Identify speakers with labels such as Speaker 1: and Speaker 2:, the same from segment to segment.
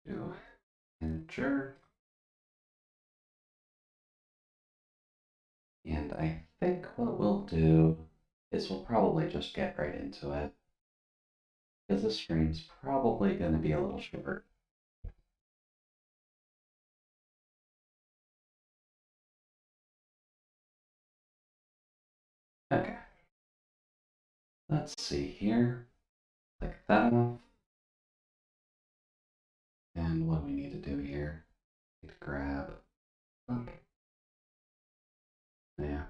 Speaker 1: Do enter. And I think what we'll do is we'll probably just get right into it. Because this stream's probably going to be a little short. Okay. Let's see here. Click that off. And what do we need to do here? Need to grab. Okay. Yeah.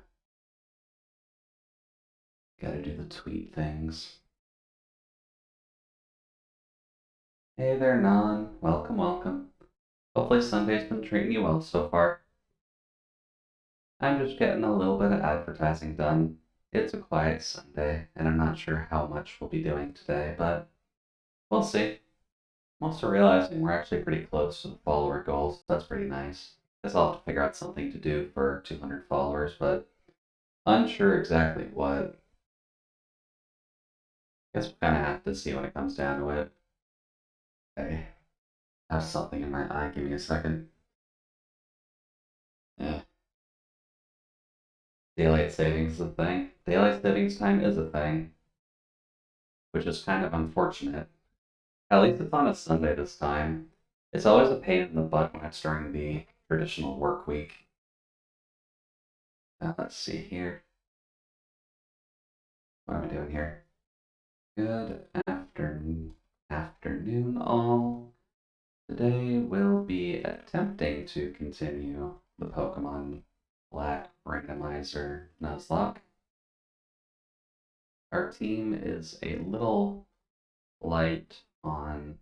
Speaker 1: Gotta do the tweet things. Hey there, Non. Welcome, welcome. Hopefully Sunday's been treating you well so far. I'm just getting a little bit of advertising done. It's a quiet Sunday, and I'm not sure how much we'll be doing today, but we'll see. I'm also realizing we're actually pretty close to the follower goals. So that's pretty nice. Guess I'll have to figure out something to do for 200 followers, but unsure exactly what. Guess we'll kind of have to see when it comes down to it. Okay. I have something in my eye. Give me a second. Yeah. Daylight savings is a thing. Daylight savings time is a thing. Which is kind of unfortunate. At least it's on a Sunday this time. It's always a pain in the butt when it's during the traditional work week. Let's see here. What am I doing here? Good afternoon all. Today we'll be attempting to continue the Pokemon Black Randomizer Nuzlocke. Our team is a little light on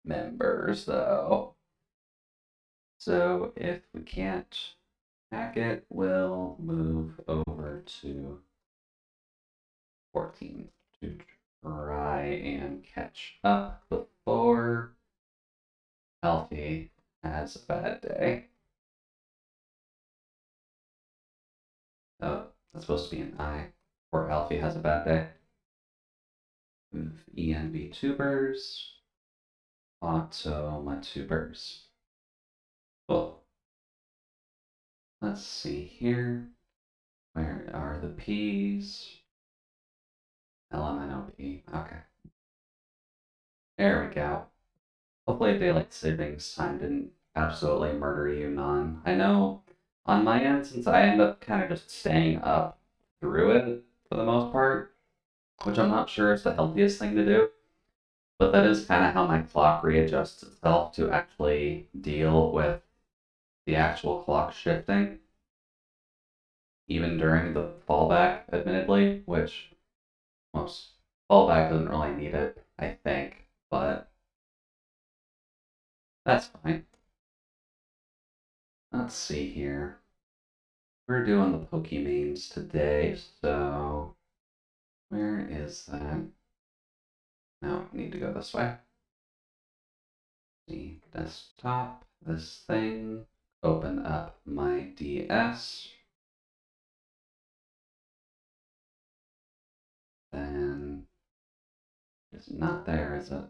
Speaker 1: members though. So if we can't hack it, we'll move over to 14 to try and catch up before Alfie has a bad day. Oh, that's supposed to be an I. Or Alfie has a bad day. Move ENV tubers. Automatubers. Cool. Let's see here. Where are the P's? LMNOP. Okay. There we go. Hopefully daylight savings time didn't absolutely murder you, Non. I know on my end, since I end up kind of just staying up through it for the most part, which I'm not sure is the healthiest thing to do, but that is kind of how my clock readjusts itself to actually deal with the actual clock shifting, even during the fallback, admittedly, which most fallback doesn't really need it, I think, but that's fine. Let's see here. We're doing the Pokemones today, so where is that? No, I need to go this way. See, desktop, this thing, open up my DS. Then it's not there, is it?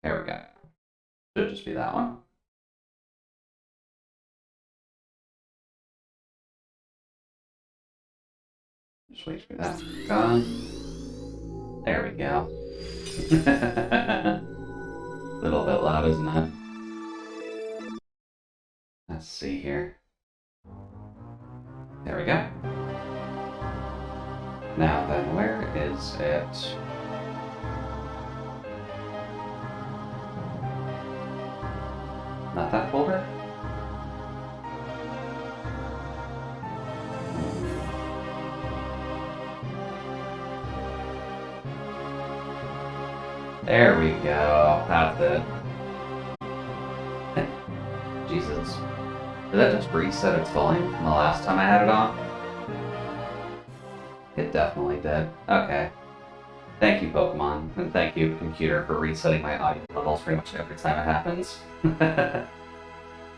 Speaker 1: There we go. Should just be that one. Just wait for that to be gone. There we go. Little bit loud, isn't it? Let's see here. There we go. Now then, where is it? Not that folder? There we go. That's it. Jesus. Did that just reset its volume from the last time I had it on? It definitely did. Okay. Thank you, Pokemon. And thank you, computer, for resetting my audio levels pretty much every time it happens.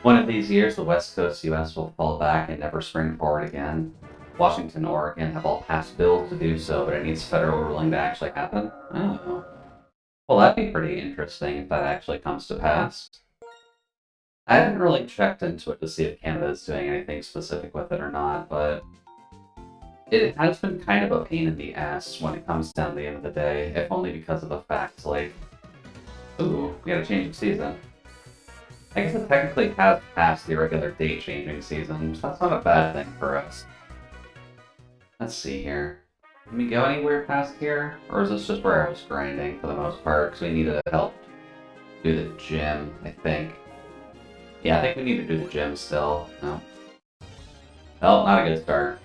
Speaker 1: One of these years, the West Coast US will fall back and never spring forward again. Washington, Oregon have all passed bills to do so, but it needs federal ruling to actually happen. Oh. Well, that'd be pretty interesting if that actually comes to pass. I haven't really checked into it to see if Canada is doing anything specific with it or not, but it has been kind of a pain in the ass when it comes down to the end of the day, if only because of the fact, like, ooh, we got a change of season. I guess it technically has passed the regular date changing season, so that's not a bad thing for us. Let's see here. Can we go anywhere past here? Or is this just where I was grinding for the most part? Because we needed help do the gym, I think. Yeah, I think we need to do the gym still. No. Well, not a good start.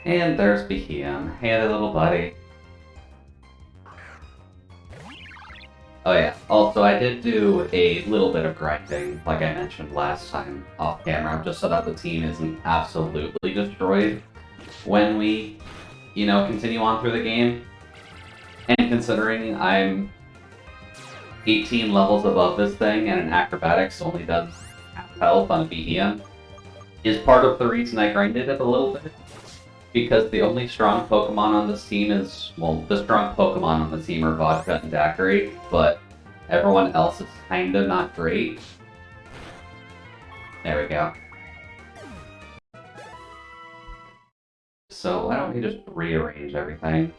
Speaker 1: And there's Beheon. Hey there, little buddy. Oh yeah, also I did do a little bit of grinding, like I mentioned last time off camera, just so that the team isn't absolutely destroyed when we, you know, continue on through the game. And considering I'm 18 levels above this thing and an acrobatics only does half health on a Beheon, is part of the reason I grinded it a little bit. Because the only strong Pokemon on this team is, well, the strong Pokemon on the team are Vodka and Daiquiri, but everyone else is kinda not great. There we go. So why don't we just rearrange everything?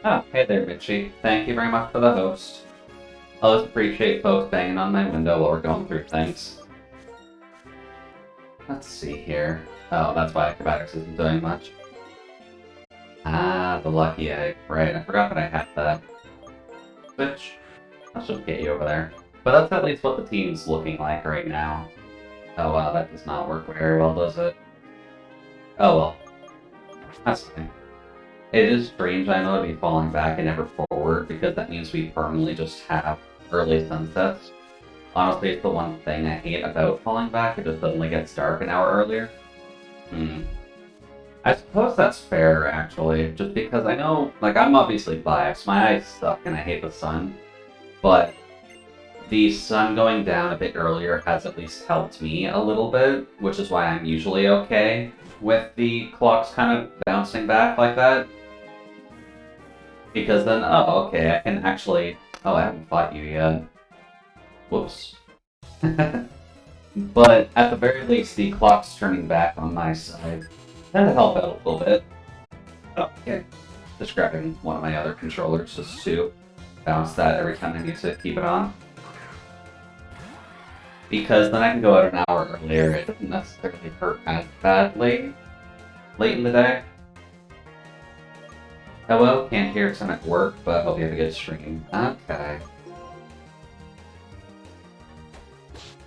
Speaker 1: Oh, hey there, Mitchie. Thank you very much for the host. I always appreciate folks banging on my window while we're going through things. Let's see here. Oh, that's why acrobatics isn't doing much. Ah, the lucky egg. Right, I forgot that I had that. Switch. Let's just get you over there. But that's at least what the team's looking like right now. Oh wow, that does not work very well, does it? Oh well. That's fine. It is strange, I know, to be falling back and never forward, because that means we permanently just have early sunsets. Honestly, it's the one thing I hate about falling back. It just suddenly gets dark an hour earlier. I suppose that's fair, actually, just because I know, like, I'm obviously biased. My eyes suck and I hate the sun. But the sun going down a bit earlier has at least helped me a little bit, which is why I'm usually okay with the clocks kind of bouncing back like that. Because then, oh, okay, I can actually... Oh, I haven't fought you yet. Whoops. But at the very least, the clock's turning back on my side. That'll help out a little bit. Oh, okay. Just grabbing one of my other controllers just to bounce that every time I need to keep it on. Because then I can go out an hour earlier. It doesn't necessarily hurt as badly late in the day. Hello, can't hear because I'm at work, but hope you have a good stream. Okay.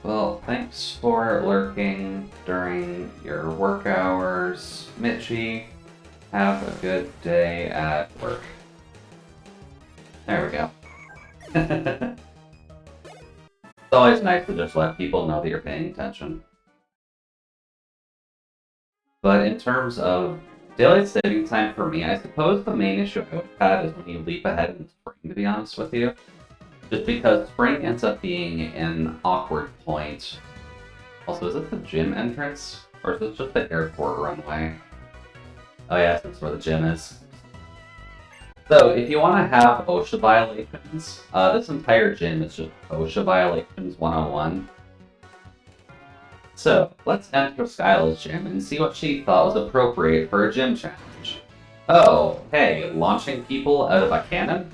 Speaker 1: Well, thanks for lurking during your work hours, Mitchie. Have a good day at work. There we go. It's always nice to just let people know that you're paying attention. But in terms of daylight saving time for me, I suppose the main issue I would have had is when you leap ahead in spring, to be honest with you. Just because spring ends up being an awkward point. Also, is it the gym entrance? Or is it just the airport runway? Oh yeah, that's where the gym is. So, if you want to have OSHA violations, this entire gym is just OSHA violations 101. So, let's enter Skyla's gym and see what she thought was appropriate for a gym challenge. Oh, hey, launching people out of a cannon?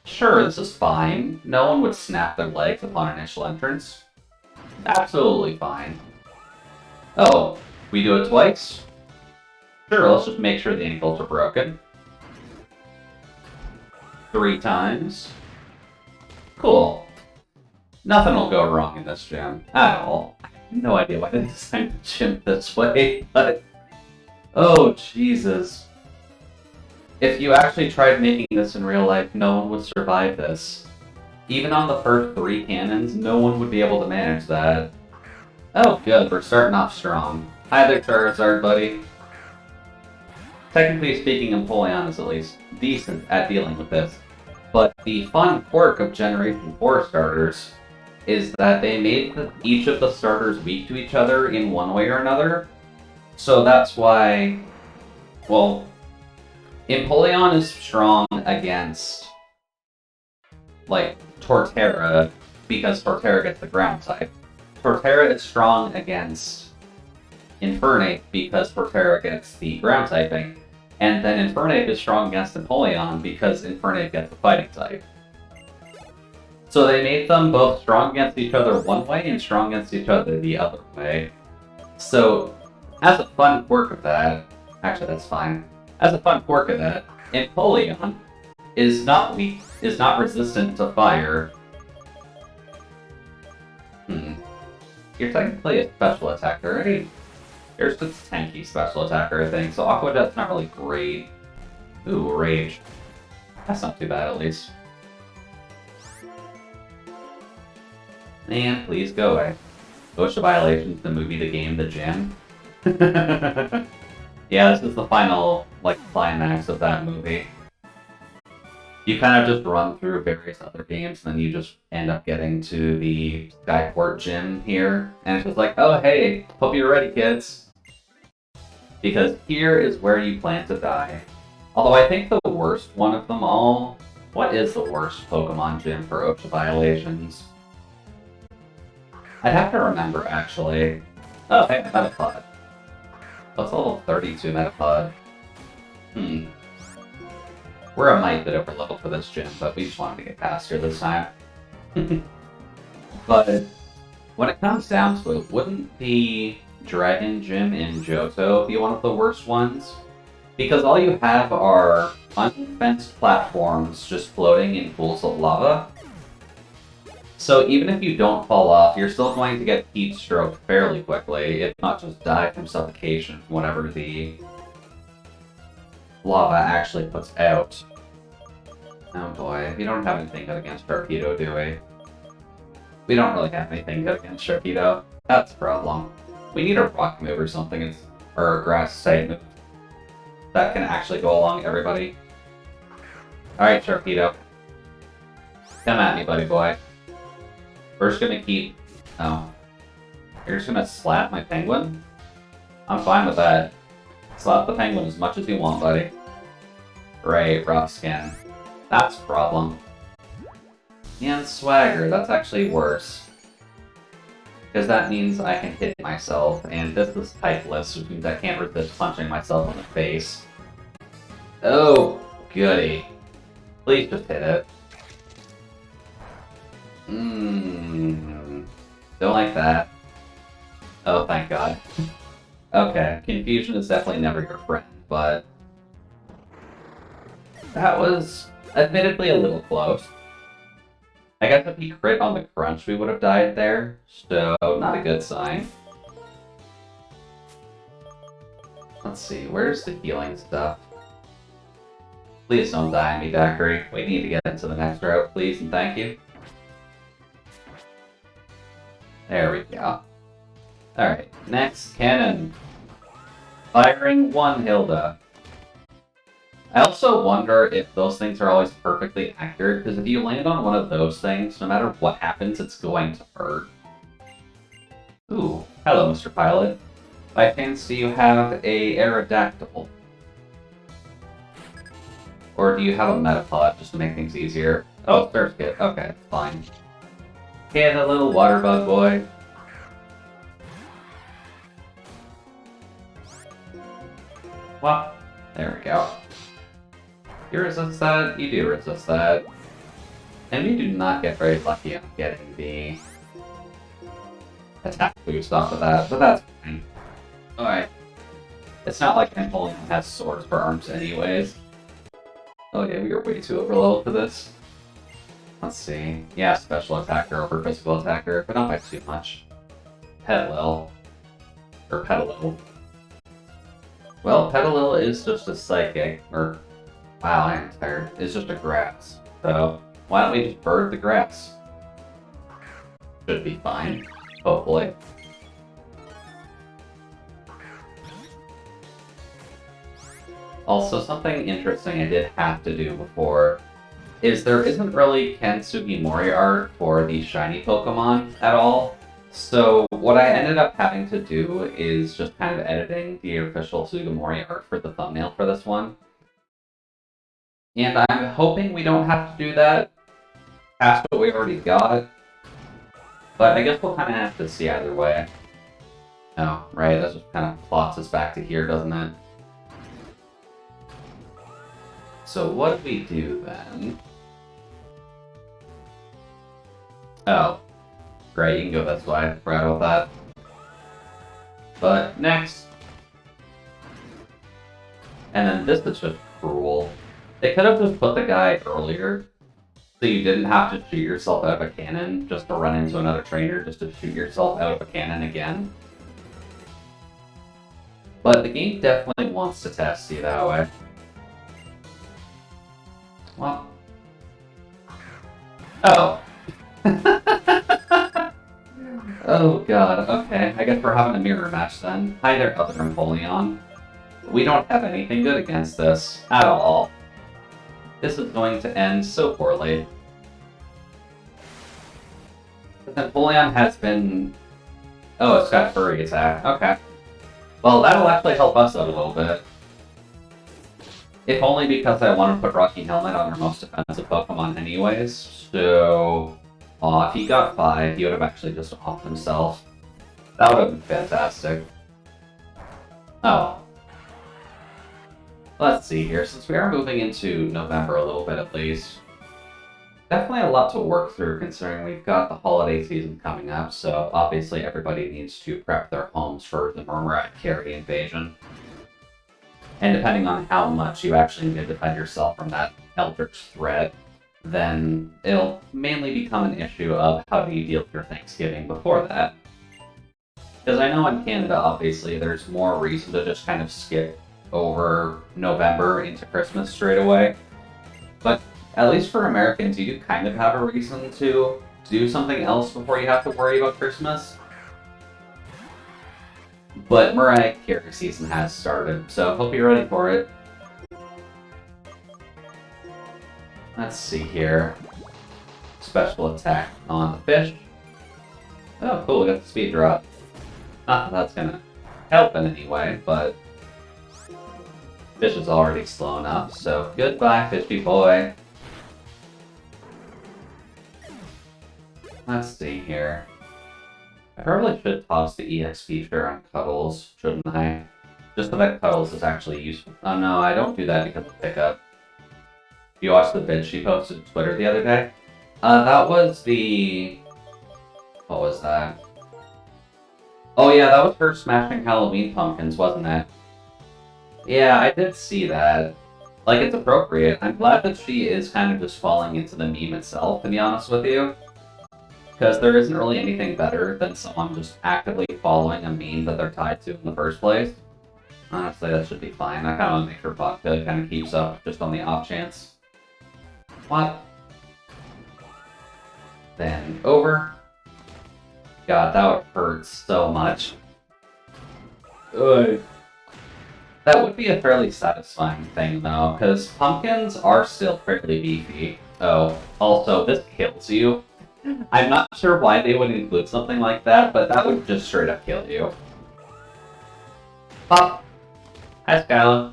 Speaker 1: Sure, this is fine. No one would snap their legs upon initial entrance. Absolutely fine. Oh, we do it twice? Sure, let's just make sure the ankles are broken. 3 times. Cool. Nothing will go wrong in this gym at all. I have no idea why they designed the gym this way, but... Oh, Jesus. If you actually tried making this in real life, no one would survive this. Even on the first 3 cannons, no one would be able to manage that. Oh good, we're starting off strong. Hi there, Charizard, buddy. Technically speaking, Empoleon is at least decent at dealing with this. But the fun quirk of Generation 4 starters is that they made each of the starters weak to each other in one way or another. So that's why, well, Empoleon is strong against, like, Torterra, because Torterra gets the ground type. Torterra is strong against Infernape, because Torterra gets the ground typing. And then Infernape is strong against Empoleon, because Infernape gets the fighting type. So they made them both strong against each other one way, and strong against each other the other way. So, as a fun quirk of that... Actually, that's fine. As a fun quirk of that, Empoleon is not resistant to fire. You're technically a special attacker, right? Yours is tanky special attacker, I think, so Aqua Jet's not really great. Ooh, Rage. That's not too bad, at least. And please go away. OSHA violations, the movie, the game, the gym. Yeah, this is the final, like, climax of that movie. You kind of just run through various other games, and then you just end up getting to the Skyport gym here. And it's just like, oh hey, hope you're ready, kids. Because here is where you plan to die. Although I think the worst one of them all... What is the worst Pokemon gym for OSHA violations? I'd have to remember, actually. Oh, hey, Metapod. What's level 32 Metapod? We're a mite bit over level for this gym, but we just wanted to get past here this time. But when it comes down to it, wouldn't the Dragon Gym in Johto be one of the worst ones? Because all you have are unfenced platforms just floating in pools of lava. So even if you don't fall off, you're still going to get heat stroke fairly quickly, if not just die from suffocation, whatever the lava actually puts out. Oh boy, we don't have anything good against Torpedo, do we? We don't really have anything good against Torpedo. That's a problem. We need a rock move or something, or a grass type move. That can actually go along everybody. Alright, Torpedo. Come at me, buddy boy. We're just gonna keep... Oh. You're just gonna slap my penguin? I'm fine with that. Slap the penguin as much as you want, buddy. Right, rough skin. That's a problem. And Swagger, that's actually worse. Because that means I can hit myself, and this is typeless, which means I can't resist punching myself in the face. Oh, goody. Please just hit it. Don't like that. Oh, thank God. Okay, confusion is definitely never your friend, but... That was admittedly a little close. I guess if he crit on the crunch, we would have died there, so not a good sign. Let's see, where's the healing stuff? Please don't die on me, Daiquiri. We need to get into the next route, please, and thank you. There we go. Alright, next cannon. Firing one Hilda. I also wonder if those things are always perfectly accurate, because if you land on one of those things, no matter what happens, it's going to hurt. Ooh, hello, Mr. Pilot. By chance, do you have a Aerodactyl? Or do you have a Metapod, just to make things easier? Oh, Surf Kit. Okay, fine. Okay, that little water bug boy. Well, there we go. You resist that, you do resist that. And we do not get very lucky on getting the attack boost off of that, but that's fine. Alright. It's not like Empoleon has swords for arms anyways. Oh yeah, we are way too overleveled for this. Let's see. Yeah, special attacker over physical attacker, but not by too much. Petalil. Or Petalil. Well, Petalil is just a psychic, or... Wow, I'm tired. It's just a grass. So, why don't we just bird the grass? Should be fine. Hopefully. Also, something interesting I did have to do before is there isn't really Ken Sugimori art for the shiny Pokemon at all. So what I ended up having to do is just kind of editing the official Sugimori art for the thumbnail for this one. And I'm hoping we don't have to do that past what we already got. But I guess we'll kind of have to see either way. Oh, right, that just kind of plots us back to here, doesn't it? So what do we do then? Oh, great, you can go this way. Forgot about that. But next. And then this is just cruel. They could have just put the guy earlier, so you didn't have to shoot yourself out of a cannon just to run into another trainer, just to shoot yourself out of a cannon again. But the game definitely wants to test you that way. Well. Oh. Oh god, okay. I guess we're having a mirror match then. Hi there, other Empoleon. We don't have anything good against this at all. This is going to end so poorly. Empoleon has been... Oh, it's got furry attack. Okay. Well, that'll actually help us out a little bit. If only because I want to put Rocky Helmet on our most defensive Pokemon anyways, so... Aw, if he got 5, he would have actually just offed himself. That would have been fantastic. Oh. Let's see here, since we are moving into November a little bit at least. Definitely a lot to work through considering we've got the holiday season coming up, so obviously everybody needs to prep their homes for the Mariah Carey invasion. And depending on how much you actually need to defend yourself from that Eldritch threat, then it'll mainly become an issue of how do you deal with your Thanksgiving before that. Because I know in Canada, obviously, there's more reason to just kind of skip over November into Christmas straight away. But at least for Americans, you do kind of have a reason to do something else before you have to worry about Christmas. But Mariah Carey season has started, so hope you're ready for it. Let's see here. Special attack on the fish. Oh, cool, we got the speed drop. Not that that's gonna help in any way, but fish is already slow enough, so goodbye, fishy boy. Let's see here. I probably should toss the EX feature on Cuddles, shouldn't I? Just so that Cuddles is actually useful. Oh no, I don't do that because of pickup. You watched the vid she posted on Twitter the other day? That was the... What was that? Oh yeah, that was her smashing Halloween pumpkins, wasn't it? Yeah, I did see that. Like, it's appropriate. I'm glad that she is kind of just falling into the meme itself, to be honest with you. Because there isn't really anything better than someone just actively following a meme that they're tied to in the first place. Honestly, that should be fine. I kind of want to make sure vodka kind of keeps up just on the off chance. What? Then over. God, that would hurt so much. Ugh. That would be a fairly satisfying thing, though, because pumpkins are still fairly beefy. Oh, also, this kills you. I'm not sure why they would include something like that, but that would just straight up kill you. Pop! Hi, Skyla.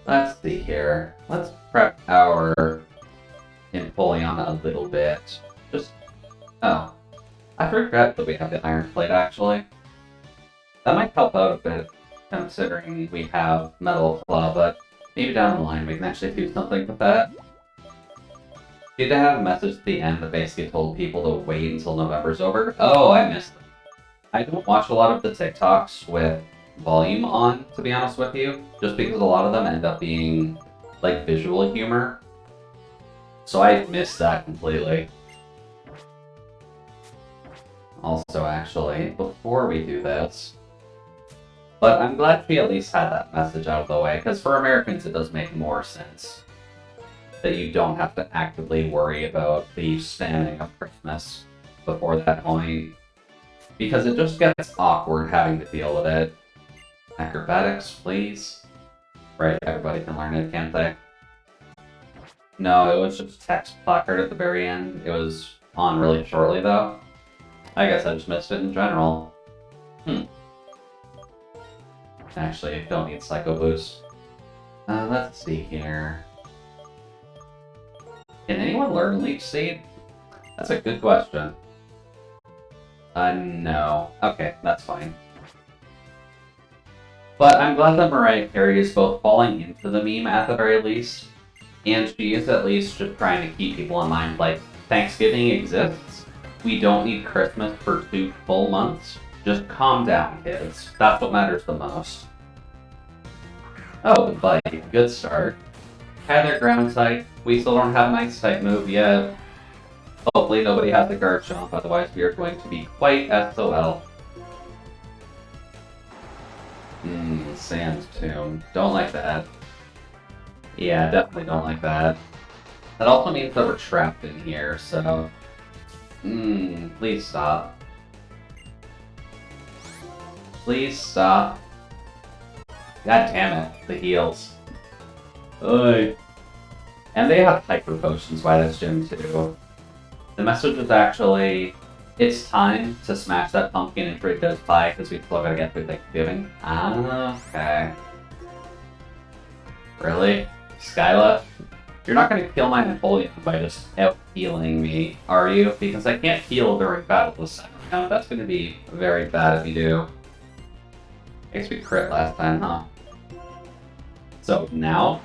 Speaker 1: Let's see here. Let's prep our Empoleon a little bit. Just... Oh. I forgot that we have the Iron Plate, actually. That might help out a bit, considering we have Metal Claw, but maybe down the line we can actually do something with that. Did they have a message at the end that basically told people to wait until November's over? Oh, I missed it. I don't watch a lot of the TikToks with volume on, to be honest with you, just because a lot of them end up being, like, visual humor. So I missed that completely. Also, actually, before we do this... But I'm glad she at least had that message out of the way, because for Americans it does make more sense that you don't have to actively worry about the spamming of Christmas before that point, because it just gets awkward having to deal with it. Acrobatics, please. Right, everybody can learn it, can't they? No, it was just text placard at the very end. It was on really shortly, though. I guess I just missed it in general. Actually, I don't need Psycho Boost. Let's see here. Can anyone learn Leech Seed? That's a good question. No. Okay, that's fine. But I'm glad that Mariah Carey is both falling into the meme at the very least, and she is at least just trying to keep people in mind, like, Thanksgiving exists. We don't need Christmas for 2 full months. Just calm down, kids. That's what matters the most. Oh, good bite. Good start. Had their ground type. We still don't have an ice type move yet. Hopefully nobody has the guard jump, otherwise we are going to be quite SOL. Sand Tomb. Don't like that. Yeah, definitely don't like that. That also means that we're trapped in here, so... please stop. Please stop. God damn it, the heals. Ugh. And they have hyper potions by this gym too. The message is actually, it's time to smash that pumpkin and drink those pie because we still gotta get through Thanksgiving. Okay. Really? Skyla? You're not gonna kill my Napoleon by just out-healing me, are you? Because I can't heal during battle this time. No, that's gonna be very bad if you do. I guess we crit last time, huh? So now?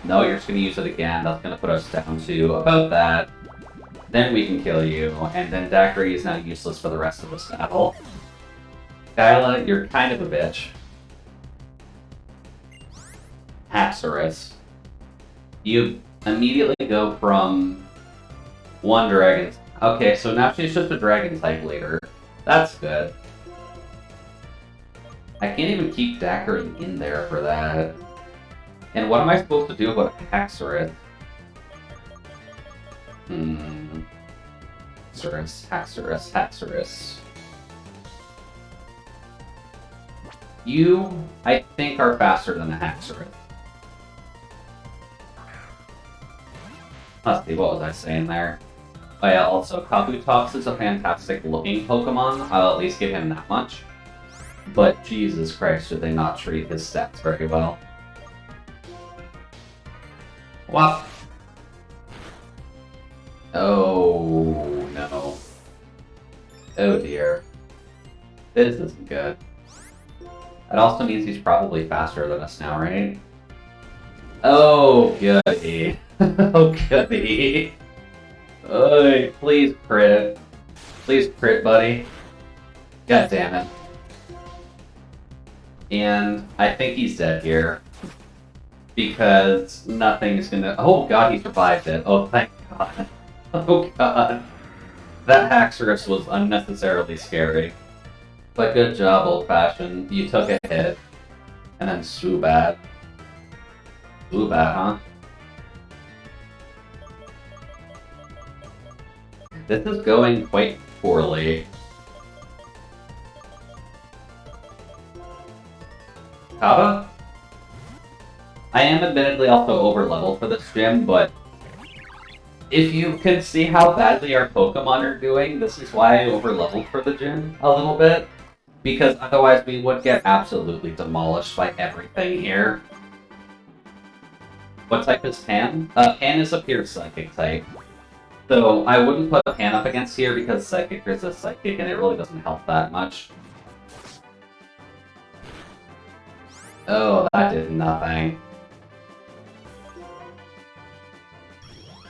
Speaker 1: No, you're just gonna use it again. That's gonna put us down to about that. Then we can kill you, and then Daiquiri is now useless for the rest of this battle. Skyla, you're kind of a bitch. Haxorus. You immediately go from one dragon. Okay, so now she's just a dragon type leader. That's good. I can't even keep Daiquiri in there for that. And what am I supposed to do about Haxorus? Haxorus. You, I think, are faster than a Haxorus. Let's see, what was I saying there? Oh yeah, also, Kabutops is a fantastic looking Pokemon. I'll at least give him that much. But Jesus Christ, did they not treat his stats very well. What? Oh, no. Oh dear. This isn't good. That also means he's probably faster than us now, right? Oh, goody. Oh, goody. Oy, please crit. Please crit, buddy. God damn it. And I think he's dead here. Because nothing's gonna... Oh god, he survived it. Oh, thank god. Oh god. That Haxorus was unnecessarily scary. But good job, Old Fashioned. You took a hit. And then Zubat. Zubat, huh? This is going quite poorly. Kava? I am admittedly also over-leveled for this gym, but if you can see how badly our Pokemon are doing, this is why I over-leveled for the gym a little bit. Because otherwise we would get absolutely demolished by everything here. What type is Pan? Pan is a pure Psychic type. So I wouldn't put Pan up against here because Psychic is a Psychic and it really doesn't help that much. Oh, that did nothing.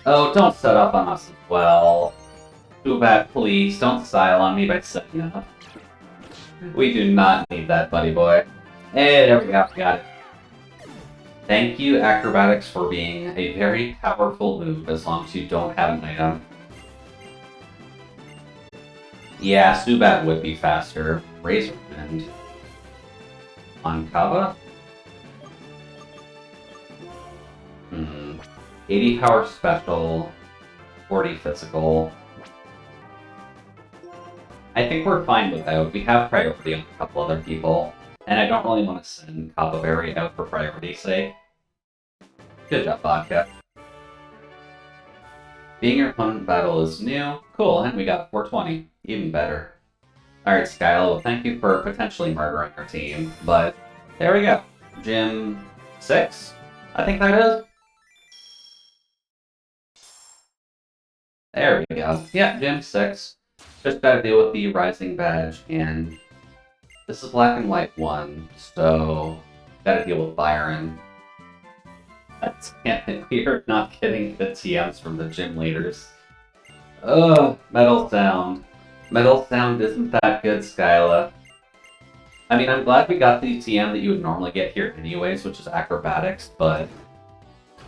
Speaker 1: Oh, don't set up on us as well. Too bad, please. Don't style on me by setting up. We do not need that, buddy boy. Hey, there we go. Got it. Thank you, Acrobatics, for being a very powerful move as long as you don't have an item. Yeah, Zubat would be faster. Razor Wind. On Kava? 80 power special, 40 physical. I think we're fine without. We have priority on a couple other people, and I don't really want to send Kava Berry out for priority's sake. Good job, Vodka. Being your opponent in battle is new. Cool, and we got 420. Even better. Alright, Skyla, well, thank you for potentially murdering our team, but there we go. Gym 6? I think that is. There we go. Yeah, Gym 6. Just gotta deal with the Rising Badge, and this is Black and White 1, so gotta deal with Byron. We're not getting the TMs from the gym leaders. Ugh, Metal Sound. Metal Sound isn't that good, Skyla. I mean, I'm glad we got the TM that you would normally get here anyways, which is Acrobatics, but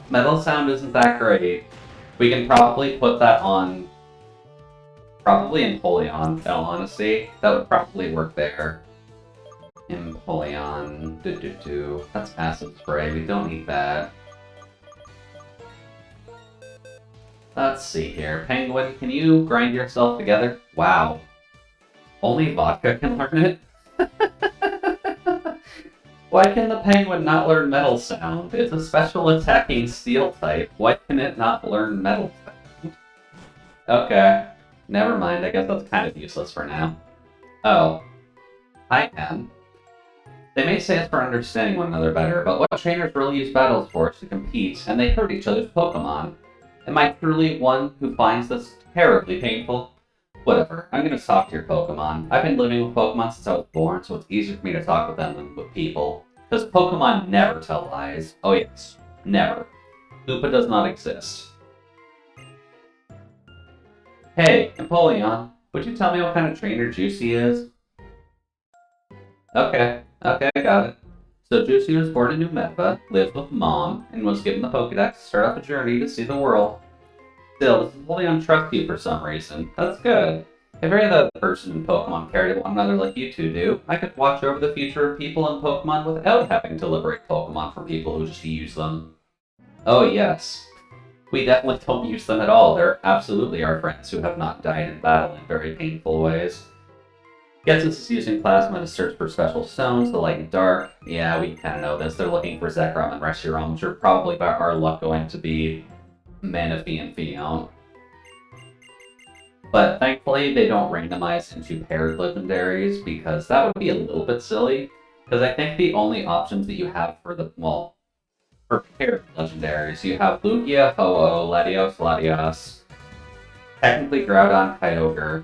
Speaker 1: Metal Sound isn't that great. We can probably put that on... Probably Empoleon, in all honesty. That would probably work there. Empoleon... That's Acid Spray, we don't need that. Let's see here. Penguin, can you grind yourself together? Wow. Only vodka can learn it? Why can the penguin not learn Metal Sound? It's a special attacking steel type. Why can it not learn Metal Sound? Okay. Never mind, I guess that's kind of useless for now. Oh. I can. They may say it's for understanding one another better, but what trainers really use battles for is to compete, and they hurt each other's Pokemon. Am I truly one who finds this terribly painful? Whatever, I'm gonna talk to your Pokemon. I've been living with Pokemon since I was born, so it's easier for me to talk with them than with people. Because Pokemon never tell lies. Oh yes, never. Koopa does not exist. Hey, Empoleon, would you tell me what kind of trainer Juicy is? Okay, I got it. So Juicy was born in New Mexico, lives with Mom, and was given the Pokedex to start off a journey to see the world. Still, this Empoleon trusts you for some reason. That's good. If every other person in Pokemon cared about one another like you two do, I could watch over the future of people and Pokemon without having to liberate Pokemon from people who just use them. Oh yes. We definitely don't use them at all. They're absolutely our friends who have not died in battle in very painful ways. Guess this is using Plasma to search for special stones, the light and dark. Yeah, we kind of know this. They're looking for Zekrom and Reshiram, which are probably by our luck going to be Manaphy and Phione. But thankfully, they don't randomize into paired legendaries, because that would be a little bit silly. Because I think the only options that you have for the, well, for paired legendaries, you have Lugia, Ho-Oh, Latios, Latios, technically Groudon, Kyogre,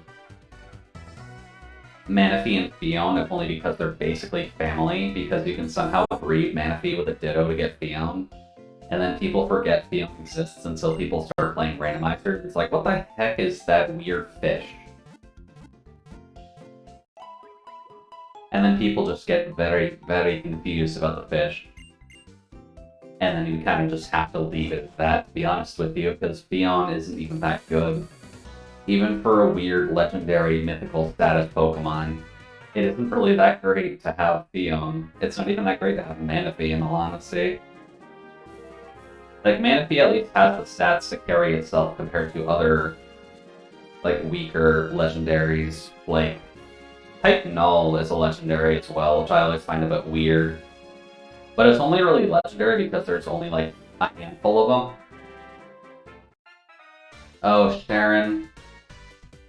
Speaker 1: Manaphy and Phione, if only because they're basically family, because you can somehow breed Manaphy with a Ditto to get Phione. And then people forget Phione exists until people start playing Randomizer. It's like, what the heck is that weird fish? And then people just get very, very confused about the fish. And then you kind of just have to leave it at that, to be honest with you, because Phione isn't even that good. Even for a weird, legendary, mythical status Pokemon, it isn't really that great to have Phione. It's not even that great to have Manaphy, in all honesty. Like, Manaphy at least has the stats to carry itself compared to other, like, weaker legendaries. Like, Type Null is a legendary as well, which I always find a bit weird. But it's only really legendary because there's only, like, a handful of them. Oh, Sharon.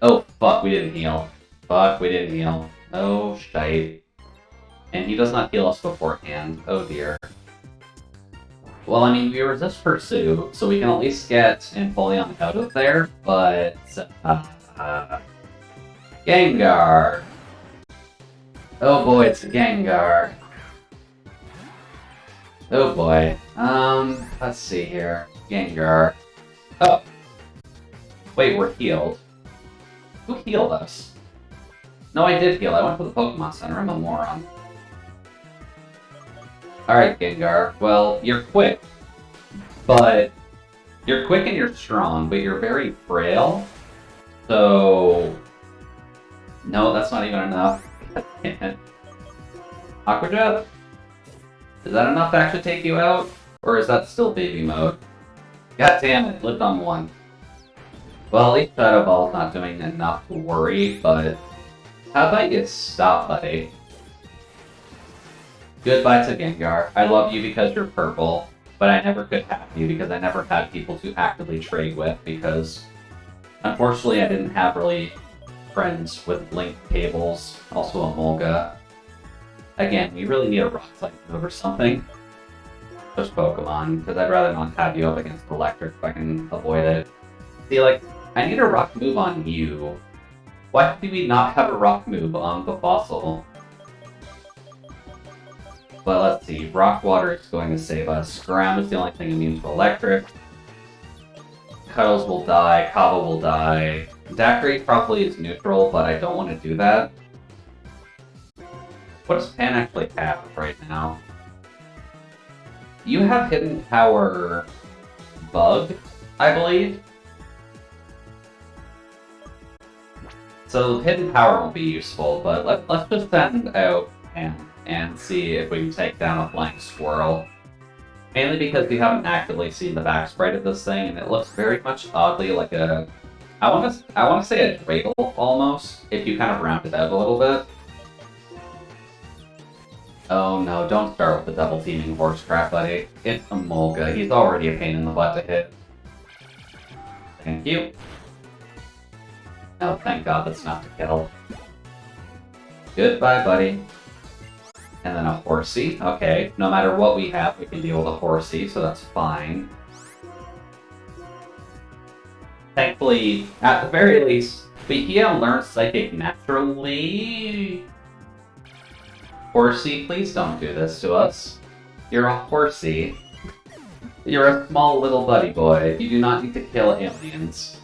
Speaker 1: Oh, fuck, we didn't heal. Fuck, we didn't heal. Oh, shite. And he does not heal us beforehand. Oh, dear. Well, I mean, we resist Pursuit, so we can at least get Empoleon out of there, but... Gengar! Oh boy, it's Gengar. Oh boy. Let's see here. Gengar. Oh. Wait, we're healed. Who healed us? No, I did heal. I went to the Pokemon Center. I'm a moron. Alright, Gengar. Well, you're quick. But... You're quick and you're strong, but you're very frail. So... No, that's not even enough. Aqua Jet? Is that enough to actually take you out? Or is that still baby mode? God damn it, lived on one. Well, at least Shadow Ball's not doing enough to worry, but... How about you stop, buddy? Goodbye to Gengar. I love you because you're purple, but I never could have you because I never had people to actively trade with because... Unfortunately, I didn't have really friends with linked cables, also a Molga. Again, we really need a rock type move or something. just Pokemon, because I'd rather not have you up against Electric if I can avoid it. See, like, I need a rock move on you. Why do we not have a rock move on the fossil? But let's see, Rock Water is going to save us. Ground is the only thing immune to Electric. Cuddles will die, Kava will die. Daiquiri probably is neutral, but I don't want to do that. What does Pan actually have right now? You have Hidden Power Bug, I believe. So Hidden Power won't be useful, but let's just send out Pan and see if we can take down a Flying Squirrel. Mainly because we haven't actively seen the back sprite of this thing, and it looks very much oddly like a... I want to say a Dreidel, almost, if you kind of round it out a little bit. Oh no, don't start with the double teaming horse crap, buddy. It's a Molga. He's already a pain in the butt to hit. Thank you. Oh, thank God that's not to kill. Goodbye, buddy. And then a Horsey. Okay, no matter what we have, we can deal with a Horsey, so that's fine. Thankfully, at the very least, Vikia learns Psychic naturally. Horsey, please don't do this to us. You're a Horsey. You're a small little buddy boy. You do not need to kill aliens.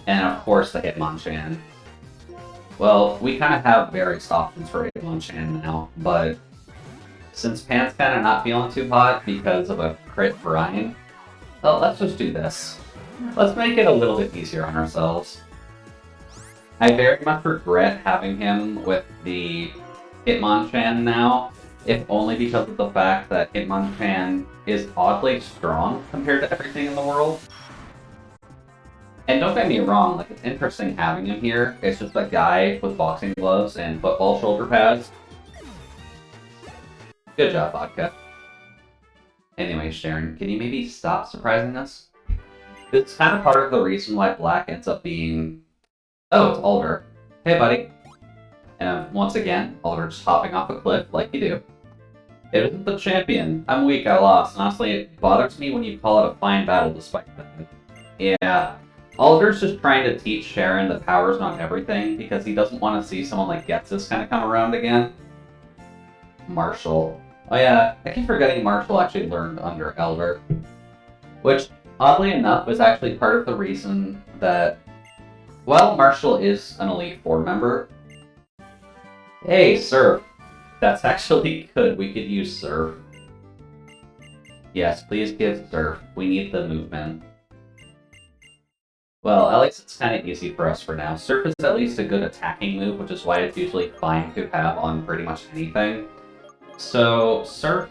Speaker 1: And of course the Hitmonchan. Well, we kind of have various options for Hitmonchan now, but since Pan's kind of not feeling too hot because of a crit Brian, well, let's just do this. Let's make it a little bit easier on ourselves. I very much regret having him with the Hitmonchan now, if only because of the fact that Hitmonchan is oddly strong compared to everything in the world. And don't get me wrong, like, it's interesting having him here. It's just a guy with boxing gloves and football shoulder pads. Good job, Vodka. Anyway, Sharon, can you maybe stop surprising us? It's kind of part of the reason why Black ends up being... Oh, it's Alder. Hey, buddy. And once again, Alder just hopping off a cliff like you do. It isn't the champion. I'm weak, I lost. Honestly, it bothers me when you call it a fine battle despite that. Yeah. Alder's just trying to teach Sharon that power's not everything because he doesn't want to see someone like Getsus kind of come around again. Marshall. Oh yeah, I keep forgetting Marshall actually learned under Elder. Which, oddly enough, was actually part of the reason that, while Marshall is an Elite Four member... Hey, Surf. That's actually good. We could use Surf. Yes, please give Surf. We need the movement. Well, at least it's kind of easy for us for now. Surf is at least a good attacking move, which is why it's usually fine to have on pretty much anything. So, Surf.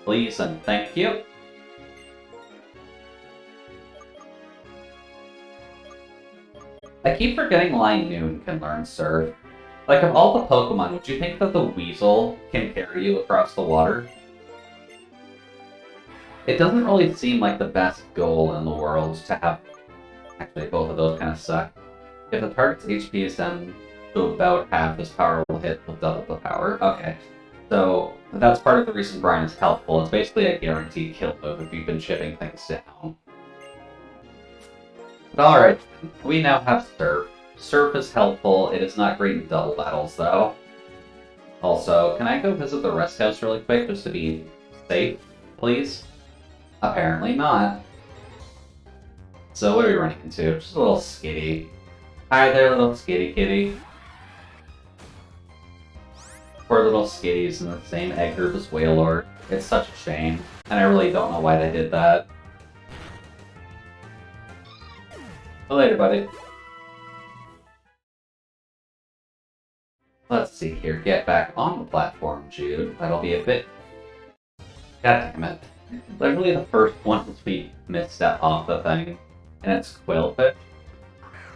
Speaker 1: Please and thank you. I keep forgetting Linoon can learn Surf. Like, of all the Pokemon, would you think that the Weasel can carry you across the water? It doesn't really seem like the best goal in the world to have... Actually, both of those kind of suck. If the target's HP is down to about half, this power will hit with double the power. Okay. So, that's part of the reason Brian is helpful. It's basically a guaranteed kill move if you've been chipping things down. But alright, we now have Surf. Surf is helpful. It is not great in double battles, though. Also, can I go visit the rest house really quick just to be safe, please? Apparently not. So what are we running into? Just a little Skitty. Hi there, little Skitty kitty. Poor little Skitty's in the same egg group as Wailord. It's such a shame, and I really don't know why they did that. See you later, buddy. Let's see here. Get back on the platform, Jude. That'll be a bit... God damn it. Literally the first one since we misstep off the thing. And it's Quillfish.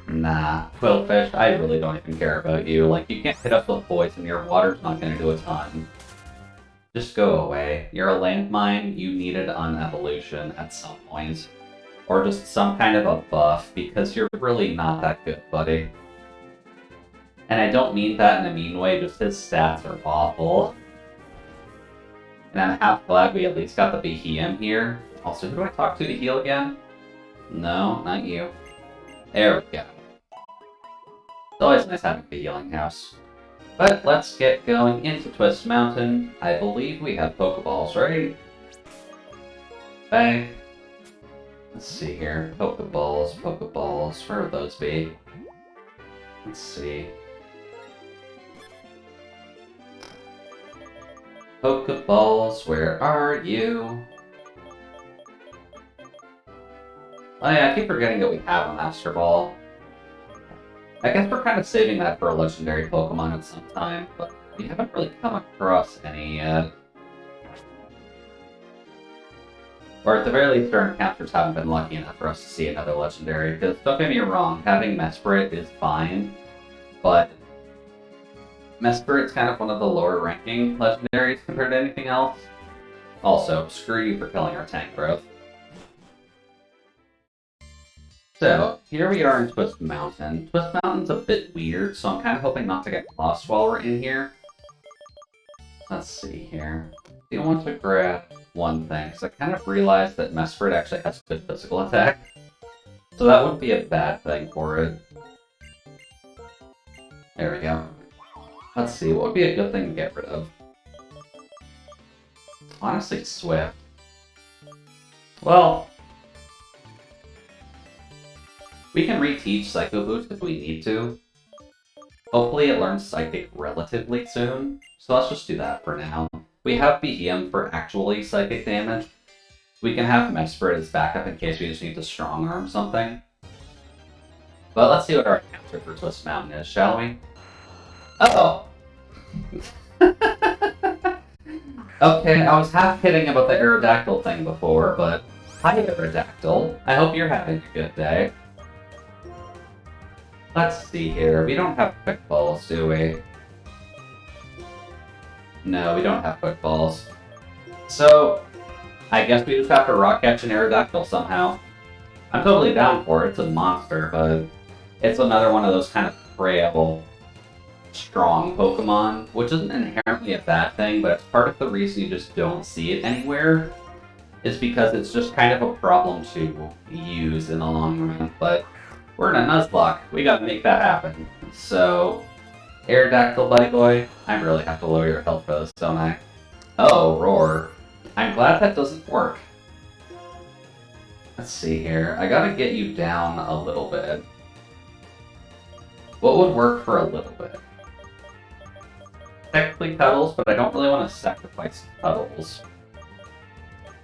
Speaker 1: Nah, Quillfish, I really don't even care about you. Like, you can't hit us with poison, your water's not gonna do a ton. Just go away. You're a landmine, you needed an evolution at some point. Or just some kind of a buff, because you're really not that good, buddy. And I don't mean that in a mean way, just his stats are awful. And I'm half glad we at least got the Behem here. Also, who do I talk to heal again? No, not you. There we go. It's always nice having the healing house. But let's get going into Twist Mountain. I believe we have Pokeballs, right? Bang. Let's see here. Pokeballs, Pokeballs. Where would those be? Let's see. Pokeballs, where are you? Oh yeah, I keep forgetting that we have a Master Ball. I guess we're kind of saving that for a legendary Pokemon at some time, but we haven't really come across any yet. Or at the very least, our encounters haven't been lucky enough for us to see another legendary, because don't get me wrong, having Mesprit is fine, but Mesprit's kind of one of the lower ranking legendaries compared to anything else. Also, screw you for killing our tank growth. So, here we are in Twist Mountain. Twist Mountain's a bit weird, so I'm kind of hoping not to get lost while we're in here. Let's see here. I want to grab one thing, because I kind of realized that Mesprit actually has good physical attack. So that wouldn't be a bad thing for it. There we go. Let's see, what would be a good thing to get rid of? Honestly, Swift. Well, we can reteach Psycho Boost if we need to. Hopefully it learns Psychic relatively soon, so let's just do that for now. We have Behem for actually Psychic damage. We can have Mesprit as backup in case we just need to Strong Arm something. But let's see what our encounter for Twist Mountain is, shall we? Uh-oh! Okay, I was half kidding about the Aerodactyl thing before, but hi Aerodactyl. I hope you're having a good day. Let's see here. We don't have Quick Balls, do we? No, we don't have Quick Balls. So, I guess we just have to Rock Catch an Aerodactyl somehow. I'm totally down for it. It's a monster, but it's another one of those kind of frail, strong Pokemon, which isn't inherently a bad thing, but it's part of the reason you just don't see it anywhere, is because it's just kind of a problem to use in the long run. But we're in a Nuzlocke. We gotta make that happen. So, Aerodactyl, buddy boy, I really have to lower your health for this, don't I? Oh, Roar. I'm glad that doesn't work. Let's see here. I gotta get you down a little bit. What would work for a little bit? Technically Cuddles, but I don't really want to sacrifice Cuddles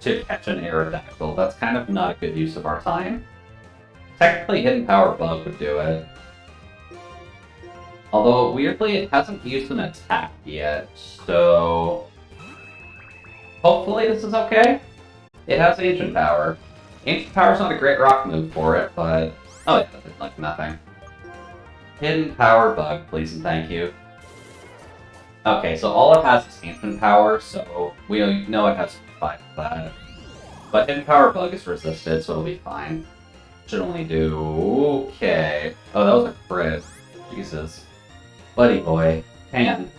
Speaker 1: to catch an Aerodactyl. That's kind of not a good use of our time. Technically Hidden Power Bug would do it. Although, weirdly, it hasn't used an attack yet, so hopefully this is okay. It has Ancient Power. Ancient Power's not a great rock move for it, but oh yeah, it's like nothing. Hidden Power Bug, please and thank you. Okay, so all it has is Ancient Power, so we know it has to fight with that. But Hidden Power Bug is resisted, so it'll be fine. Should only do okay. Oh, that was a crit. Jesus. Buddy boy, man,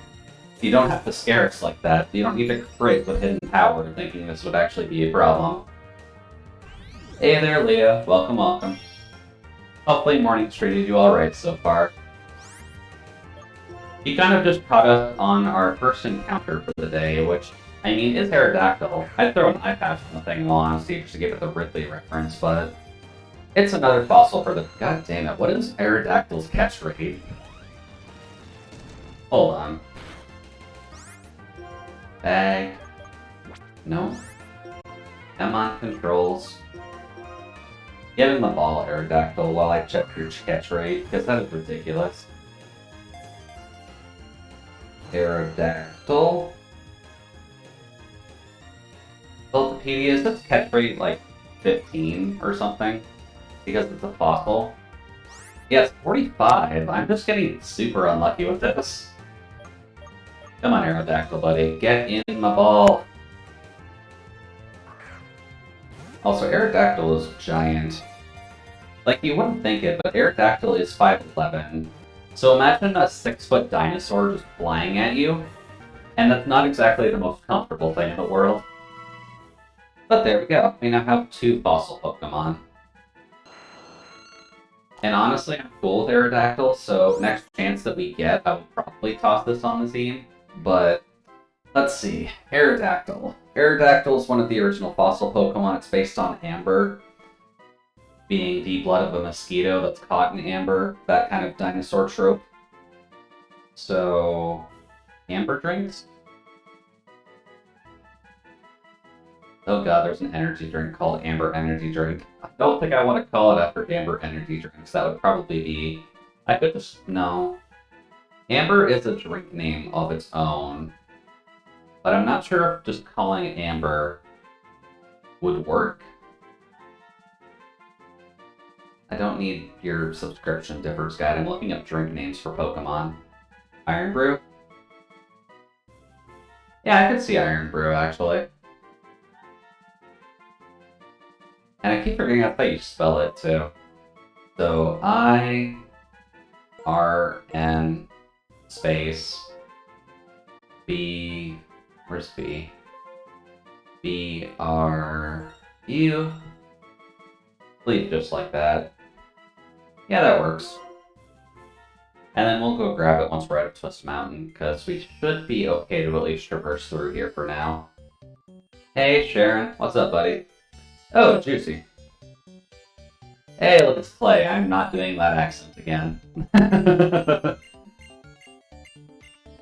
Speaker 1: you don't have to scare us like that. You don't need to crit with Hidden Power thinking this would actually be a problem. Hey there, Leah. Welcome, welcome. Hopefully morning's treated you alright so far. He kind of just caught us on our first encounter for the day, which, I mean, is Aerodactyl. I'd throw an eye patch on the thing in all honesty just to give it the Ridley reference, but it's another fossil for the... God damn it, what is Aerodactyl's catch rate? Hold on. Bag. No. Come on, controls. Get in the ball, Aerodactyl, while I check your catch rate, because that is ridiculous. Aerodactyl. Bulbapedia, is this catch rate like 15 or something? Because it's a fossil. Yes, 45. I'm just getting super unlucky with this. Come on, Aerodactyl, buddy. Get in my ball. Also, Aerodactyl is giant. Like, you wouldn't think it, but Aerodactyl is 5'11". So imagine a 6-foot dinosaur just flying at you, And that's not exactly the most comfortable thing in the world. But there we go. We now have 2 fossil Pokemon. And honestly, I'm cool with Aerodactyl, so next chance that we get, I will probably toss this on the team. But let's see. Aerodactyl. Aerodactyl is one of the original fossil Pokemon. It's based on amber, being the blood of a mosquito that's caught in amber, that kind of dinosaur trope. So, amber drinks? Oh god, there's an energy drink called Amber Energy Drink. I don't think I want to call it after Amber Energy Drinks. That would probably be... I could just... No. Amber is a drink name of its own. But I'm not sure if just calling it Amber would work. I don't need your subscription differs guide. I'm looking up drink names for Pokemon. Iron Brew? Yeah, I could see Iron Brew, actually. And I keep forgetting how you spell it, too. So, I-R-N space B... Where's B? B-R-U? Please, just like that. Yeah, that works. And then we'll go grab it once we're out of Twist Mountain, because we should be okay to at least traverse through here for now. Hey, Sharon. What's up, buddy? Oh, Juicy. Hey, let's play. I'm not doing that accent again.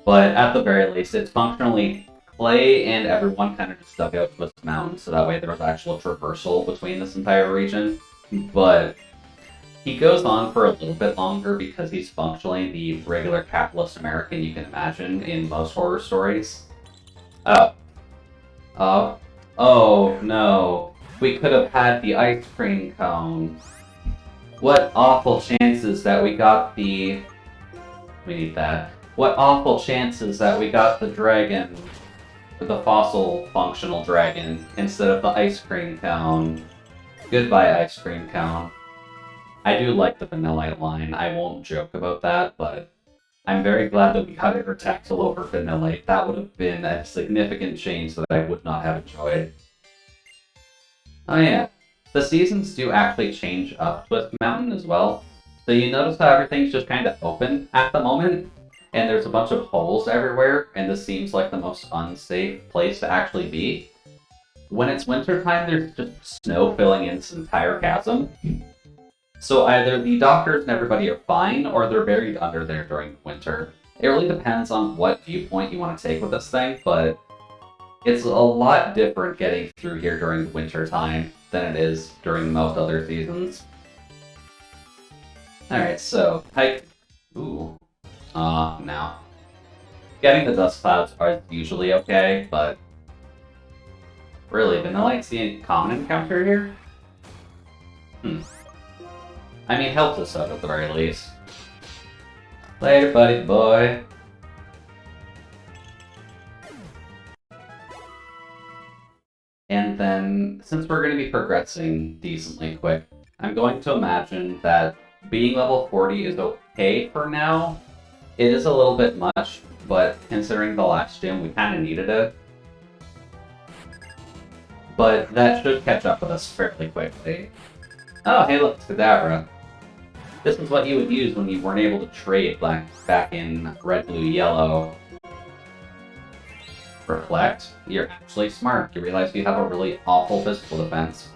Speaker 1: But at the very least, it's functionally Clay and everyone kind of just dug out Twist Mountain, so that way there was actual traversal between this entire region. But he goes on for a little bit longer because he's functionally the regular capitalist American you can imagine in most horror stories. Oh. Oh, no. We could have had the ice cream cone. What awful chances that we got the... We need that. What awful chances that we got the dragon, the fossil functional dragon, instead of the ice cream cone. Goodbye, ice cream cone. I do like the Vanillite line. I won't joke about that, but I'm very glad that we got Aerodactyl over Vanillite. That would have been a significant change that I would not have enjoyed. Oh yeah, the seasons do actually change up Twist Mountain as well. So you notice how everything's just kind of open at the moment, and there's a bunch of holes everywhere, and this seems like the most unsafe place to actually be. When it's wintertime, there's just snow filling in this entire chasm. So either the doctors and everybody are fine, or they're buried under there during winter. It really depends on what viewpoint you want to take with this thing, but it's a lot different getting through here during winter time than it is during most other seasons. Alright, so, ooh. Now. Getting the dust clouds are usually okay, but... Really, Vanillite's the common encounter here? I mean, helps us out at the very least. Later, buddy boy. And then, since we're going to be progressing decently quick, I'm going to imagine that being level 40 is okay for now. It is a little bit much, but considering the last gym, we kind of needed it. But that should catch up with us fairly quickly. Oh, hey look, it's Cavern. This is what you would use when you weren't able to trade back in Red, Blue, Yellow. Reflect. You're actually smart. You realize you have a really awful physical defense.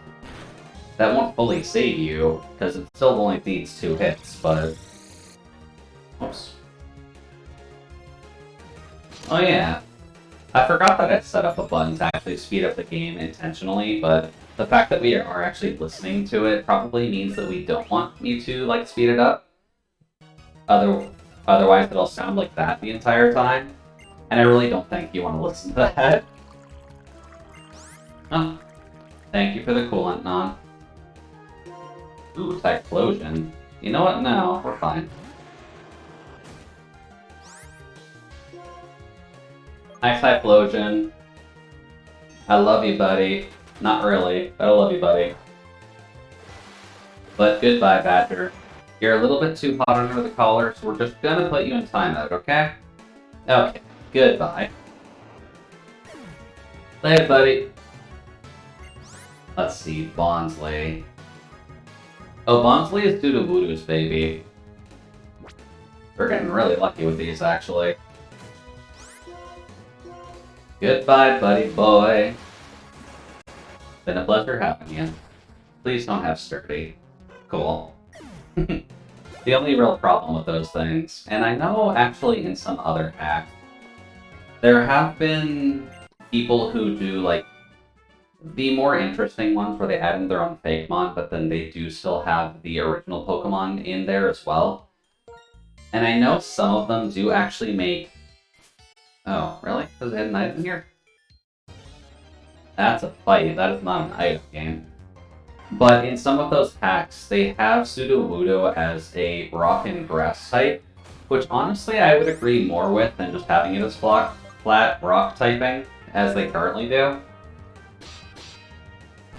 Speaker 1: That won't fully save you, because it still only needs 2 hits, but... Oops. Oh yeah. I forgot that I set up a button to actually speed up the game intentionally, but the fact that we are actually listening to it probably means that we don't want me to, like, speed it up. Otherwise it'll sound like that the entire time. And I really don't think you want to listen to that. Oh, thank you for the coolant, Non. Ooh, Typhlosion. You know what? No, we're fine. Hi, Typhlosion. I love you, buddy. Not really, but I love you, buddy. But goodbye, Badger. You're a little bit too hot under the collar, so we're just gonna put you in timeout, okay? Okay. Goodbye. Later, buddy. Let's see, Bonsly. Oh, Bonsly is Sudowoodo's baby. We're getting really lucky with these, actually. Goodbye, buddy boy. Been a pleasure having you. Please don't have sturdy. Cool. The only real problem with those things, and I know actually in some other hacks, there have been people who do like the more interesting ones where they add in their own fake mon, but then they do still have the original Pokemon in there as well. And I know some of them do actually make... Oh, really? Does it have an item here? That's a fight. That is not an item game. But in some of those hacks, they have Sudowoodo as a rock and grass type, which honestly I would agree more with than just having it as flat rock typing, as they currently do.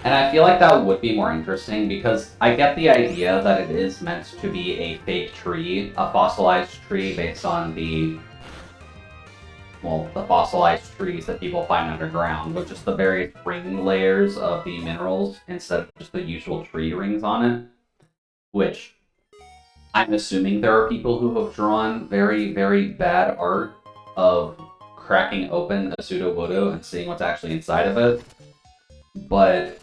Speaker 1: And I feel like that would be more interesting because I get the idea that it is meant to be a fake tree, a fossilized tree based on the fossilized trees that people find underground, with just the various ring layers of the minerals instead of just the usual tree rings on it. Which, I'm assuming there are people who have drawn very, very bad art of cracking open a Sudowoodo and seeing what's actually inside of it. But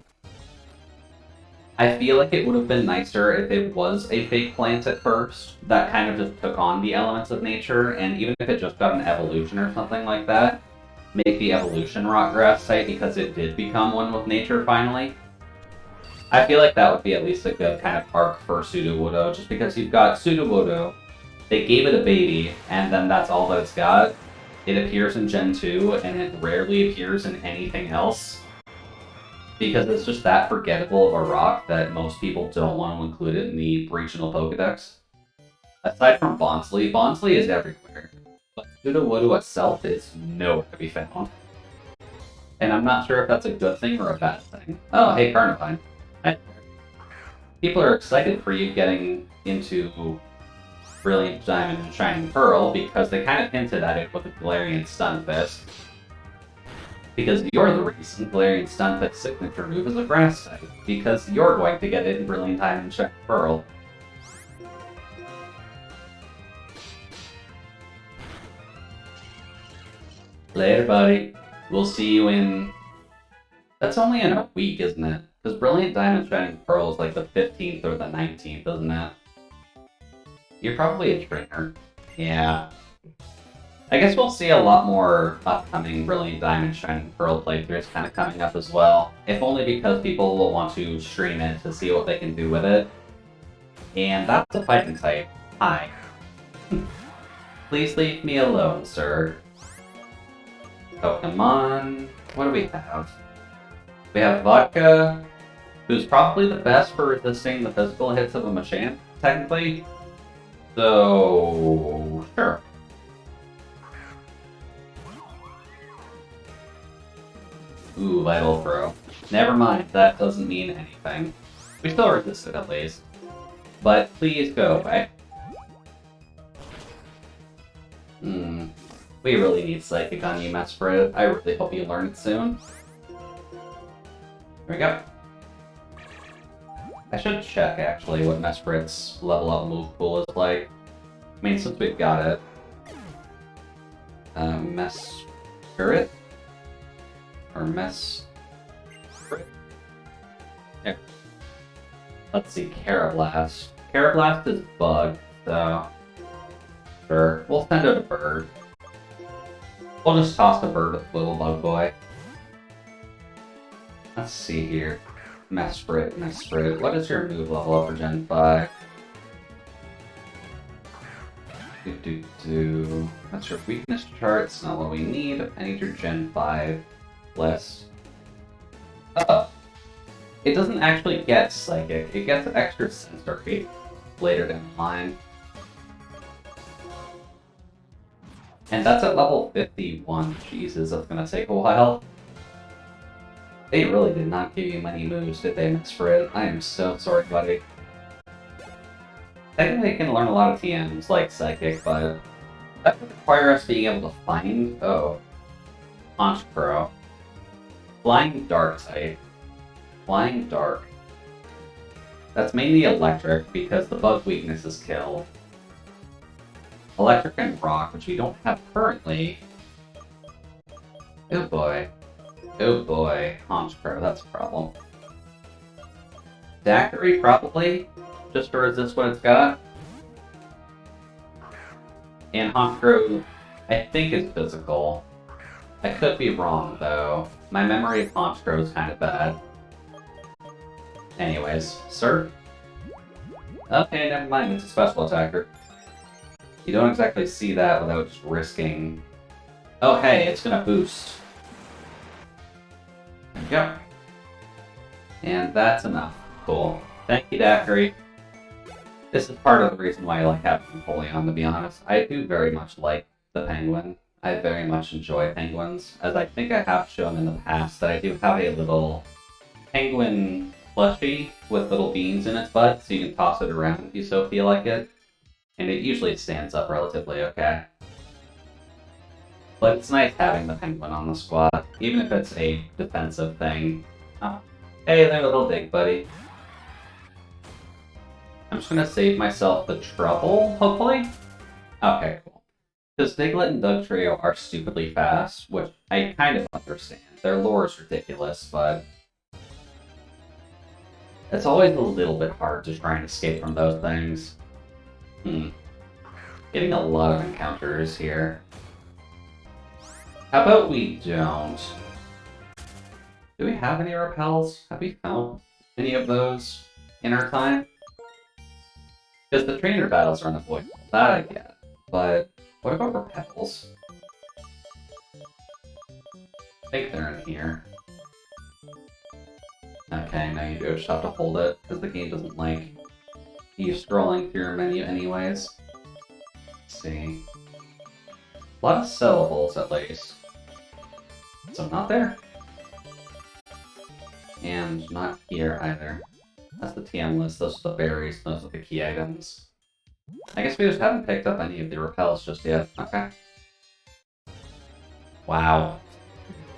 Speaker 1: I feel like it would have been nicer if it was a fake plant at first that kind of just took on the elements of nature, and even if it just got an evolution or something like that, make the evolution rock grass type because it did become one with nature finally. I feel like that would be at least a good kind of arc for Sudowoodo, just because you've got Sudowoodo, they gave it a baby, and then that's all that it's got. It appears in Gen 2, and it rarely appears in anything else. Because it's just that forgettable of a rock that most people don't want to include it in the regional Pokedex. Aside from Bonsly, Bonsly is everywhere, but Sudowoodo itself is nowhere to be found. And I'm not sure if that's a good thing or a bad thing. Oh, hey, Carnivine. Hi. People are excited for you getting into Brilliant Diamond and Shining Pearl because they kind of hinted at it with the Galarian Stunfisk. Because you're the reason Galarian Stunfisk's signature move is a grass type. Because you're going to get it in Brilliant Diamond and Shining Pearl. Later, buddy. We'll see you in... That's only in a week, isn't it? Because Brilliant Diamond and Shining Pearl is like the 15th or the 19th, isn't it? You're probably a trainer. Yeah. I guess we'll see a lot more upcoming Brilliant Diamond Shining Pearl playthroughs kind of coming up as well. If only because people will want to stream it to see what they can do with it. And that's a fighting type. Hi. Please leave me alone, sir. Pokemon... What do we have? We have Vodka, who's probably the best for resisting the physical hits of a Machamp, technically. So... sure. Ooh, Vital Throw. Never mind, that doesn't mean anything. We still resist it at least. But please go away. We really need Psychic on you, Mesprit. I really hope you learn it soon. There we go. I should check, actually, what Mesprit's level up move pool is like. I mean, since we've got it. Mesprit? Or Mesprit? There. Let's see, Carablast. Carablast is Bug, so... Sure, we'll send out a bird. We'll just toss a bird with little Bug Boy. Let's see here. Mesprit, Mesprit. What is your move level over Gen 5? That's your weakness chart. It's not what we need. I need your Gen 5 list. Oh. It doesn't actually get Psychic. It gets extra Sensory later down the line. And that's at level 51. Jesus, that's gonna take a while. They really did not give you many moves, did they, Mesprit? I am so sorry, buddy. Technically, you can learn a lot of TMs, like Psychic, but that would require us being able to find... Oh. Honchkrow. Flying Dark type. Flying Dark. That's mainly electric because the bug weakness is Kill. Electric and Rock, which we don't have currently. Oh boy. Oh boy. Honchkrow, that's a problem. Daiquiri, probably, just to resist what it's got. And Honchkrow, I think, is physical. I could be wrong, though. My memory of Honchkrow is kind of bad. Anyways, Surf. Okay, never mind, it's a special attacker. You don't exactly see that without just risking... Oh hey, it's gonna boost. There we go. And that's enough. Cool. Thank you, Daiquiri. This is part of the reason why I like having Napoleon, to be honest. I do very much like the penguin. I very much enjoy penguins, as I think I have shown in the past that I do have a little penguin plushie with little beans in its butt, so you can toss it around if you so feel like it. And it usually stands up relatively okay. But it's nice having the penguin on the squad, even if it's a defensive thing. Oh, hey there, little dig buddy. I'm just gonna save myself the trouble, hopefully. Okay, cool. Because Diglett and Dugtrio are stupidly fast, which I kind of understand. Their lore is ridiculous, but it's always a little bit hard to try and escape from those things. Getting a lot of encounters here. How about we don't? Do we have any repels? Have we found any of those in our time? Because the trainer battles are unavoidable, that I get. But what about repels? I think they're in here. Okay, now you do just have to hold it, because the game doesn't like you scrolling through your menu anyways. Let's see. A lot of syllables, at least. So not there. And not here either. That's the TM list, those are the berries, those are the key items. I guess we just haven't picked up any of the repels just yet. Okay. Wow.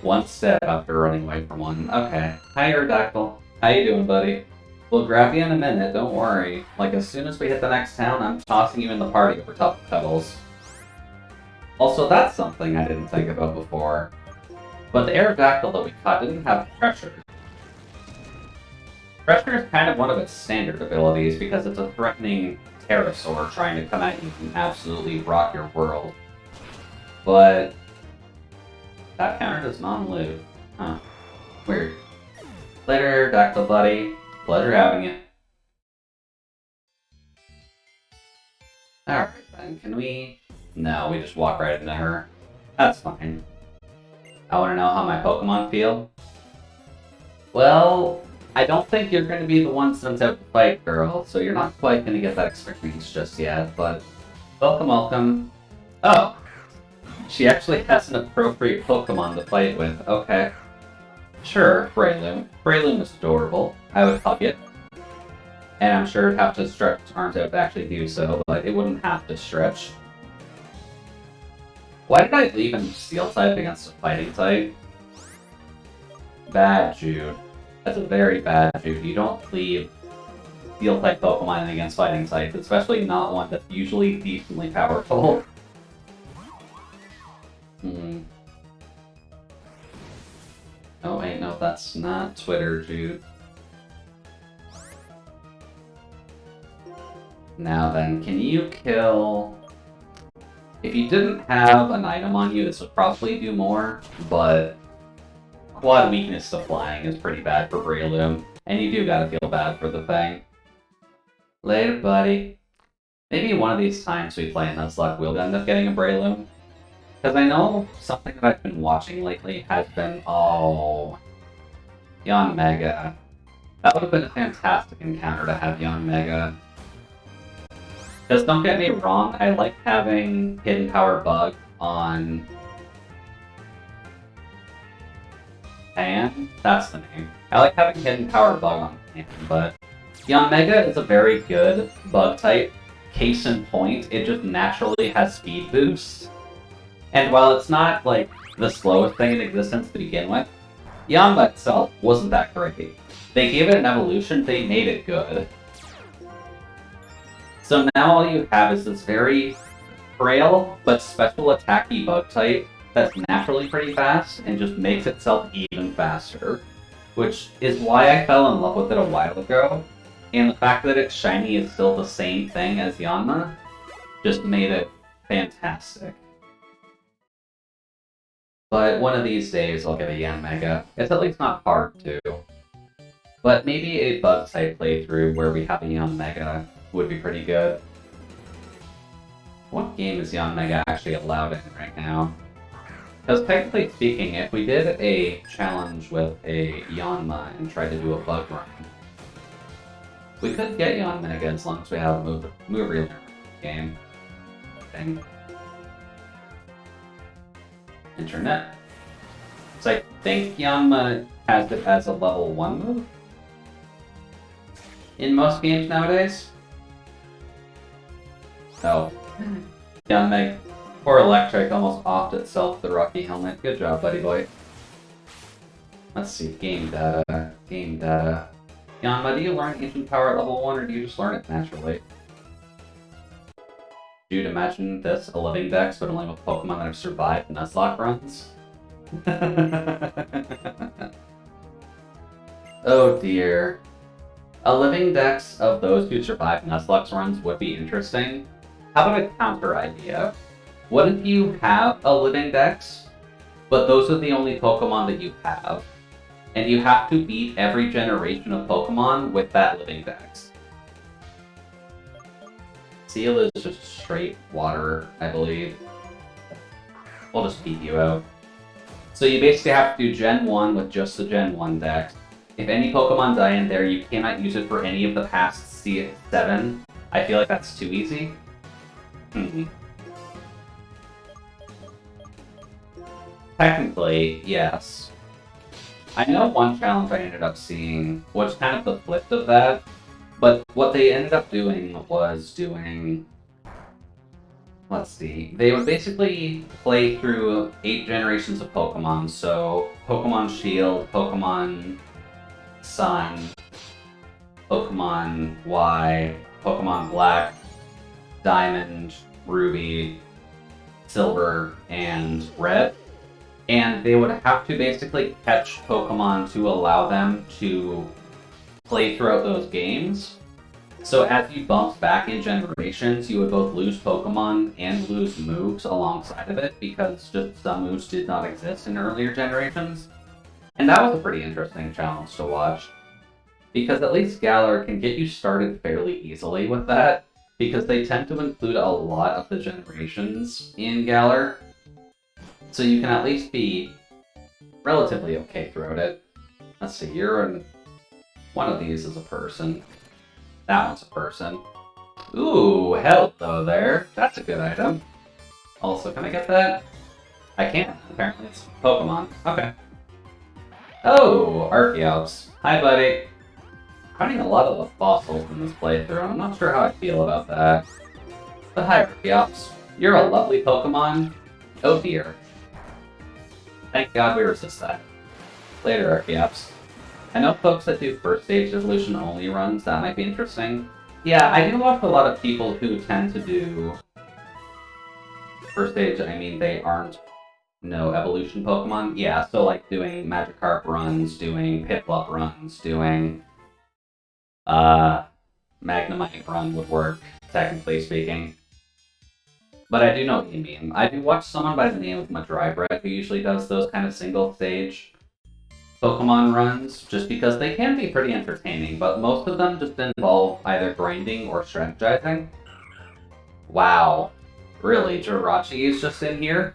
Speaker 1: One step after running away from one. Okay. Hi, Aerodactyl. How you doing, buddy? We'll grab you in a minute, don't worry. Like, as soon as we hit the next town, I'm tossing you in the party over top of Pebbles. Also, that's something I didn't think about before. But the Aerodactyl that we caught didn't have pressure. Pressure is kind of one of its standard abilities because it's a threatening pterosaur trying to come at you and absolutely rock your world. But that countered as non-loot. Huh. Weird. Later, Aerodactyl buddy. Pleasure having you. Alright then, can we... No, we just walk right into her. That's fine. I want to know how my Pokemon feel. Well, I don't think you're going to be the one sent out to fight, girl, so you're not quite going to get that experience just yet, but welcome, welcome. Oh! She actually has an appropriate Pokemon to fight with, okay. Sure, Breloom. Breloom is adorable. I would hug it. And I'm sure it'd have to stretch its arms out to actually do so, but it wouldn't have to stretch. Why did I leave in Steel type against a Fighting type? Bad, Jude. That's a very bad Jude. You don't leave Steel type Pokemon against Fighting type, especially not one that's usually decently powerful. Oh wait, no, that's not Twitter, Jude. Now then, can you kill... If you didn't have an item on you, this would probably do more, but quad weakness to flying is pretty bad for Breloom, and you do gotta feel bad for the thing. Later, buddy. Maybe one of these times we play in Nuzlocke we'll end up getting a Breloom. Because I know something that I've been watching lately has been, oh, Yanmega. That would have been a fantastic encounter to have Yanmega. Because don't get me wrong, I like having Hidden Power Bug on Pan. That's the name. I like having Hidden Power Bug on Pan, but Yanmega is a very good bug type. Case in point, it just naturally has speed boost. And while it's not, like, the slowest thing in existence to begin with, Yanma itself wasn't that great. They gave it an evolution, they made it good. So now all you have is this very frail but special attacky bug type that's naturally pretty fast and just makes itself even faster. Which is why I fell in love with it a while ago. And the fact that it's shiny is still the same thing as Yanma just made it fantastic. But one of these days I'll get a Yanmega. It's at least not hard to. But maybe a bug type playthrough where we have a Yanmega would be pretty good. What game is Yanmega actually allowed in right now? Because technically speaking, if we did a challenge with a Yanma and tried to do a bug run, we could get Yanmega as long as we have a move relearner game thing. Internet. So I think Yanma has it as a level 1 move in most games nowadays. Oh. Yanmega or Electric almost offed itself the Rocky Helmet. Good job, buddy boy. Let's see, game data. Game data. Yanma, do you learn Ancient Power at level 1 or do you just learn it naturally? You'd imagine this, a living dex, but only with Pokemon that have survived Nuzlocke runs? Oh dear. A living dex of those who survived Nuzlocke runs would be interesting. How about a counter idea? What if you have a living dex, but those are the only Pokemon that you have, and you have to beat every generation of Pokemon with that living dex? Seal is just straight water, I believe. We'll just beat you out. So you basically have to do Gen 1 with just the Gen 1 dex. If any Pokemon die in there, you cannot use it for any of the past C7. I feel like that's too easy. Technically, yes. I know one challenge I ended up seeing was kind of the flip of that, but what they ended up doing was doing... Let's see. They would basically play through 8 generations of Pokemon, so Pokemon Shield, Pokemon Sun, Pokemon Y, Pokemon Black, Diamond, Ruby, Silver, and Red. And they would have to basically catch Pokemon to allow them to play throughout those games. So as you bumped back in generations, you would both lose Pokemon and lose moves alongside of it, because just some moves did not exist in earlier generations. And that was a pretty interesting challenge to watch, because at least Galar can get you started fairly easily with that, because they tend to include a lot of the generations in Galar. So you can at least be relatively okay throughout it. Let's see, you're in... One of these is a person. That one's a person. Ooh, hello there. That's a good item. Also, can I get that? I can't. Apparently it's Pokemon. Okay. Oh, Archeops. Hi, buddy. Finding a lot of the fossils in this playthrough. I'm not sure how I feel about that. But hi, Archeops. You're a lovely Pokemon. Oh dear. Thank God we resist that. Later, Archeops. I know folks that do first stage evolution only runs, that might be interesting. Yeah, I do watch a lot of people who tend to do first stage, I mean they aren't evolution Pokemon. Yeah, so like doing Magikarp runs, doing Piplup runs, doing Magnemite run would work, technically speaking. But I do know what you mean. I do watch someone by the name of Madrybread who usually does those kind of single stage Pokemon runs, just because they can be pretty entertaining, but most of them just involve either grinding or strategizing. Wow. Really, Jirachi is just in here?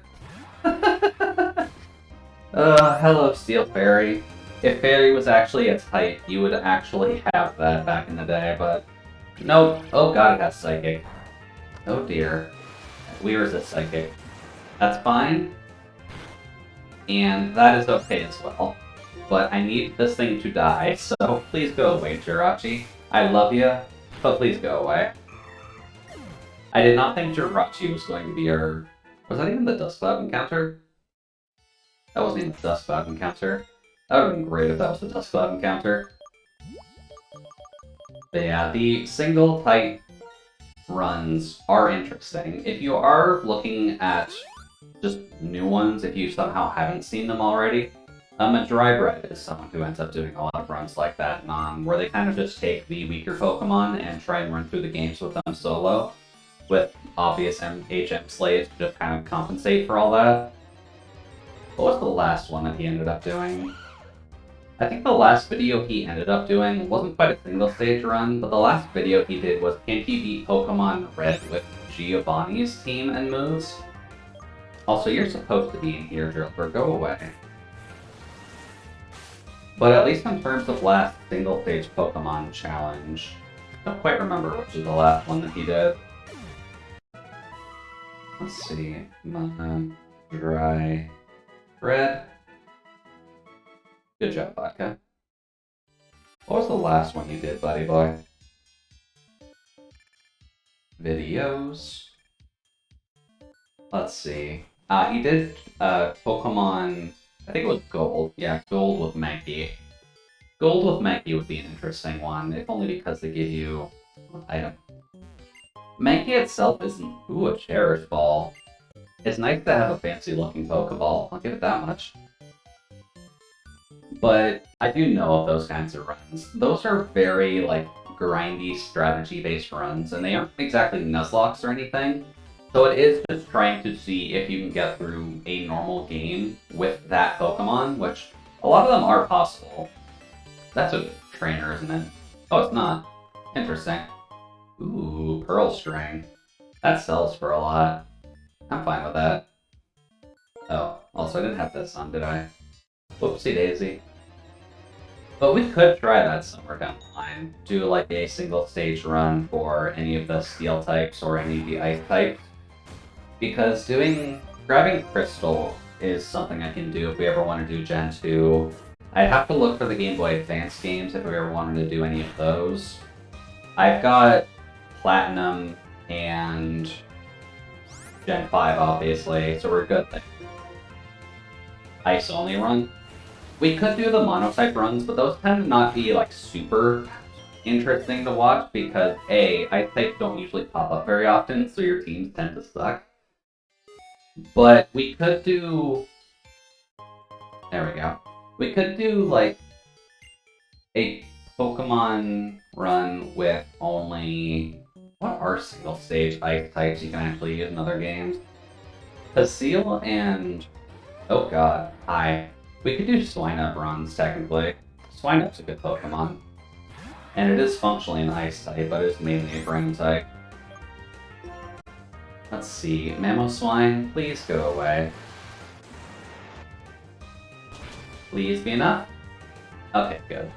Speaker 1: Hello, Steel Fairy. If Fairy was actually a type, you would actually have that back in the day, but... Nope. Oh god, it has Psychic. Oh dear. We resist Psychic. That's fine. And that is okay as well. But I need this thing to die, so please go away, Jirachi. I love you, but please go away. I did not think Jirachi was going to be our... Was that even the Dust Cloud encounter? That wasn't even the Dust Cloud encounter. That would have been great if that was a Dust Cloud encounter. But yeah, the single type runs are interesting. If you are looking at just new ones, if you somehow haven't seen them already, Metagross is someone who ends up doing a lot of runs like that, where they kind of just take the weaker Pokemon and try and run through the games with them solo, with obvious HM slates to just kind of compensate for all that. What was the last one that he ended up doing? I think the last video he ended up doing wasn't quite a single stage run, but the last video he did was can he beat Pokemon Red with Giovanni's team and moves? Also, you're supposed to be in here, Drillbur, go away. But at least in terms of last single stage Pokemon challenge, I don't quite remember which was the last one that he did. Let's see. Dry. Red. Good job, Vodka. What was the last one you did, buddy boy? Videos. Let's see. You did Pokemon, I think it was Gold. Yeah, Gold with Mankey. Gold with Mankey would be an interesting one, if only because they give you an item. Mankey itself isn't, ooh, a Cherish Ball. It's nice to have a fancy looking Pokeball, I'll give it that much. But I do know of those kinds of runs. Those are very, like, grindy, strategy-based runs, and they aren't exactly Nuzlockes or anything. So it is just trying to see if you can get through a normal game with that Pokemon, which a lot of them are possible. That's a trainer, isn't it? Oh, it's not. Interesting. Ooh, Pearl String. That sells for a lot. I'm fine with that. Oh, also I didn't have this on, did I? Whoopsie daisy. But we could try that somewhere down the line. Do like a single stage run for any of the steel types or any of the ice types. Because grabbing Crystal is something I can do if we ever want to do Gen 2. I'd have to look for the Game Boy Advance games if we ever wanted to do any of those. I've got Platinum and Gen 5 obviously, so we're good there. Ice only run. We could do the monotype runs, but those tend to not be like super interesting to watch because A, ice types don't usually pop up very often, so your teams tend to suck. But we could do... There we go. We could do like a Pokemon run with only... What are single stage ice types you can actually use in other games? Seal and... Oh god, Hi. We could do Swinub runs, technically. Swinub's a good Pokemon. And it is functionally an Ice type, but it's mainly a Ground type. Let's see. Mamoswine, please go away. Please be enough? Okay, good.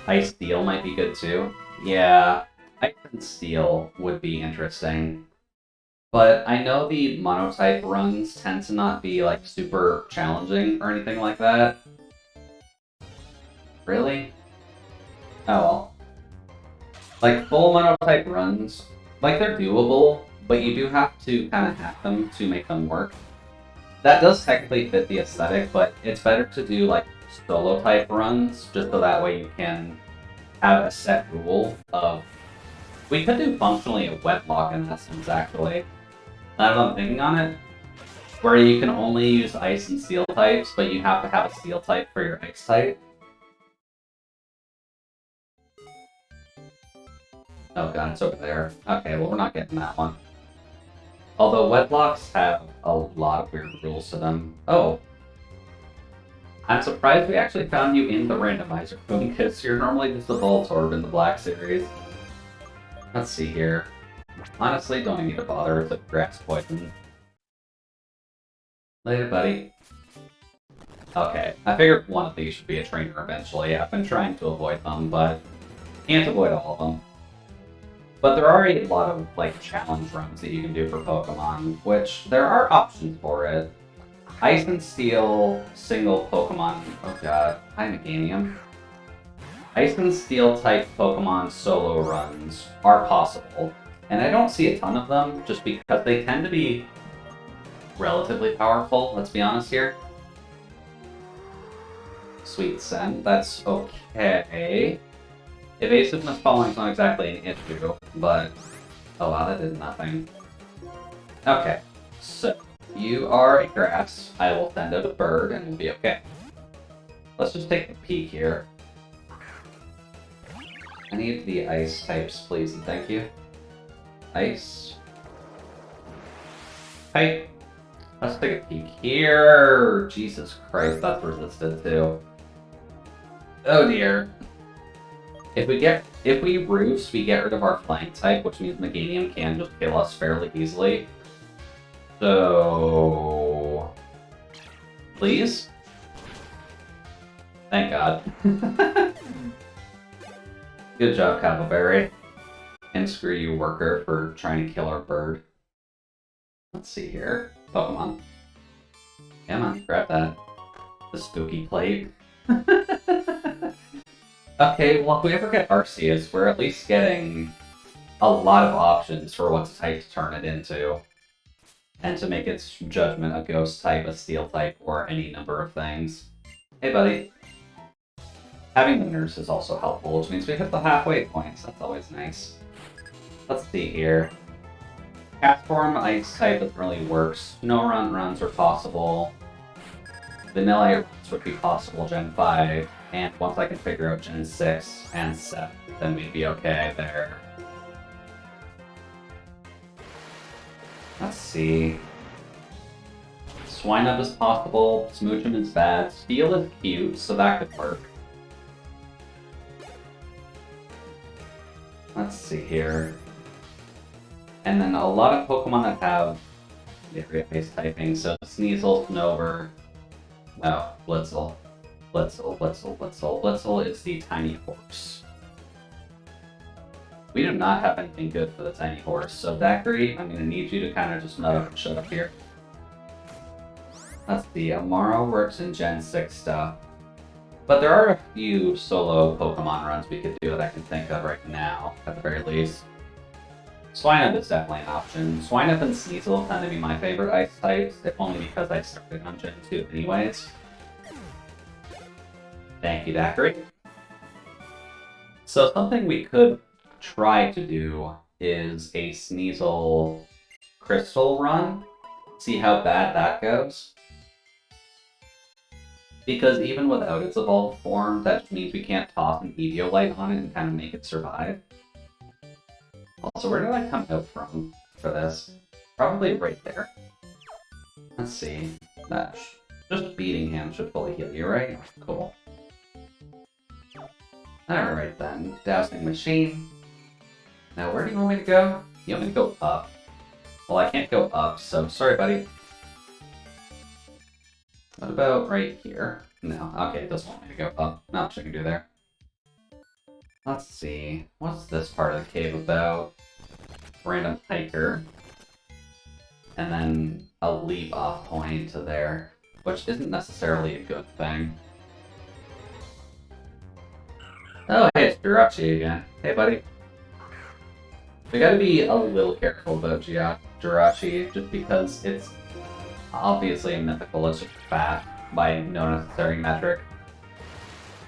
Speaker 1: Ice Steel might be good too. Yeah, Ice and Steel would be interesting. But I know the monotype runs tend to not be, like, super challenging or anything like that. Really? Oh well. Like, full monotype runs, like, they're doable, but you do have to kind of hack them to make them work. That does technically fit the aesthetic, but it's better to do, like, solo-type runs, just so that way you can have a set rule of... We could do functionally a Wetlock in essence, actually. Now that I'm thinking on it, where you can only use Ice and Steel types, but you have to have a Steel type for your Ice type. Oh god, it's over there. Okay, well we're not getting that one. Although Wetblocks have a lot of weird rules to them. Oh. I'm surprised we actually found you in the randomizer room, because you're normally just a Voltorb in the Black series. Let's see here. Honestly, don't even need to bother with the grass poison. Later, buddy. Okay, I figured one of these should be a trainer eventually. I've been trying to avoid them, but can't avoid all of them. But there are a lot of, like, challenge runs that you can do for Pokemon, which there are options for it. Ice and Steel, single Pokemon... Oh god, hi Meganium. Ice and Steel type Pokemon solo runs are possible. And I don't see a ton of them, just because they tend to be relatively powerful, let's be honest here. Sweet Scent, that's okay. Evasiveness falling is not exactly an issue, but... Oh wow, that did nothing. Okay, so you are a grass. I will send out a bird and we'll be okay. Let's just take a peek here. I need the ice types, please, and thank you. Ice. Hey. Let's take a peek here. Jesus Christ, that's resisted too. Oh dear. If we roost, we get rid of our flying type, which means Meganium can just kill us fairly easily. So... Please? Thank God. Good job, Cavalberry. And screw you, Worker, for trying to kill our bird. Let's see here. Pokemon. Come on, grab that. The spooky plate. Okay, well, if we ever get Arceus, we're at least getting a lot of options for what type to turn it into. And to make its judgment a ghost type, a steel type, or any number of things. Hey, buddy. Having the nurse is also helpful, which means we hit the halfway points. That's always nice. Let's see here. Castform Ice type doesn't really work. Snow runs are possible. Vanilla runs would be possible Gen 5. And once I can figure out Gen 6 and 7, then we'd be okay there. Let's see. Swinub is possible. Smoochum is bad. Steel is cute, so that could work. Let's see here. And then a lot of Pokemon that have area-based typing, so Sneasel, Snover, no, Blitzel. Blitzel is the tiny horse. We do not have anything good for the tiny horse, so Daiquiri, I'm gonna need you to kind of just nut up and shut up here. Let's see, Amaro works in Gen 6 stuff. But there are a few solo Pokemon runs we could do that I can think of right now, at the very least. Swinub is definitely an option. Swinub and Sneasel tend to be my favorite ice types, if only because I started on Gen 2 anyways. Thank you, Daiquiri. So something we could try to do is a Sneasel Crystal run. See how bad that goes. Because even without its evolved form, that just means we can't toss an Eviolite on it and kind of make it survive. Also, where did I come out from for this? Probably right there. Let's see. That just beating him should fully heal you, right? Cool. Alright then. Dousing Machine. Now, where do you want me to go? You want me to go up? Well, I can't go up, so sorry, buddy. What about right here? No, okay, it doesn't want me to go up. Not much I can do there. Let's see. What's this part of the cave about? Random hiker. And then a leap off point to there, which isn't necessarily a good thing. Oh, hey, it's Jirachi again. Hey, buddy. We gotta be a little careful about Jirachi, just because it's obviously a mythical, it's just fat by no necessary metric.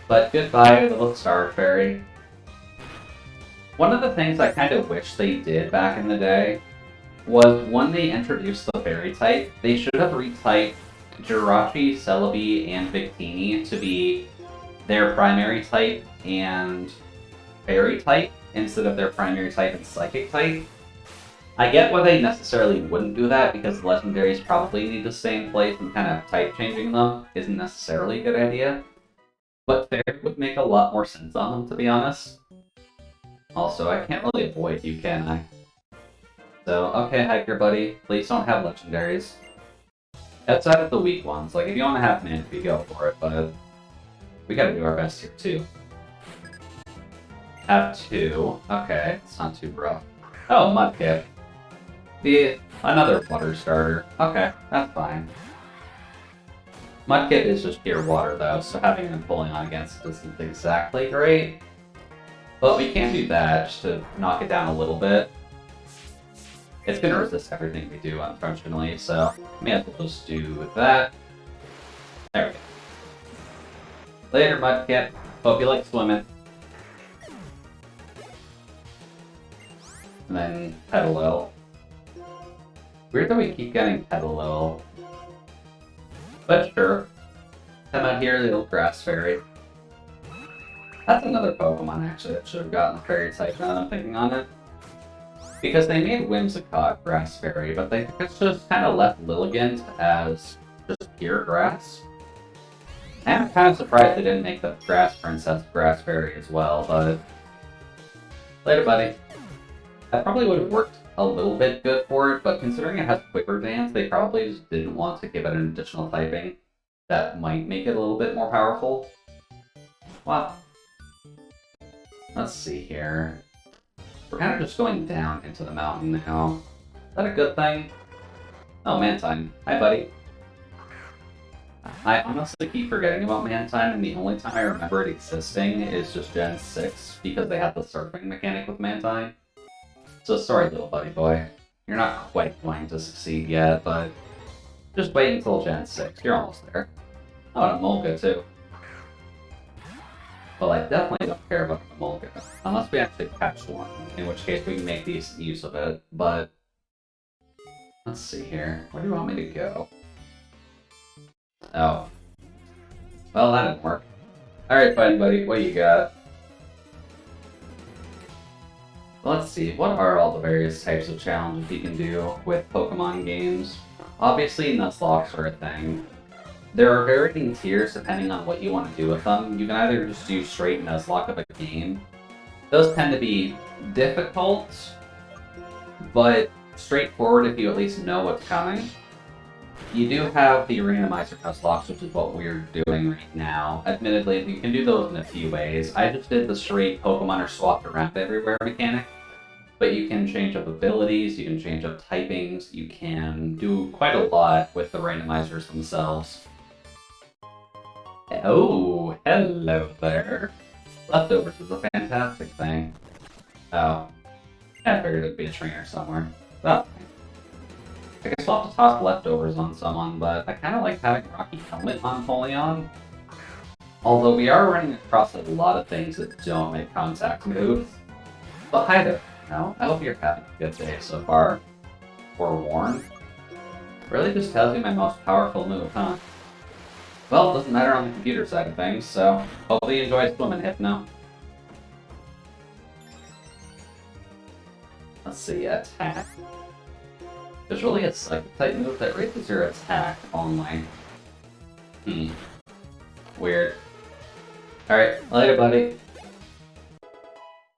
Speaker 1: But goodbye, little Star Fairy. One of the things I kind of wish they did back in the day was when they introduced the fairy type, they should have retyped Jirachi, Celebi, and Victini to be their primary type and fairy type instead of their primary type and psychic type. I get why they necessarily wouldn't do that, because legendaries probably need to stay in place, and kind of type changing them isn't necessarily a good idea. But fairy would make a lot more sense on them, to be honest. Also, I can't really avoid you, can I? So, okay, hiker buddy, please don't have legendaries. Outside of the weak ones, like if you want to have Manaphy, go for it, but we gotta do our best here too. Have 2, okay, it's not too rough. Oh, Mudkip. Another water starter. Okay, that's fine. Mudkip is just pure water though, so having him pulling on against it isn't exactly great. But we can do that just to knock it down a little bit. It's gonna resist everything we do, unfortunately, so may as well just do that. There we go. Later, Mudkip. Hope you like swimming. And then Petalil. Weird that we keep getting Petalil. But sure. Come out here, little grass fairy. That's another Pokemon, actually, that should have gotten the fairy type now that I'm thinking on it. Because they made Whimsicott Grass Fairy, but they just kind of left Lilligant as just pure grass. And I'm kind of surprised they didn't make the Grass Princess Grass Fairy as well, but... Later, buddy. That probably would have worked a little bit good for it, but considering it has Quicker Dance, they probably just didn't want to give it an additional typing that might make it a little bit more powerful. Wow. Let's see here. We're kind of just going down into the mountain now. Is that a good thing? Oh, Mantine. Hi, buddy. I honestly keep forgetting about Mantine, and the only time I remember it existing is just Gen 6, because they had the surfing mechanic with Mantine. So sorry, little buddy boy. You're not quite going to succeed yet, but just wait until Gen 6. You're almost there. Oh, and a Molga, too. Well, I definitely don't care about the Molga, unless we actually catch one, in which case we can make use of it, but... Let's see here. Where do you want me to go? Oh. Well, that didn't work. Alright, fine, buddy. What do you got? Let's see. What are all the various types of challenges you can do with Pokemon games? Obviously, Nuzlocks are a thing. There are varying tiers depending on what you want to do with them. You can either just do straight Nuzlocke of a game. Those tend to be difficult, but straightforward if you at least know what's coming. You do have the Randomizer Nuzlocke, which is what we're doing right now. Admittedly, you can do those in a few ways. I just did the straight Pokemon are swapped around everywhere mechanic. But you can change up abilities, you can change up typings, you can do quite a lot with the randomizers themselves. Oh, hello there. Leftovers is a fantastic thing. Oh. I figured it'd be a trainer somewhere. Oh. I guess I'll have to toss leftovers on someone, but I kind of like having Rocky Helmet on Polion. Although we are running across a lot of things that don't make contact moves. But hi there. No, I hope you're having a good day so far. Forewarned. Really just tells you my most powerful move, huh? Well, it doesn't matter on the computer side of things, so hopefully you enjoy Swimming Hypno. Let's see, attack. There's really a psychic type move that raises your attack only. Weird. Alright, later, buddy.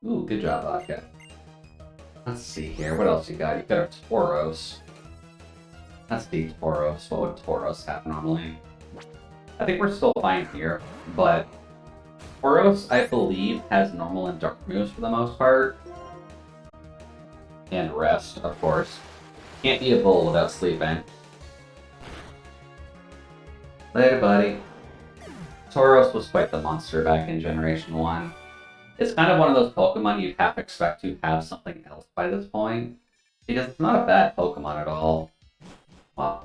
Speaker 1: Ooh, good job, Vodka. Let's see here, what else you got? You got a Turos. That's the Turos. What would Turos have normally? I think we're still fine here, but Turos, I believe, has normal and dark moves for the most part. And rest, of course. Can't be a bull without sleeping. Later, buddy. Turos was quite the monster back in Generation 1. It's kind of one of those Pokemon you'd have to expect to have something else by this point. Because it's not a bad Pokemon at all. Wow.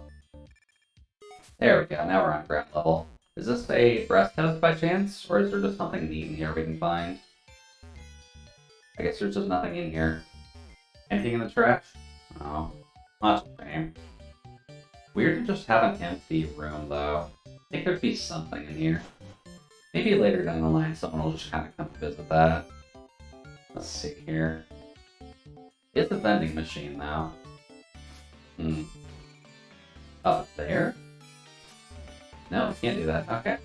Speaker 1: There we go, now we're on ground level. Is this a breast test by chance? Or is there just something neat in here we can find? I guess there's just nothing in here. Anything in the trash? Oh. That's a shame. Weird to just have an empty room, though. I think there'd be something in here. Maybe later down the line, someone will just kind of come visit that. Let's see here. It's a vending machine, though. Up there? No, can't do that. Okay.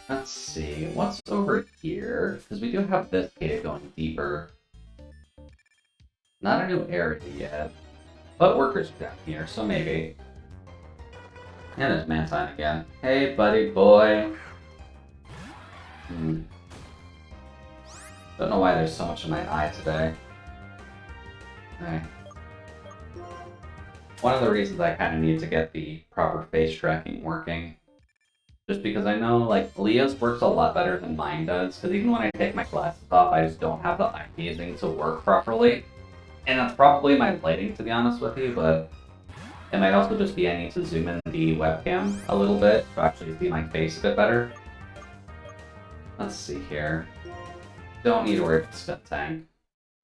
Speaker 1: Let's see. What's over here? Because we do have this cave going deeper. Not a new area yet. But workers are down here, so maybe. And there's Mantine again. Hey, buddy boy. Don't know why there's so much in my eye today. Okay. One of the reasons I kind of need to get the proper face tracking working. Just because I know, like, Leah's works a lot better than mine does. Because even when I take my glasses off, I just don't have the eye gazing to work properly. And that's probably my lighting, to be honest with you, but it might also just be I need to zoom in the webcam a little bit to actually see my face a bit better. Let's see here. Don't need to worry about Spin Tank.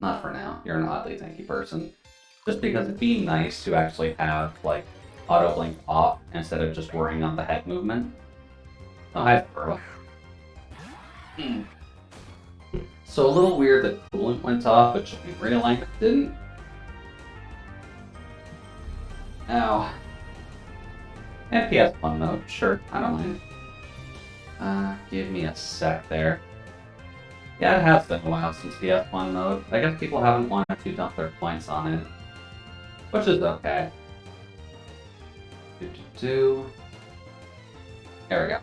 Speaker 1: Not for now. You're an oddly tanky person. Just because it'd be nice to actually have, like, auto blink off instead of just worrying on the head movement. Oh, hi, Burrow. So a little weird that coolant went off, but in real life it didn't. Ow. And PS1 mode, sure, I don't mind. Give me a sec there. Yeah, it has been a while since PS1 mode. I guess people haven't wanted to dump their points on it. Which is okay. There we go.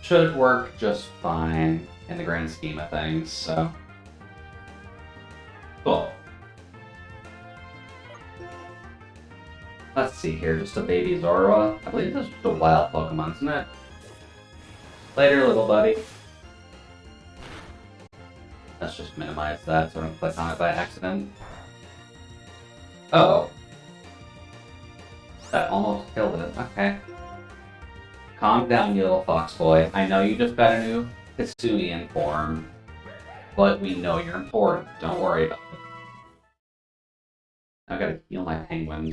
Speaker 1: Should work just fine in the grand scheme of things, so. Cool. Let's see here, just a baby Zorua. I believe this is just a wild Pokemon, isn't it? Later, little buddy. Let's just minimize that so I don't click on it by accident. Uh-oh. That almost killed it. Okay. Calm down, you little fox boy. I know you just got a new Hisuian form, but we know you're important. Don't worry about it. I gotta heal my penguin.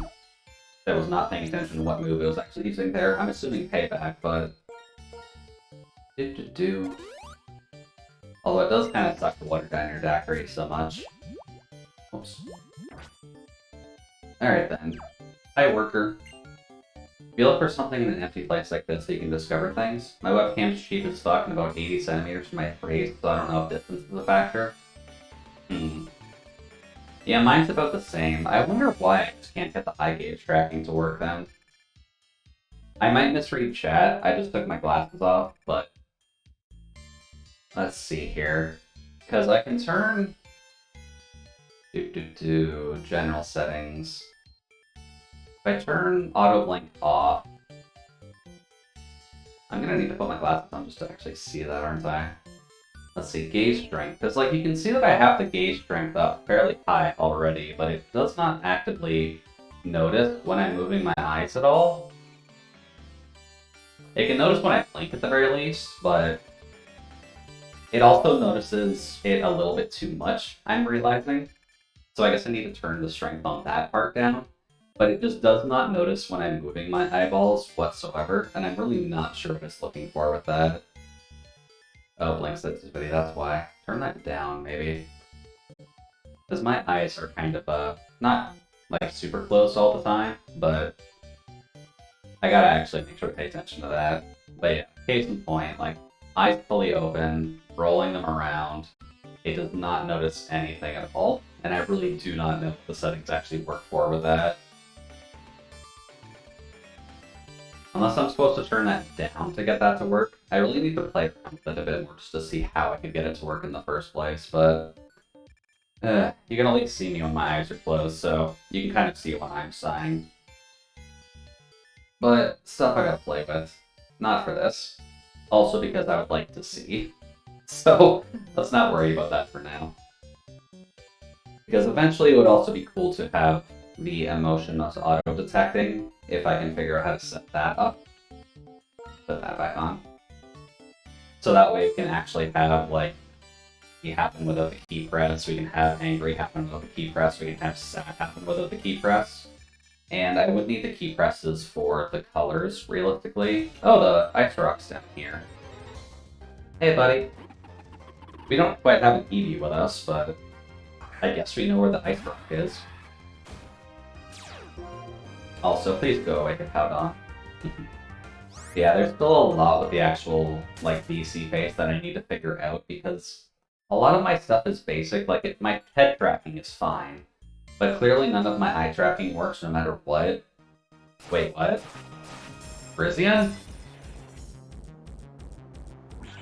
Speaker 1: That was not paying attention to what move it was actually using there. I'm assuming payback, but... Although it does kind of suck to water down your daiquiri so much. Oops. Alright then. Hi, worker. If you look for something in an empty place like this, so you can discover things. My webcam's cheap as fuck and about 80 centimeters from my face, so I don't know if distance is a factor. Yeah, mine's about the same. I wonder why I just can't get the eye gauge tracking to work then. I might misread chat, I just took my glasses off, but... Let's see here. Because I can turn... General settings. If I turn auto blink off... I'm gonna need to put my glasses on just to actually see that, aren't I? Let's see, gauge strength. Because, like, you can see that I have the gauge strength up fairly high already, but it does not actively notice when I'm moving my eyes at all. It can notice when I blink at the very least, but it also notices it a little bit too much, I'm realizing. So I guess I need to turn the strength on that part down. But it just does not notice when I'm moving my eyeballs whatsoever, and I'm really not sure what it's looking for with that. Oh, blink sensitivity, that's why. Turn that down, maybe. Because my eyes are kind of, not, like, super close all the time, but I gotta actually make sure to pay attention to that. But yeah, case in point, like, eyes fully open, rolling them around, it does not notice anything at all, and I really do not know what the settings actually work for with that. Unless I'm supposed to turn that down to get that to work. I really need to play around with it a bit more just to see how I can get it to work in the first place, but... you can at least see me when my eyes are closed, so you can kind of see what I'm saying. But, stuff I gotta play with. Not for this. Also because I would like to see. So, let's not worry about that for now. Because eventually it would also be cool to have the emotion of auto-detecting, if I can figure out how to set that up. Put that back on. So that way we can actually have, like, it happen without the key press, we can have angry happen without the key press, we can have sad happen without the key press. And I would need the key presses for the colors, realistically. Oh, the Ice Rock's down here. Hey, buddy. We don't quite have an Eevee with us, but I guess we know where the Ice Rock is. Also, please go away, Hippowdon. Yeah, there's still a lot with the actual, like, DC face that I need to figure out, because a lot of my stuff is basic. Like, my head tracking is fine, but clearly none of my eye tracking works no matter what. Wait, what? Brizian?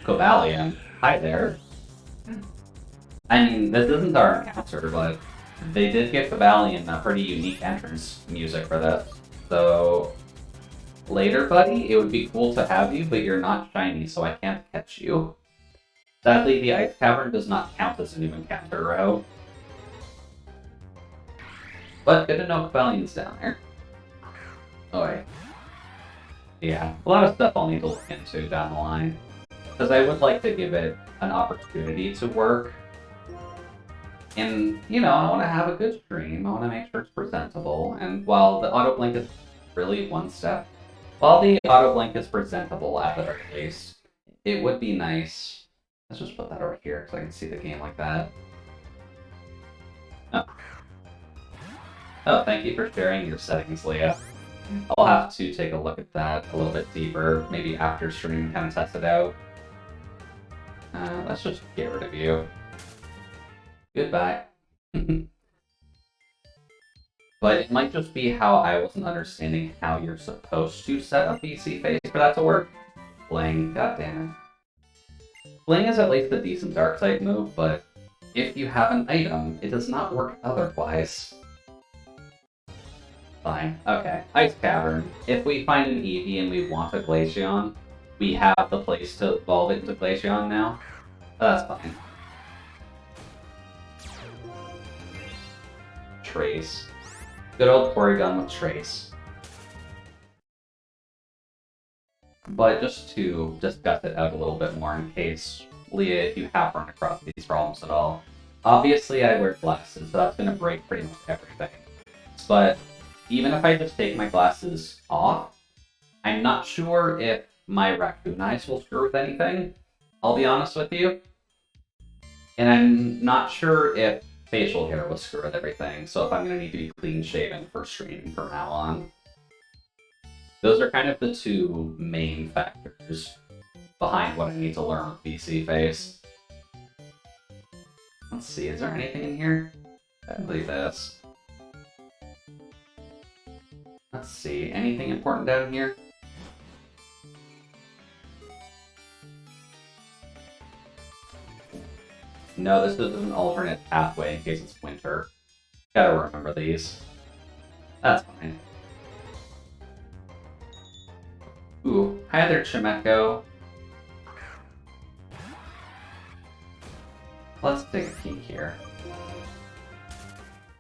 Speaker 1: Cobalion? Hi there. I mean, this isn't our encounter, but they did give Cobalion a pretty unique entrance music for this. So, later, buddy, it would be cool to have you, but you're not shiny, so I can't catch you. Sadly, the Ice Cavern does not count as a new encounter route. But good to know Cobelion's down there. Oh, wait. Yeah, a lot of stuff I'll need to look into down the line. Because I would like to give it an opportunity to work. And, you know, I want to have a good stream. I want to make sure it's presentable. And while the auto blink is really one step, while the auto blink is presentable at the very least, it would be nice. Let's just put that over here so I can see the game like that. Oh. Oh, thank you for sharing your settings, Leah. I'll have to take a look at that a little bit deeper, maybe after stream, kind of test it out. Let's just get rid of you. Goodbye. But it might just be how I wasn't understanding how you're supposed to set a BC face for that to work. Bling, goddammit. Bling is at least a decent dark type move, but if you have an item, it does not work otherwise. Fine. Okay. Ice Cavern. If we find an Eevee and we want a Glaceon, we have the place to evolve it into Glaceon now. That's fine. Trace. Good old Porygon with Trace. But just to discuss it out a little bit more in case, Leah, if you have run across these problems at all. Obviously I wear glasses, so that's going to break pretty much everything. But even if I just take my glasses off, I'm not sure if my raccoon eyes will screw with anything, I'll be honest with you. And I'm not sure if facial hair will screw with everything, so if I'm going to need to be clean shaven for streaming from now on. Those are kind of the two main factors behind what I need to learn with BC Face. Let's see, is there anything in here? I believe this. Let's see, anything important down here? No, this is an alternate pathway in case it's winter. Gotta remember these. That's fine. Ooh, hi there, Chimeco. Let's take a peek here.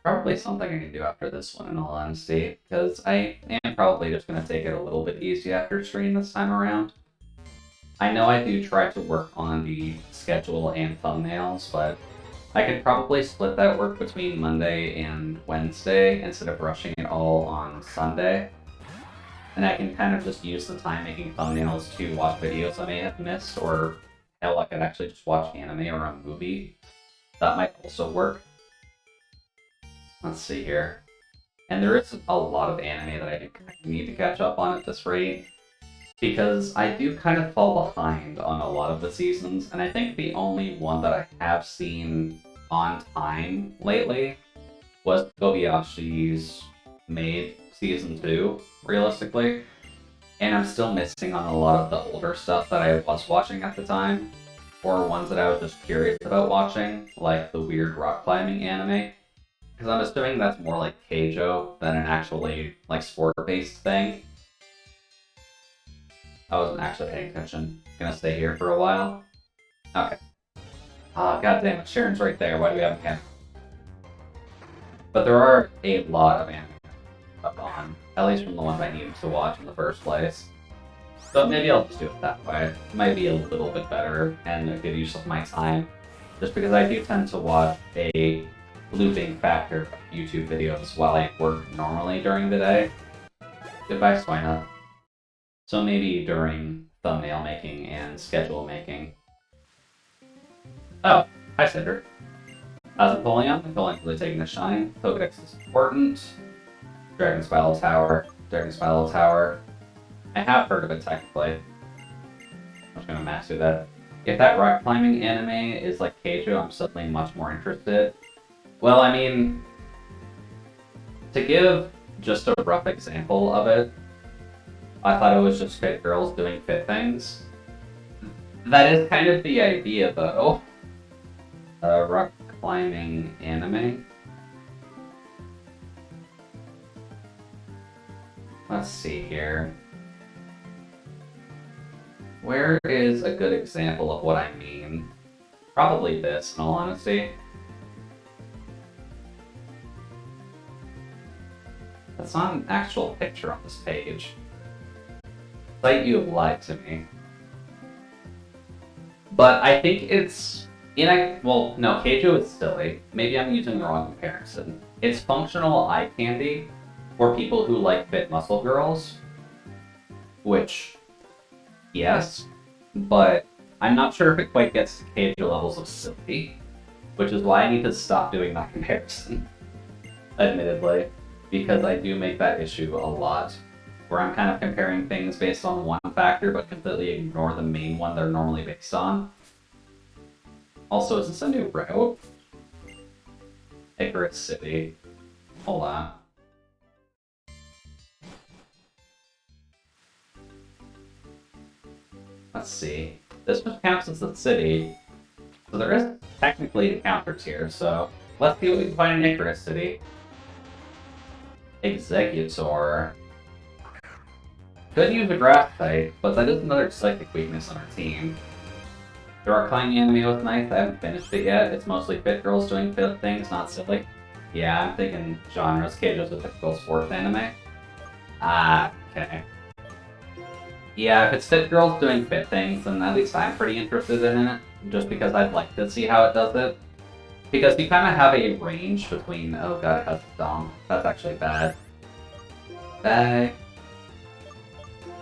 Speaker 1: Probably something I can do after this one, in all honesty, because I am probably just going to take it a little bit easy after stream this time around. I know I do try to work on the schedule and thumbnails, but I could probably split that work between Monday and Wednesday instead of rushing it all on Sunday. And I can kind of just use the time making thumbnails to watch videos I may have missed, or hell, I could actually just watch anime or a movie. That might also work. Let's see here. And there is a lot of anime that I do need to catch up on at this rate, because I do kind of fall behind on a lot of the seasons, and I think the only one that I have seen on time lately was Kobayashi's Maid Season 2, realistically. And I'm still missing on a lot of the older stuff that I was watching at the time, or ones that I was just curious about watching, like the weird rock climbing anime. Because I'm assuming that's more like Keijo than an actually like sport-based thing. I wasn't actually paying attention. Gonna stay here for a while. Okay. Ah, goddammit, Sharon's right there. Why do we have a camera? But there are a lot of anime up on, at least from the ones I needed to watch in the first place. So maybe I'll just do it that way. It might be a little bit better and a good use of my time. Just because I do tend to watch a looping factor of YouTube videos while I work normally during the day. Goodbye, Swina. So maybe during thumbnail making and schedule making. Oh, hi Cinder. How's Napoleon? Napoleon's really taking a shine. Pokedex is important. Dragon Spiral Tower. Dragon Spiral Tower. I have heard of it technically. I'm just gonna master that. If that rock climbing anime is like Keijo, I'm suddenly much more interested. Well, I mean, to give just a rough example of it, I thought it was just fit girls doing fit things. That is kind of the idea, though. Rock climbing anime. Let's see here. Where is a good example of what I mean? Probably this, in all honesty. That's not an actual picture on this page. It's like you have lied to me. But I think it's well, no, Keijo is silly. Maybe I'm using the wrong comparison. It's functional eye candy for people who like fit muscle girls, which, yes, but I'm not sure if it quite gets to Keijo levels of silly, which is why I need to stop doing that comparison, admittedly, because I do make that issue a lot, where I'm kind of comparing things based on one factor, but completely ignore the main one they're normally based on. Also, is this a new route? Icarus City. Hold on. Let's see. This just counts as the city. So there is technically encounters here, so let's see what we can find in Icarus City. Executor. Could use a grass type, but that is another psychic weakness on our team. The rock climbing anime was nice. I haven't finished it yet. It's mostly fit girls doing fit things, not silly. Yeah, I'm thinking genres. Keijo's a typical sports anime. Ah, okay. Yeah, if it's fit girls doing fit things, then at least I'm pretty interested in it, just because I'd like to see how it does it. Because you kind of have a range between, oh god, it has a dong. That's actually bad.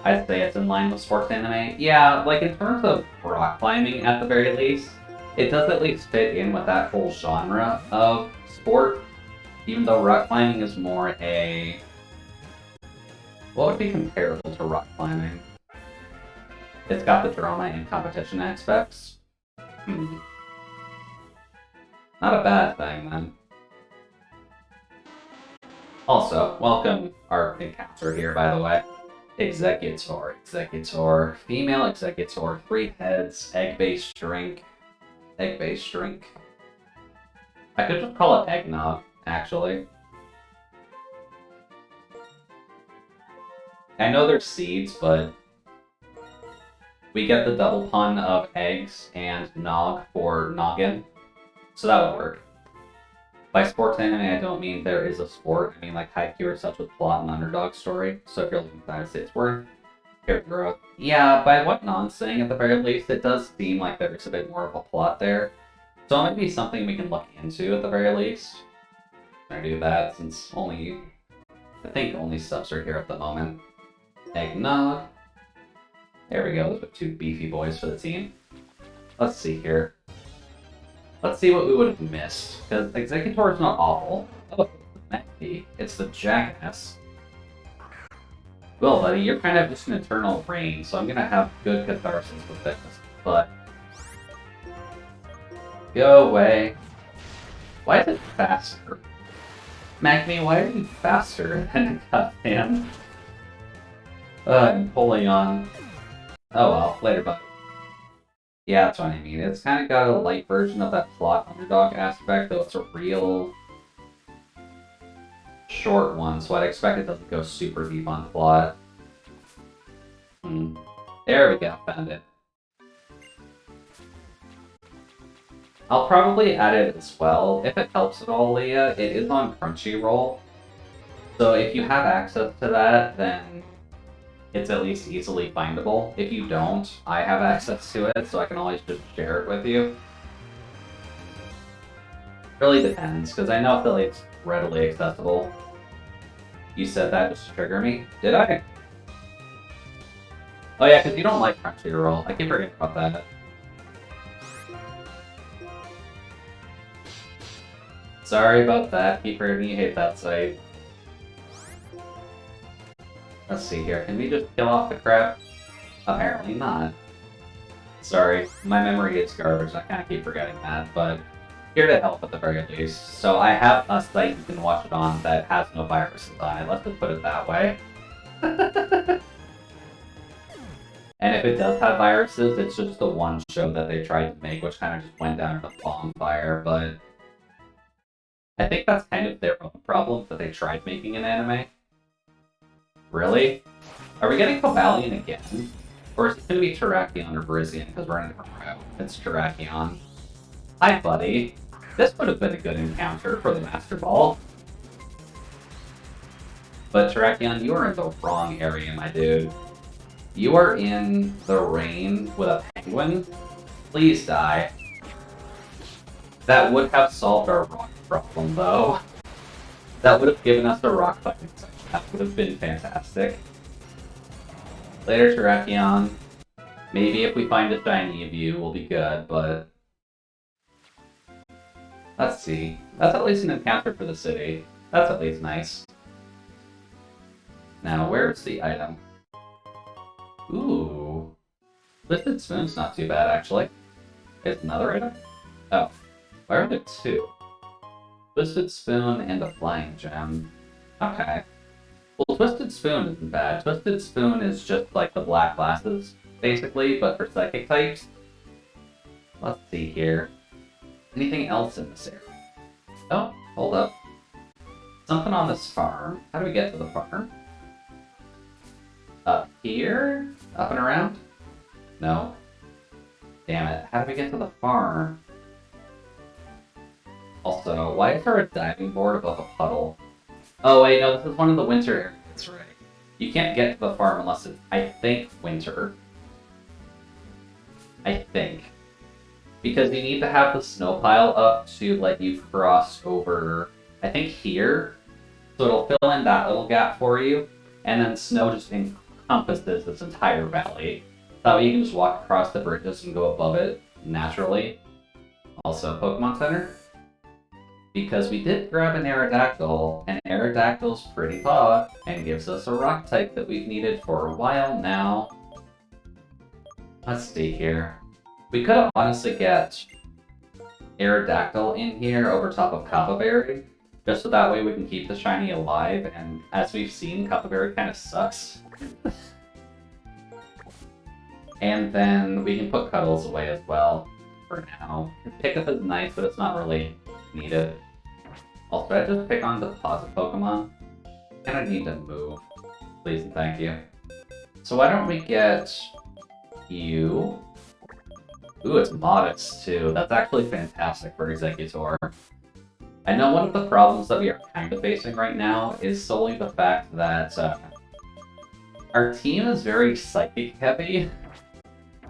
Speaker 1: I'd say it's in line with sports anime. Yeah, like in terms of rock climbing at the very least, it does at least fit in with that whole genre of sport. Even though rock climbing is more a... What would be comparable to rock climbing? It's got the drama and competition aspects. Not a bad thing, then. Also, welcome our encounter here, by the way. Executor, female executor, 3 heads, egg-based drink. Egg-based drink. I could just call it eggnog, actually. I know there's seeds, but we get the double pun of eggs and nog for noggin, so that would work. By sports anime, I don't mean there is a sport. I mean like Haikyuu or such with plot and underdog story. So if you're looking for that, it's worth character growth. Yeah, by what Non's saying, at the very least, it does seem like there's a bit more of a plot there. So it might be something we can look into at the very least. I'm gonna do that since I think only subs are here at the moment. Eggnog. There we go, those are 2 beefy boys for the team. Let's see here. Let's see what we would have missed, because Executor is not awful. Oh, it's the jackass. Well, buddy, you're kind of just an eternal rain, so I'm gonna have good catharsis with this, but... Go away. Why is it faster? Magme, why are you faster than goddamn? Napoleon. Oh well, later, buddy. Yeah, that's what I mean. It's kind of got a light version of that plot underdog aspect, though it's a real short one, so I'd expect it doesn't go super deep on plot. There we go, found it. I'll probably add it as well, if it helps at all, Leah. It is on Crunchyroll, so if you have access to that, then it's at least easily findable. If you don't, I have access to it, so I can always just share it with you. Really depends, because I know affiliate's readily accessible. You said that just to trigger me? Did I? Oh yeah, because you don't like Crunchyroll. I keep forgetting about that. Sorry about that. Keep forgetting you hate that site. Let's see here, can we just kill off the crap? Apparently not. Sorry, my memory is garbage, I kinda keep forgetting that, but here to help at the very least. So I have a site you can watch it on that has no viruses on it, let's just put it that way. And if it does have viruses, it's just the one show that they tried to make, which kind of just went down in a bonfire, but... I think that's kind of their own problem, that they tried making an anime. Really? Are we getting Cobalion again? Or is it going to be Terrakion or Brizion? Because we're in a different route. It's Terrakion. Hi, buddy. This would have been a good encounter for the Master Ball. But Terrakion, you are in the wrong area, my dude. You are in the rain with a penguin. Please die. That would have solved our rock problem, though. That would have given us a rock fighting section. That would have been fantastic. Later, Terrakion. Maybe if we find a shiny of you, we'll be good, but... Let's see. That's at least an encounter for the city. That's at least nice. Now, where's the item? Ooh. Twisted Spoon's not too bad, actually. It's another item? Oh. Why are there two? Twisted Spoon and a Flying Gem. Okay. Well, Twisted Spoon isn't bad. Twisted Spoon is just like the black glasses, basically, but for psychic types. Let's see here. Anything else in this area? Oh, hold up. Something on this farm. How do we get to the farm? Up here? Up and around? No. Damn it. How do we get to the farm? Also, why is there a diving board above a puddle? Oh wait, no, this is one of the winter areas. That's right. You can't get to the farm unless it's, I think, winter. I think. Because you need to have the snow pile up to let you cross over, I think, here. So it'll fill in that little gap for you, and then snow just encompasses this entire valley. That way you can just walk across the bridges and go above it naturally. Also, Pokemon Center. Because we did grab an Aerodactyl, and Aerodactyl's pretty hot, and gives us a rock type that we've needed for a while now. Let's see here. We could honestly get Aerodactyl in here over top of Cavern, just so that way we can keep the shiny alive, and as we've seen, Cavern kind of sucks. And then we can put Cuddles away as well, for now. Pickup is nice, but it's not really needed. Also, I just pick on Deposit Pokemon, and I need to move. Please and thank you. So why don't we get you? Ooh, it's Modest, too. That's actually fantastic for Executor. I know one of the problems that we are kind of facing right now is solely the fact that our team is very psychic heavy.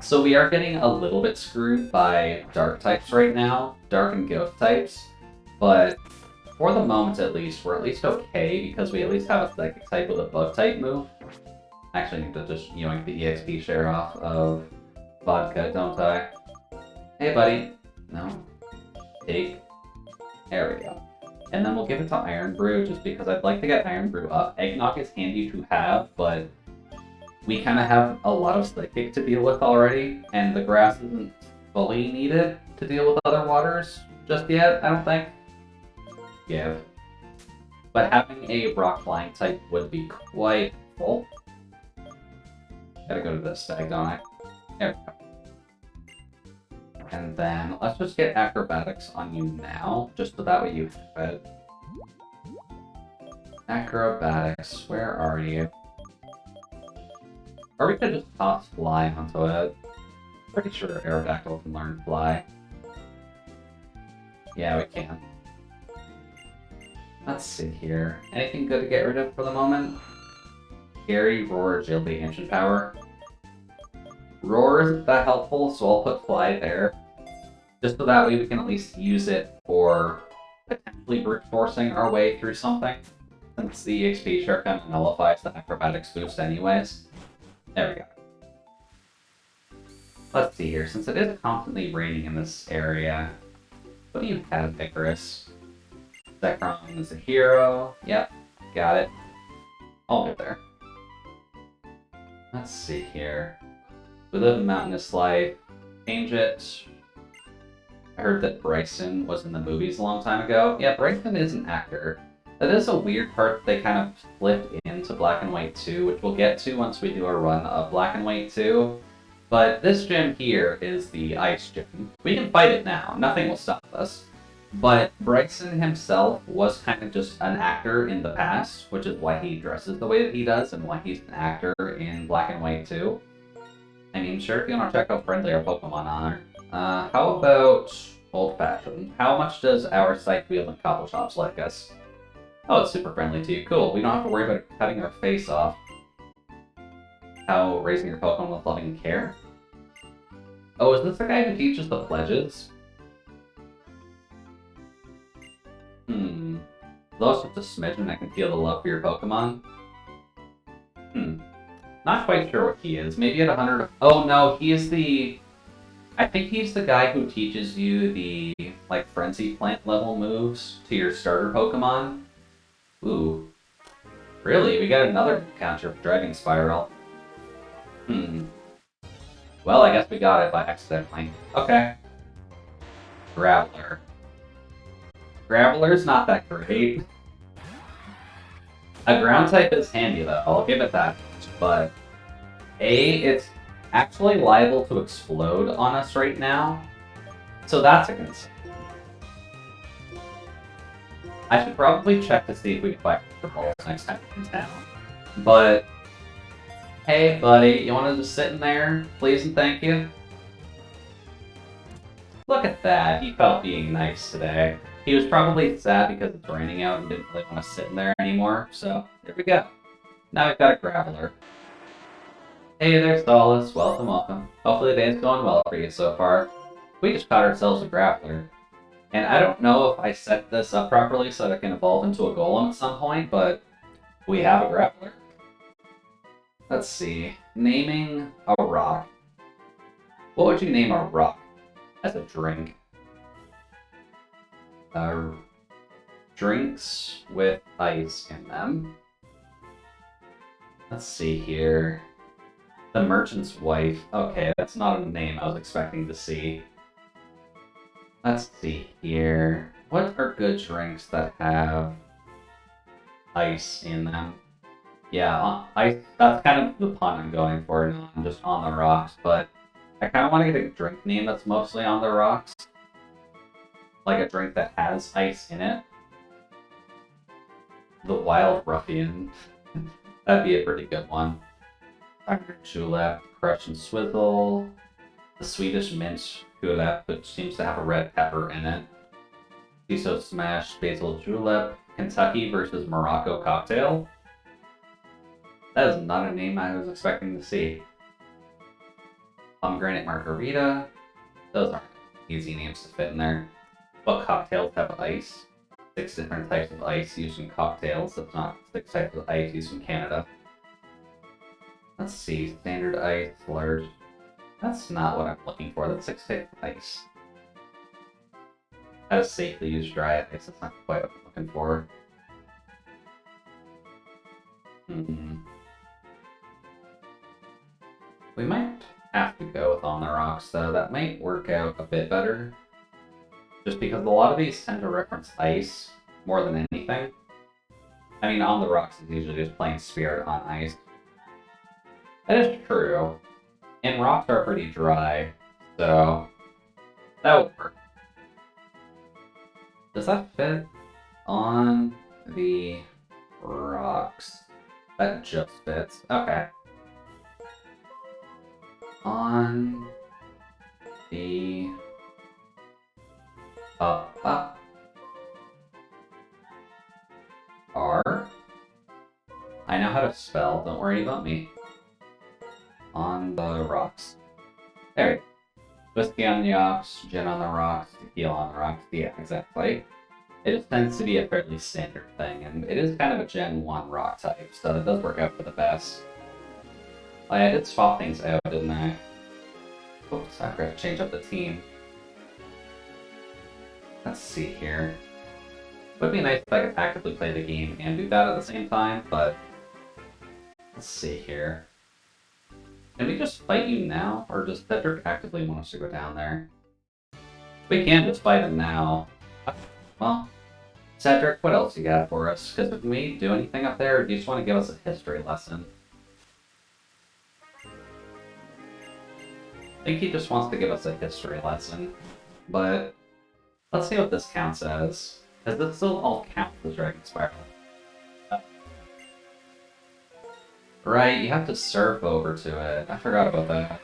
Speaker 1: So we are getting a little bit screwed by dark types right now, dark and ghost types. But for the moment at least, we're at least okay because we at least have a psychic type with a bug type move. Actually, I need to just yoink the EXP share off of Vodka, don't I? Hey, buddy. No. Take. There we go. And then we'll give it to Iron Brew, just because I'd like to get Iron Brew up. Eggnog is handy to have, but we kind of have a lot of Psychic to deal with already, and the grass isn't fully needed to deal with other waters just yet, I don't think. Give. But having a Rock Flying type would be quite full. Gotta go to this stag, don't I? There we go. And then let's just get Acrobatics on you now, just so that way you have it. Acrobatics, where are you? Or we could just toss Fly onto it. Pretty sure Aerodactyl can learn Fly. Yeah, we can. Let's see here. Anything good to get rid of for the moment? Gary, Roar, Agility, Ancient Power. Roar isn't that helpful, so I'll put Fly there. Just so that way we can at least use it for potentially brute forcing our way through something. Since the XP share kind of nullifies the Acrobatics boost anyways. There we go. Let's see here, since it is constantly raining in this area, what do you have, Icarus? Zekrom is a hero. Yep, got it. I'll get there. Let's see here. We live in Mountainous Life. Change it. I heard that Bryson was in the movies a long time ago. Yeah, Bryson is an actor. That is a weird part that they kind of flipped into Black and White 2, which we'll get to once we do a run of Black and White 2. But this gym here is the Ice Gym. We can fight it now. Nothing will stop us. But Bryson himself was kind of just an actor in the past, which is why he dresses the way that he does and why he's an actor in Black and White 2. I mean, sure, if you want to check how friendly our Pokemon are. How about old-fashioned? How much does our Scythe Wheel and Cobble Shops like us? Oh, it's super friendly to you. Cool. We don't have to worry about cutting our face off. How raising your Pokemon with loving care? Oh, is this the guy who teaches the pledges? Though it's just a smidgen, I can feel the love for your Pokemon. Not quite sure what he is. Maybe at 100... Oh no, he is the... I think he's the guy who teaches you the, like, Frenzy Plant level moves to your starter Pokemon. Ooh. Really? We got another counter for Dragon Spiral. Well, I guess we got it by accidentally. Okay. Graveler. Graveler's not that great. A ground type is handy though, I'll give it that. But it's actually liable to explode on us right now. So that's a concern. I should probably check to see if we can buy the balls next time in town. But hey buddy, you wanna just sit in there? Please and thank you. Look at that, he felt being nice today. He was probably sad because it's raining out and didn't really want to sit in there anymore, so there we go. Now we've got a Graveler. Hey there, Solace. Welcome, welcome. Hopefully the day's going well for you so far. We just caught ourselves a Graveler. And I don't know if I set this up properly so that it can evolve into a Golem at some point, but we have a Graveler. Let's see. Naming a rock. What would you name a rock as a drink? Drinks with ice in them. Let's see here. The Merchant's Wife. Okay, that's not a name I was expecting to see. Let's see here. What are good drinks that have ice in them? Yeah, ice. That's kind of the pun I'm going for, not just on the rocks, but I kind of want to get a drink name that's mostly on the rocks. Like a drink that has ice in it. The Wild Ruffian. That'd be a pretty good one. Julep, Crush and Swizzle. The Swedish Mint Julep, which seems to have a red pepper in it. Tiso Smash, Basil Julep. Kentucky versus Morocco Cocktail. That is not a name I was expecting to see. Pomegranate Margarita. Those aren't easy names to fit in there. What cocktails have ice? 6 different types of ice used in cocktails. That's not 6 types of ice used in Canada. Let's see. Standard ice, large. That's not what I'm looking for. That's 6 types of ice. How to safely use dry ice. That's not quite what I'm looking for. We might have to go with On the Rocks, though. That might work out a bit better. Just because a lot of these tend to reference ice more than anything. I mean, On the Rocks is usually just plain Spirit on ice. That is true. And rocks are pretty dry, so that would work. Does that fit on the rocks? That just fits. Okay. On the R. I know how to spell, don't worry about me. On the rocks. There we go. Whiskey on the rocks, gin on the rocks, tequila on the rocks. Yeah, exactly. It just tends to be a fairly standard thing, and it is kind of a Gen 1 rock type, so it does work out for the best. Oh, yeah, I did swap things out, didn't I? Oops, I forgot to change up the team. Let's see here. It would be nice if I could actively play the game and do that at the same time, but let's see here. Can we just fight you now, or does Cedric actively want us to go down there? We can just fight him now. Well, Cedric, what else you got for us? Because can we do anything up there, or do you just want to give us a history lesson? I think he just wants to give us a history lesson, but let's see what this counts as. Does this still all count as Dragon Spiral? Right, you have to surf over to it. I forgot about that.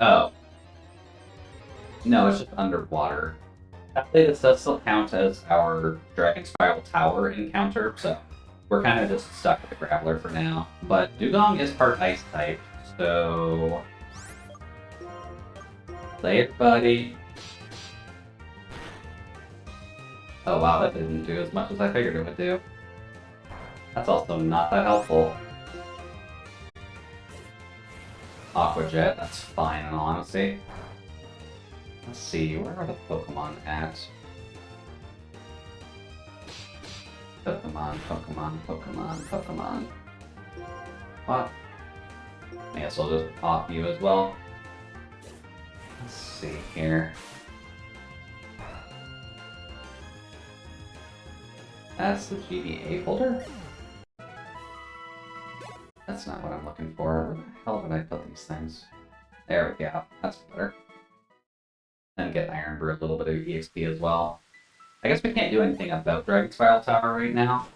Speaker 1: Oh. No, it's just underwater. Actually, this does still count as our Dragon Spiral Tower encounter, so we're kind of just stuck with the Graveler for now. But Dugong is part Ice type, So... Play it, buddy. Oh wow, that didn't do as much as I figured it would do. That's also not that helpful. Aqua Jet, that's fine in all honesty. Let's see, where are the Pokemon at? Pokemon, Pokemon, Pokemon, Pokemon. What? I guess I'll just pop you as well. Let's see here. That's the GBA folder? That's not what I'm looking for. Where the hell did I put these things? There we go. That's better. And get Iron Brew, a little bit of EXP as well. I guess we can't do anything about Dragon Spiral Tower right now.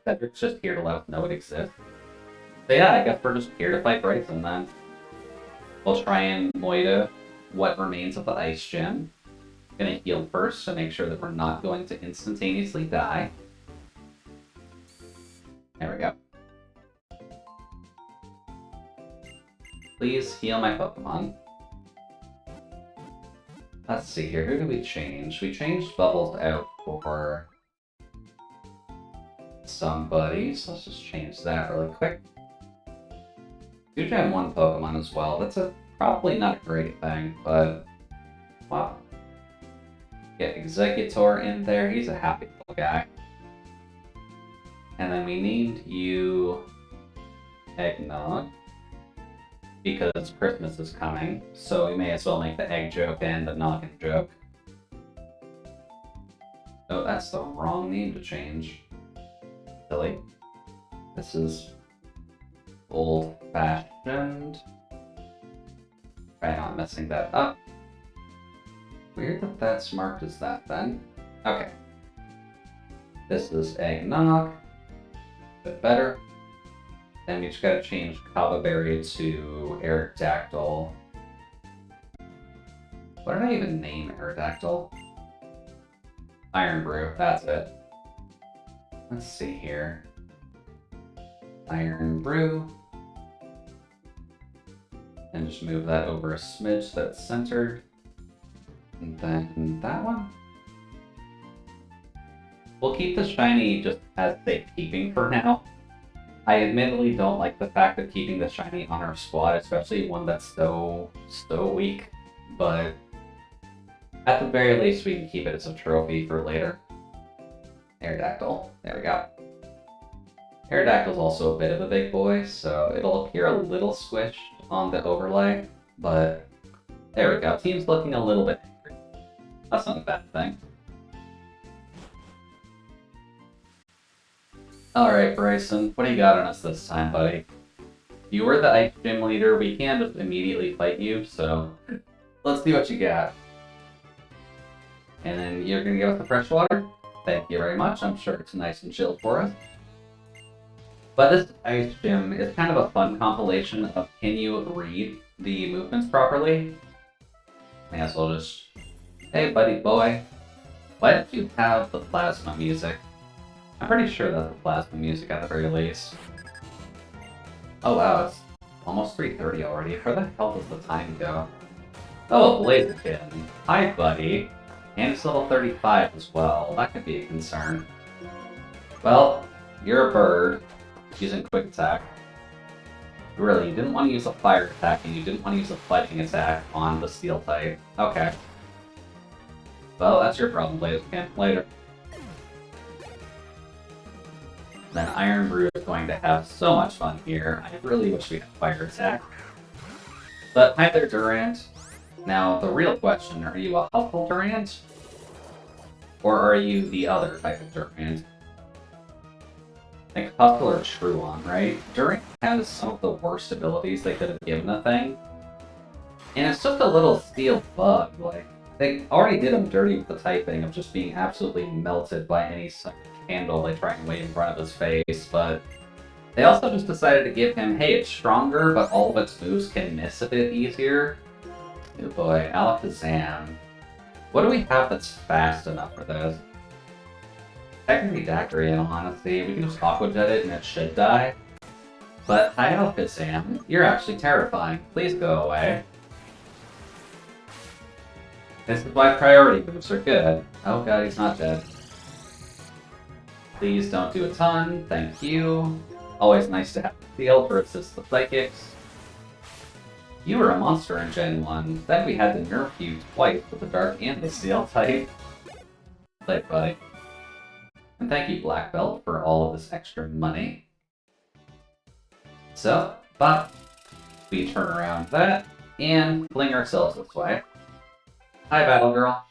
Speaker 1: Cedric's just here to let us know it exists. So yeah, I guess we're just here to fight Bryson then. We'll try and moita what remains of the Ice Gem. Gonna heal first to make sure that we're not going to instantaneously die. There we go. Please heal my Pokemon. Let's see here, who did we change? We changed Bubbles out for somebody, so let's just change that really quick. Do Gen 1 Pokemon as well. That's probably not a great thing, but wow. Get Executor in there, he's a happy little guy. And then we named you Eggnog, because Christmas is coming, so we may as well make the egg joke and the noggin joke. Oh, that's the wrong name to change. Silly. This is old-fashioned. Try not messing that up. Weird that that's marked as that then. Okay. This is Eggnog. A bit better. Then we just gotta change Kava Berry to Aerodactyl. What did I even name Aerodactyl? Iron Brew, that's it. Let's see here. Iron Brew. And just move that over a smidge so that it's centered. And then that one. We'll keep the shiny just as safekeeping for now. I admittedly don't like the fact of keeping the shiny on our squad, especially one that's so weak, but at the very least we can keep it as a trophy for later. Aerodactyl, there we go. Aerodactyl's also a bit of a big boy, so it'll appear a little squished on the overlay, but there we go. Team's looking a little bit angry. That's not a bad thing. Alright, Bryson, what do you got on us this time, buddy? You were the Ice Gym leader, we can't just immediately fight you, so let's see what you got. And then you're gonna give us the fresh water? Thank you very much, I'm sure it's nice and chilled for us. But this Ice Gym is kind of a fun compilation of can you read the movements properly? May as well just... Hey buddy boy, why don't you have the plasma music? I'm pretty sure that's the plasma music at the very least. Oh wow, it's almost 3:30 already. Where the hell does the time go? Oh, Blaziken. Hi, buddy. And it's level 35 as well. That could be a concern. Well, you're a bird. Using Quick Attack. Really, you didn't want to use a Fire Attack, and you didn't want to use a Fighting Attack on the Steel type. Okay. Well, that's your problem, Blaziken. Later. Then Iron Brew is going to have so much fun here. I really wish we had Fire Attack. But hi there, Durant. Now, the real question, are you a helpful Durant? Or are you the other type of Durant? I think Hustle or Truon, right? Durant has some of the worst abilities they could have given a thing. And it's just a little steel bug, like, they already did him dirty with the typing of just being absolutely melted by any candle they try and wave in front of his face, but they also just decided to give him, hey, it's stronger, but all of its moves can miss a bit easier. Oh boy, Alakazam. What do we have that's fast enough for this? Technically Daiquiri, in all honesty. We can just Aqua Jet it and it should die. But high outfit, Sam. You're actually terrifying. Please go away. This is why priority moves are good. Oh god, he's not dead. Please don't do a ton. Thank you. Always nice to have the field to assist the psychics. You were a monster in Gen 1. Then we had to nerf you twice with the Dark and the Steel type. Play, buddy. And thank you, Black Belt, for all of this extra money. So, but we turn around that and fling ourselves this way. Hi, Battle Girl.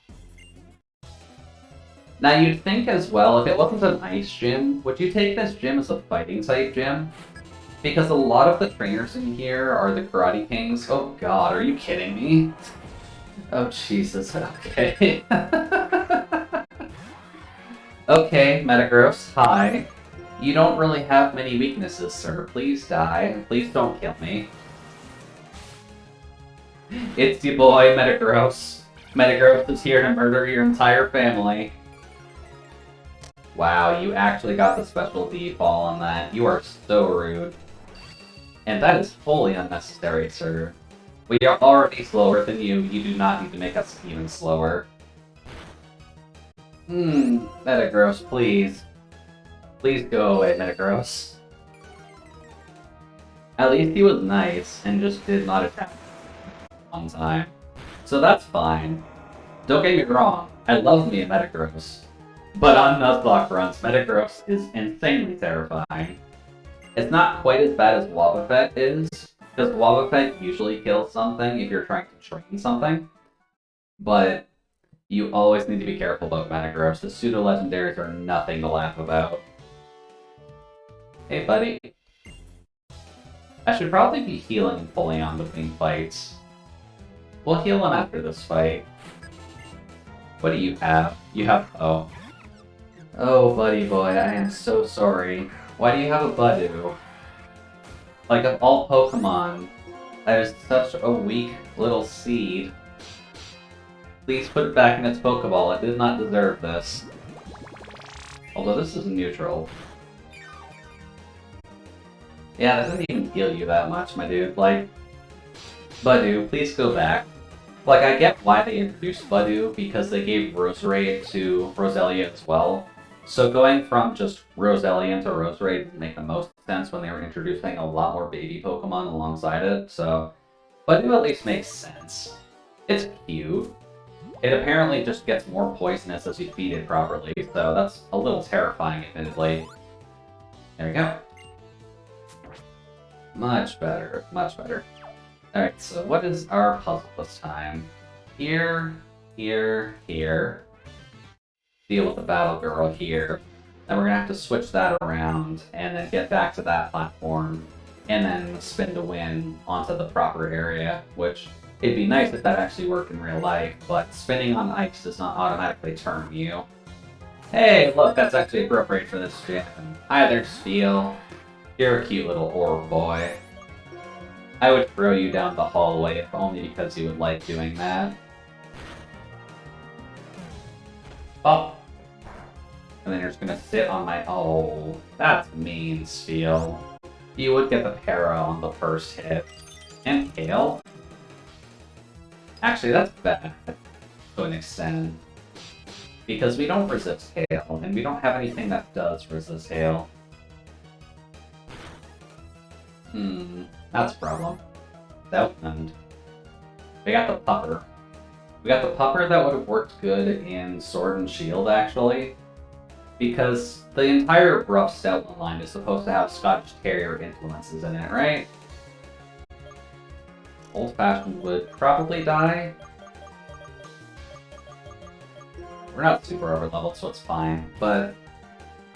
Speaker 1: Now, you'd think as well, if it wasn't an ice gym, would you take this gym as a fighting type gym? Because a lot of the trainers in here are the Karate Kings. Oh god, are you kidding me? Oh Jesus, okay. Okay, Metagross, hi. You don't really have many weaknesses, sir. Please die. Please don't kill me. It's your boy, Metagross. Metagross is here to murder your entire family. Wow, you actually got the special default on that. You are so rude. And that is fully unnecessary, sir. We are already slower than you. You do not need to make us even slower. Metagross, please. Please go away, Metagross. At least he was nice and just did not attack on time. So that's fine. Don't get me wrong, I love me a Metagross. But on Nuzlocke runs, Metagross is insanely terrifying. It's not quite as bad as Wobbuffet is, because Wobbuffet usually kills something if you're trying to train something. But you always need to be careful about Metagross. The pseudo-legendaries are nothing to laugh about. Hey, buddy. I should probably be healing and pulling on between fights. We'll heal him after this fight. What do you have? You have... oh. Oh, buddy boy, I am so sorry. Why do you have a Budew? Like, of all Pokemon, that is such a weak little seed. Please put it back in its Pokeball. It did not deserve this. Although this is neutral. Yeah, that doesn't even heal you that much, my dude. Like, Budew, please go back. Like, I get why they introduced Budew, because they gave Roserade to Roselia as well. So going from just Roselia to Roserade didn't make the most sense when they were introducing a lot more baby Pokemon alongside it, so Budew at least makes sense. It's cute. It apparently just gets more poisonous as you feed it properly, so that's a little terrifying, admittedly. There we go. Much better, much better. Alright, so what is our puzzle this time? Here, here, here. Deal with the Battle Girl here. Then we're gonna have to switch that around, and then get back to that platform, and then spin to win onto the proper area, which it'd be nice if that actually worked in real life, but spinning on ice does not automatically turn you. Hey, look, that's actually appropriate for this gym. Hi there, Steel. You're a cute little orb boy. I would throw you down the hallway if only because you would like doing that. Oh. And then you're just gonna sit on my... oh, that's mean, Steel. You would get the para on the first hit. And Hail. Actually, that's bad to an extent. Because we don't resist Hail, and we don't have anything that does resist Hail. That's a problem. Outland. We got the Pupper. We got the Pupper that would have worked good in Sword and Shield, actually. Because the entire rough Stoutland line is supposed to have Scottish Terrier influences in it, right? Old Fashioned would probably die. We're not super over-leveled, so it's fine, but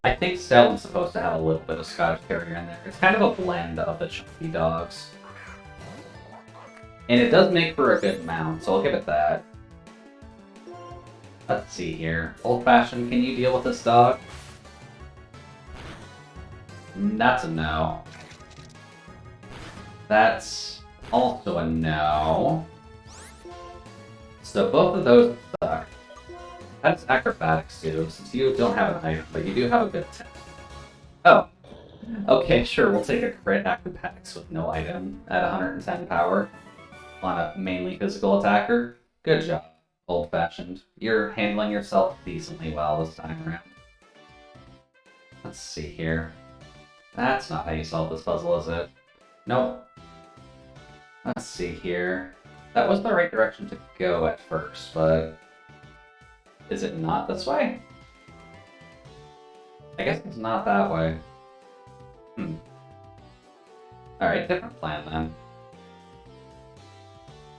Speaker 1: I think Stoutland's supposed to have a little bit of Scottish Terrier in there. It's kind of a blend of the chunky dogs. And it does make for a good mount, so I'll give it that. Let's see here. Old Fashioned, can you deal with this dog? That's a no. That's also a no. So both of those suck. That's acrobatics too, since you don't have an item, but you do have a good tech. Oh. Okay, sure, we'll take a crit acrobatics with no item at 110 power on a mainly physical attacker. Good job, old-fashioned. You're handling yourself decently well this time around. Let's see here. That's not how you solve this puzzle, is it? Nope. Let's see here. That was the right direction to go at first, but... is it not this way? I guess it's not that way. Alright, different plan then.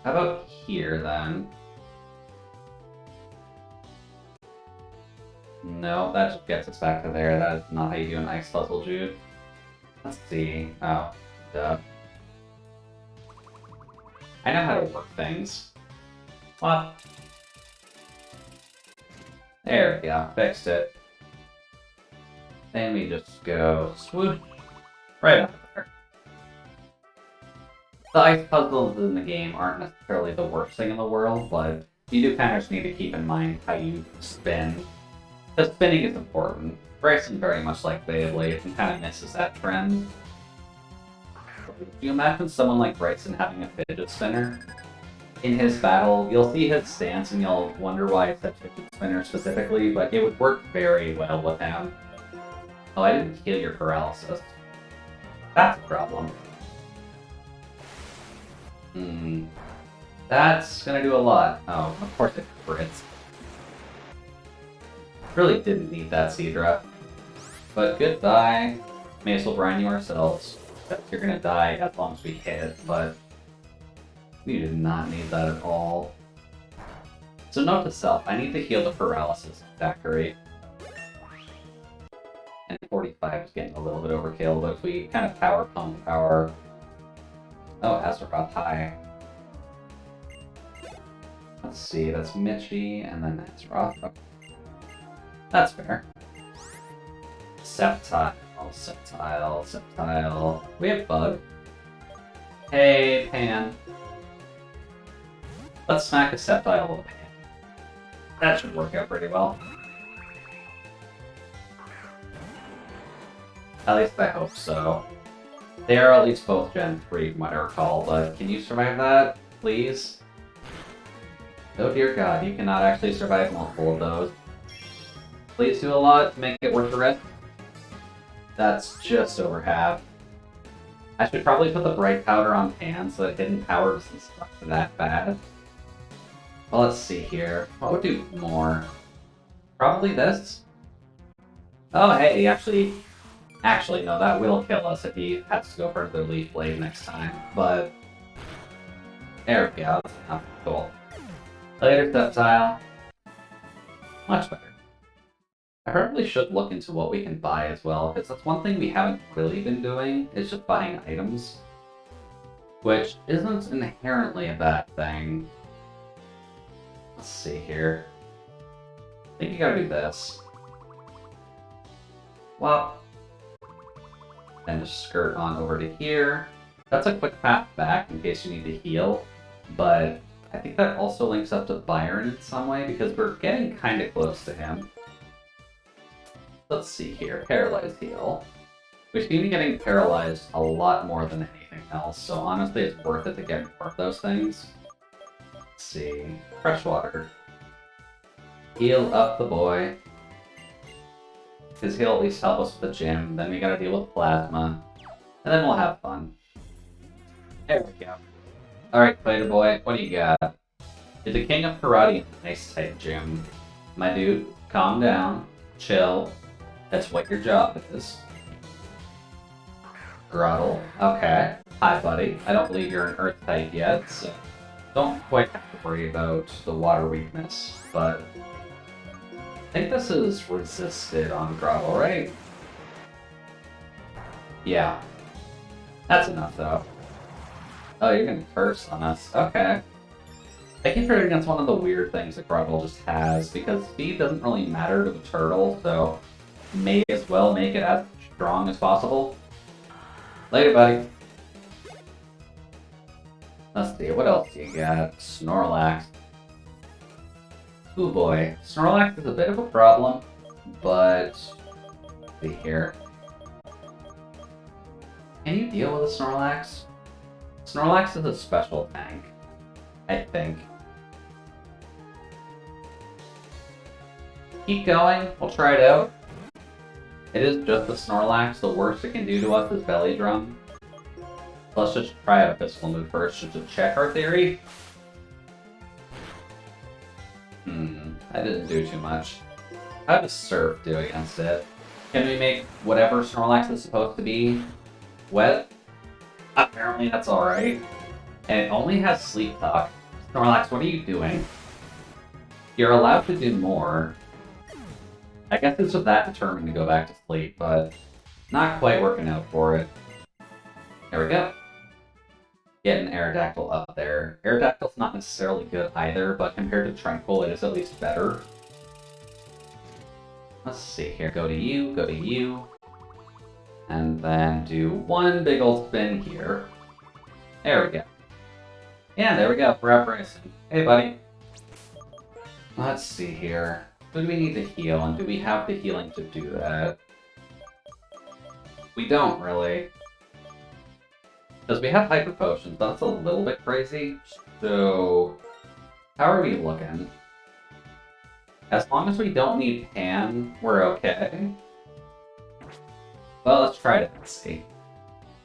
Speaker 1: How about here then? No, that just gets us back to there. That is not how you do an ice puzzle, Jude. Let's see. Oh, duh. I know how to work things. What? There we go, fixed it. Then we just go swoosh right up there. The ice puzzles in the game aren't necessarily the worst thing in the world, but you do kind of just need to keep in mind how you spin. The spinning is important. Bryson, very much like Beyblade, and kind of misses that trend. Do you imagine someone like Bryson having a fidget spinner? In his battle, you'll see his stance and you'll wonder why it's a fidget spinner specifically, but it would work very well with him. Oh, I didn't heal your paralysis. That's a problem. That's gonna do a lot. Oh, of course it crits. Really didn't need that Seadra. But goodbye. May as well brine you ourselves. You're gonna die as long as we hit, but we did not need that at all. So note to self, I need to heal the paralysis factor rate. And 45 is getting a little bit overkill, but if we kind of power pump our... oh, Azeroth high. Let's see, that's Mitchie, and then Azeroth. Okay. That's fair. Sceptile, Sceptile, Sceptile. We have Bug. Hey, Pan. Let's smack a Sceptile with a Pan. That should work out pretty well. At least I hope so. They are at least both Gen 3, from what I recall, but can you survive that, please? Oh dear god, you cannot actually survive multiple of those. Please do a lot to make it worth the risk. That's just over half. I should probably put the bright powder on Pan so that hidden power doesn't suck that bad. Well, let's see here. What would do more? Probably this. Oh, hey, actually, no, that will kill us if he has to go for the Leaf Blade next time, but... there we go, that's enough. Cool. Later, Sceptile. Much better. I probably should look into what we can buy as well, because that's one thing we haven't really been doing, is just buying items. Which isn't inherently a bad thing. Let's see here. I think you gotta do this. Well, and just skirt on over to here. That's a quick path back in case you need to heal, but I think that also links up to Byron in some way because we're getting kind of close to him. Let's see here, Paralyzed Heal. We seem to be getting paralyzed a lot more than anything else, so honestly it's worth it to get more of those things. Let's see, Freshwater. Heal up the boy. Because he'll at least help us with the gym, then we gotta deal with Plasma, and then we'll have fun. There we go. Alright, Fighter Boy, what do you got? You're the king of karate in the nice type gym. My dude, calm down, chill. That's what your job is. Grottle, okay. Hi, buddy. I don't believe you're an Earth type yet, so don't quite have to worry about the water weakness, but I think this is resisted on Grottle, right? Yeah. That's enough, though. Oh, you're gonna curse on us. Okay. I keep forgetting that's one of the weird things that Grottle just has, because speed doesn't really matter to the turtle, so may as well make it as strong as possible. Later, buddy. Let's see, what else do you got? Snorlax. Ooh boy, Snorlax is a bit of a problem, but let's see here. Can you deal with a Snorlax? Snorlax is a special tank, I think. Keep going, we'll try it out. It is just a Snorlax, the worst it can do to us is Belly Drum. Let's just try out a physical move first, just to check our theory. I didn't do too much. How does Surf do against it? Can we make whatever Snorlax is supposed to be wet? Apparently that's alright. And it only has Sleep Talk. Snorlax, what are you doing? You're allowed to do more. I guess it's just that determined to go back to sleep, but not quite working out for it. There we go. Get an Aerodactyl up there. Aerodactyl's not necessarily good either, but compared to Tranquil, it is at least better. Let's see here. Go to you. And then do one big old spin here. There we go. Yeah, there we go. We're at Bryson. Hey, buddy. Let's see here. Who do we need to heal, and do we have the healing to do that? We don't, really. Because we have Hyper Potions, that's a little bit crazy. So, how are we looking? As long as we don't need Pan, we're okay. Well, let's try it and see.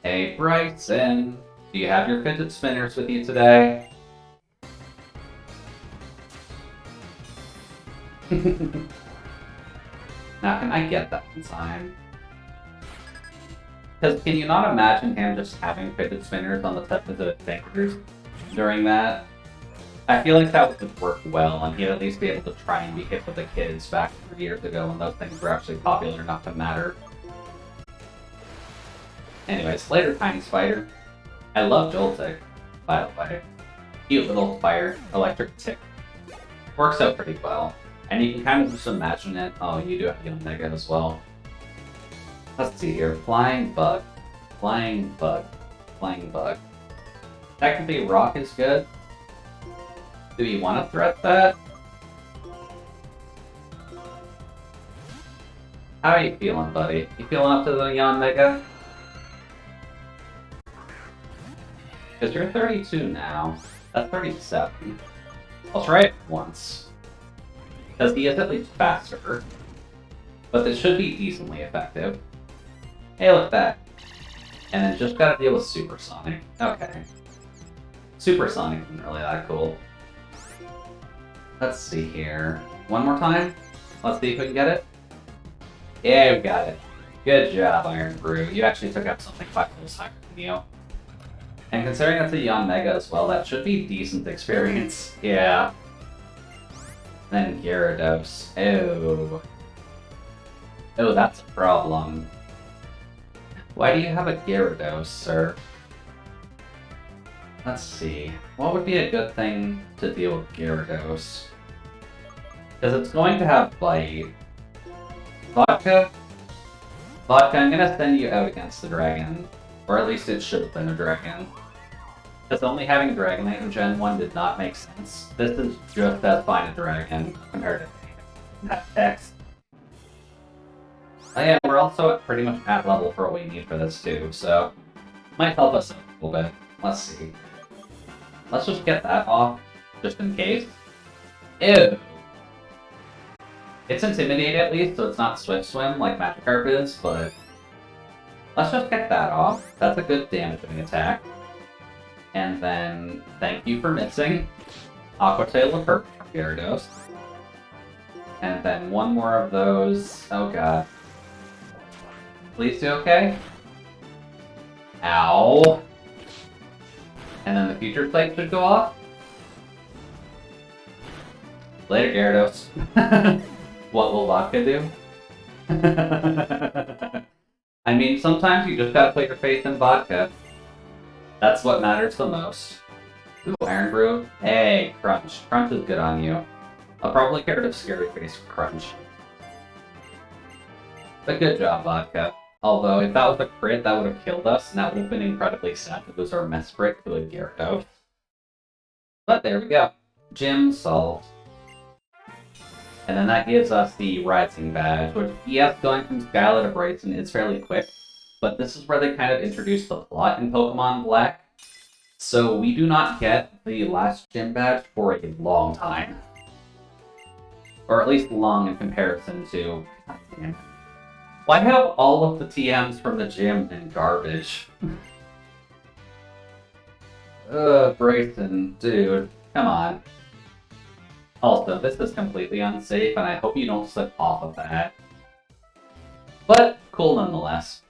Speaker 1: Hey, Bryson, do you have your fidget spinners with you today? Now, can I get that in time? Because can you not imagine him just having fidget spinners on the tip of his fingers during that? I feel like that would work well, and he'd at least be able to try and be hip with the kids back 3 years ago when those things were actually popular enough to matter. Anyways, later, Tiny Spider. I love Joltik, by the way. Cute little fire, electric tick. Works out pretty well. And you can kind of just imagine it. Oh, you do have Young Mega as well. Let's see here. Flying Bug. Flying Bug. Flying Bug. Technically, Rock is good. Do you want to threat that? How are you feeling, buddy? You feeling up to the Young Mega? Because you're 32 now. That's 37. I'll try it once. Because he is at least faster. But this should be decently effective. Hey, look at that. And then just gotta deal with Supersonic. Okay. Supersonic isn't really that cool. Let's see here. One more time? Let's see if we can get it. Yeah, we got it. Good job, Iron Brew. You actually took out something 5 levels higher than you. And considering that's a Young Mega as well, that should be decent experience. Yeah. Then Gyarados. Oh. Oh, that's a problem. Why do you have a Gyarados, sir? Let's see. What would be a good thing to deal with Gyarados? Because it's going to have Bite. Vodka? Vodka, I'm gonna send you out against the dragon. Or at least it should have been a dragon. Because only having Dragonite in Gen 1 did not make sense. This is just as fine a dragon compared to that text. Oh yeah, we're also at pretty much at level for what we need for this too, so might help us a little bit. Let's see. Let's just get that off, just in case. Ew! It's Intimidate at least, so it's not Swift Swim like Magikarp is, but let's just get that off. That's a good damaging attack. And then, thank you for missing. Aqua Tail of Hurt from Gyarados. And then one more of those. Oh god. Please do okay? Ow. And then the future sight should go off. Later, Gyarados. What will Vodka do? I mean, sometimes you just gotta put your faith in Vodka. That's what matters the most. Ooh, Iron Brew. Hey, Crunch. Crunch is good on you. I'll probably get rid of Scary Face for Crunch. But good job, Vodka. Although, if that was a crit, that would have killed us, and that would have been incredibly sad to lose our Mesprit to a Gyarados. But there we go. Gym solved. And then that gives us the Rising Badge, which, yes, going from Skylar to Bryson is fairly quick, but this is where they kind of introduce the plot in Pokemon Black. So we do not get the last gym badge for a long time. Or at least long in comparison to... Why have all of the TMs from the gym in garbage? Bryson, dude, come on. Also, this is completely unsafe, and I hope you don't slip off of that. But, cool nonetheless.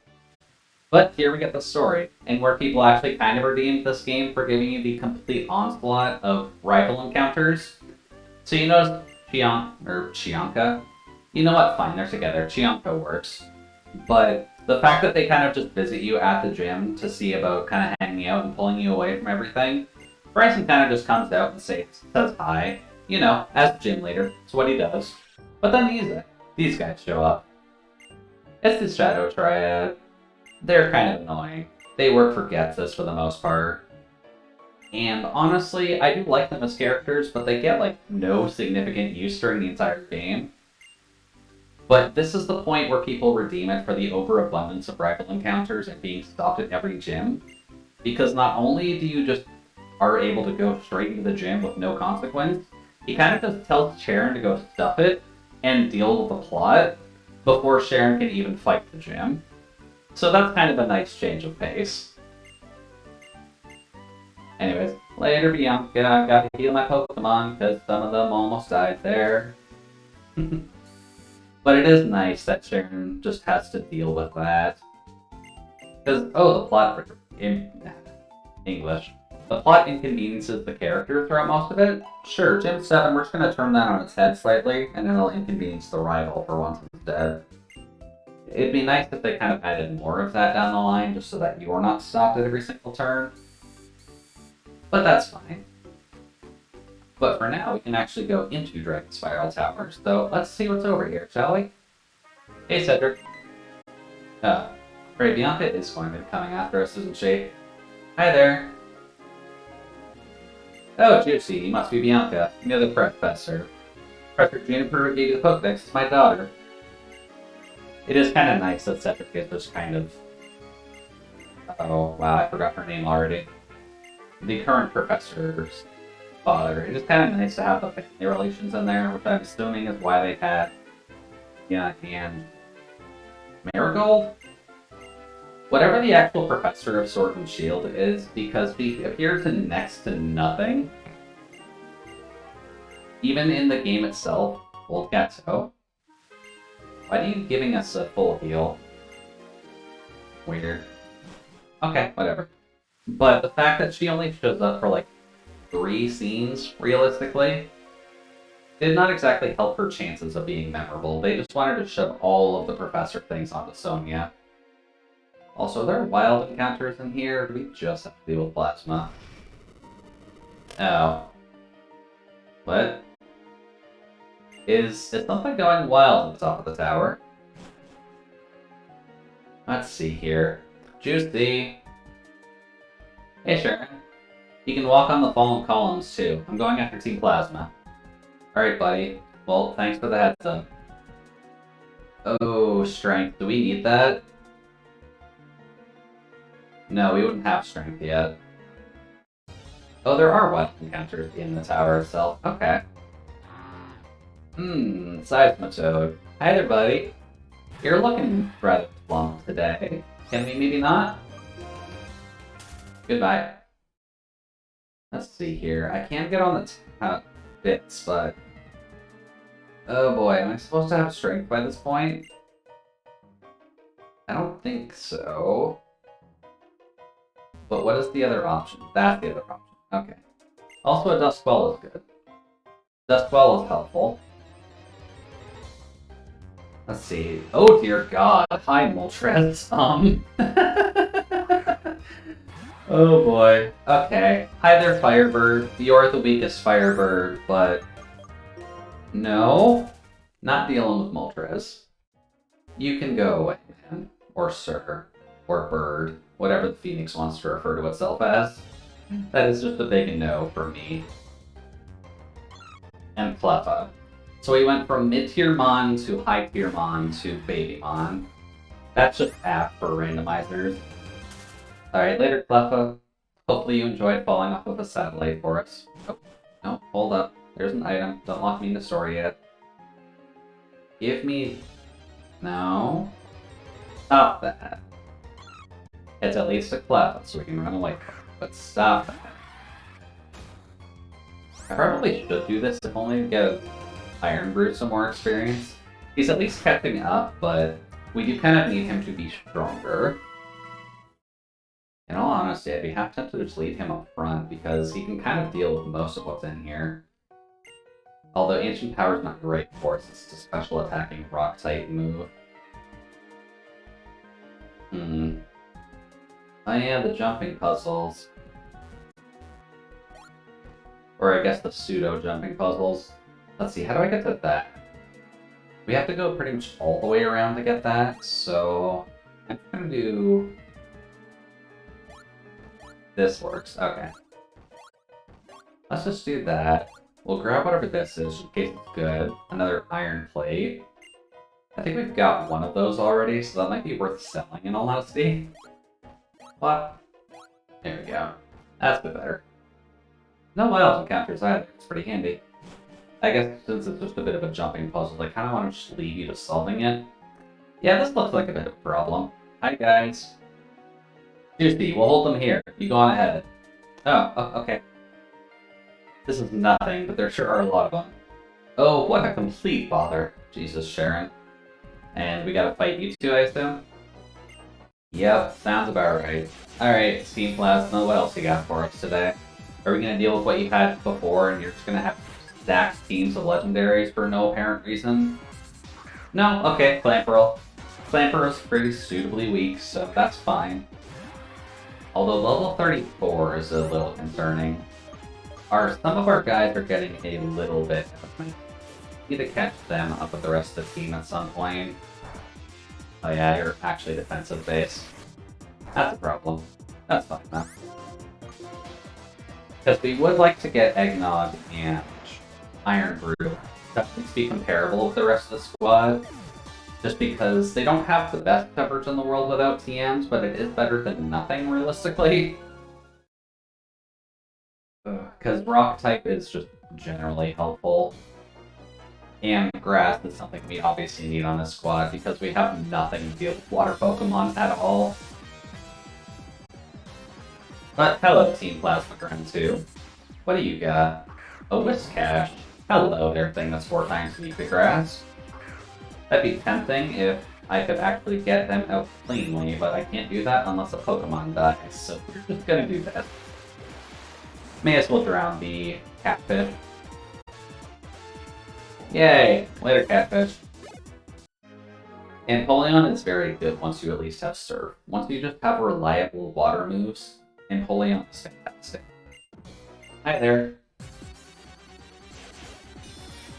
Speaker 1: But here we get the story, and where people actually kind of redeemed this game for giving you the complete onslaught of rival encounters. So you notice Chianka. You know what? Fine, they're together. Chianka works. But the fact that they kind of just visit you at the gym to see about kind of hanging out and pulling you away from everything, Bryson kind of just comes out and says hi, you know, as the gym leader. It's what he does. But then these guys show up. It's the Shadow Triad. They're kind of annoying. They work for Ghetsis for the most part. And honestly, I do like them as characters, but they get like no significant use during the entire game. But this is the point where people redeem it for the overabundance of rival encounters and being stopped at every gym. Because not only do you just are able to go straight into the gym with no consequence, he kind of just tells Sharon to go stuff it and deal with the plot before Sharon can even fight the gym. So that's kind of a nice change of pace. Anyways, later Bianca, I gotta heal my Pokemon because some of them almost died there. But it is nice that Sharon just has to deal with that. Because, the plot in English. The plot inconveniences the character throughout most of it. Sure, Gym 7, we're just going to turn that on its head slightly, and it'll inconvenience the rival for once it's dead. It'd be nice if they kind of added more of that down the line, just so that you're not stopped at every single turn. But that's fine. But for now, we can actually go into Dragon Spiral Towers, so let's see what's over here, shall we? Hey, Cedric. Right, Bianca is going to be coming after us, isn't she? Hi there. Oh, Juicy, you must be Bianca. You know the professor. Professor Juniper gave you the Pokedex. It's my daughter. It is kind of nice that Cedric is just kind of... Oh, wow, I forgot her name already. The current professor's father. It is kind of nice to have the family relations in there, which I'm assuming is why they had... Yeah, and... Marigold? Whatever the actual professor of Sword and Shield is, because he appears in next to nothing. Even in the game itself, Old Gato. Why are you giving us a full heal? Weird. Okay, whatever. But the fact that she only shows up for like 3 scenes, realistically, did not exactly help her chances of being memorable. They just wanted to shove all of the professor things onto Sonia. Also, there are wild encounters in here. We just have to deal with Plasma. Oh. What? Is something going wild at the top of the tower? Let's see here. Juicy. Hey, Sharon. You can walk on the fallen columns, too. I'm going after Team Plasma. Alright, buddy. Well, thanks for the heads up. Oh, strength. Do we need that? No, we wouldn't have strength yet. Oh, there are wild encounters in the tower itself. Okay. Seismitoad. Hi there, buddy. You're looking rather plump today. Can we maybe not? Goodbye. Let's see here. I can't get on the bits, but... Oh boy, am I supposed to have strength by this point? I don't think so. But what is the other option? That's the other option. Okay. Also, a Duskwall is good. Duskwall is helpful. Let's see. Oh dear god. Hi, Moltres. Oh boy. Okay. Hi there, Firebird. You're the weakest Firebird, but... No. Not dealing with Moltres. You can go away, man. Or sir. Or bird. Whatever the Phoenix wants to refer to itself as. That is just a big no for me. And Cleffa. So we went from mid-tier Mon to high-tier Mon to baby Mon. That's just apt for randomizers. Alright, later, Cleffa. Hopefully you enjoyed falling off of a satellite for us. Oh, no, hold up. There's an item. Don't lock me in the store yet. Give me... No. Stop that. It's at least a Cleffa, so we can run away from it. But stop that. I probably should do this if only to give Iron Brute some more experience. He's at least catching up, but we do kind of need him to be stronger. In all honesty, I'd be half tempted to just leave him up front, because he can kind of deal with most of what's in here. Although Ancient Power is not great for us, it's a special attacking rock-type move. Oh yeah, the jumping puzzles. Or I guess the pseudo-jumping puzzles. Let's see, how do I get to that? We have to go pretty much all the way around to get that, so... I'm gonna do... This works, okay. Let's just do that. We'll grab whatever this is, in case it's good. Another iron plate. I think we've got one of those already, so that might be worth selling in all honesty. What? There we go. That's a bit better. No wild encounters either, it's pretty handy. I guess since it's just a bit of a jumping puzzle, I kind of want to just leave you to solving it. Yeah, this looks like a bit of a problem. Hi guys. Juicy, we'll hold them here. You go on ahead. Oh, okay. This is nothing, but there sure are a lot of them. Oh, what a complete bother. Jesus, Sharon. And we gotta fight you two, I assume? Yep, sounds about right. Alright, Steam Plasma, what else you got for us today? Are we gonna deal with what you had before, and you're just gonna have stacked teams of legendaries for no apparent reason? No? Okay, Clamperl. Clamperl's pretty suitably weak, so that's fine. Although level 34 is a little concerning. Some of our guys are getting a little bit... Need to catch them up with the rest of the team at some point. Oh yeah, you're actually defensive base. That's a problem. That's fine though. Because we would like to get Eggnog and Iron Brew to be comparable with the rest of the squad. Just because they don't have the best coverage in the world without TMs, but it is better than nothing, realistically. Because Rock type is just generally helpful. And Grass is something we obviously need on this squad, because we have nothing to deal with water Pokemon at all. But hello, Team Plasma Ground 2. What do you got? A Whiscash. Hello there, thing that's 4 times beneath the grass. That'd be tempting if I could actually get them out cleanly, but I can't do that unless a Pokemon dies, so we're just gonna do that. May as well drown the Catfish. Yay! Later, Catfish. Empoleon is very good once you at least have Surf. Once you just have reliable water moves, Empoleon is fantastic. Hi there.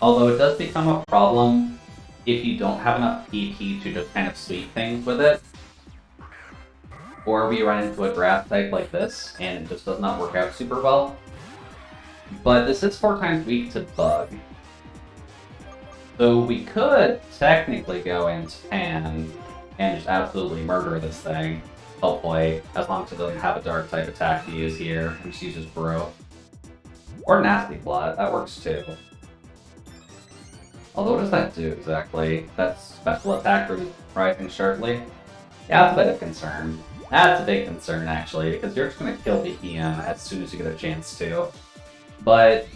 Speaker 1: Although it does become a problem if you don't have enough PP to just kind of sweep things with it. Or we run into a Grass type like this, and it just does not work out super well. But this is 4 times weak to Bug. So we could technically go into Pan and just absolutely murder this thing. Hopefully, as long as it doesn't have a dark type attack to use here, and just uses Bro. Or Nasty Blood, that works too. Although what does that do exactly? That's special attack rising sharply? Yeah, that's a bit of concern. That's a big concern actually, because you're just gonna kill the EM as soon as you get a chance to. But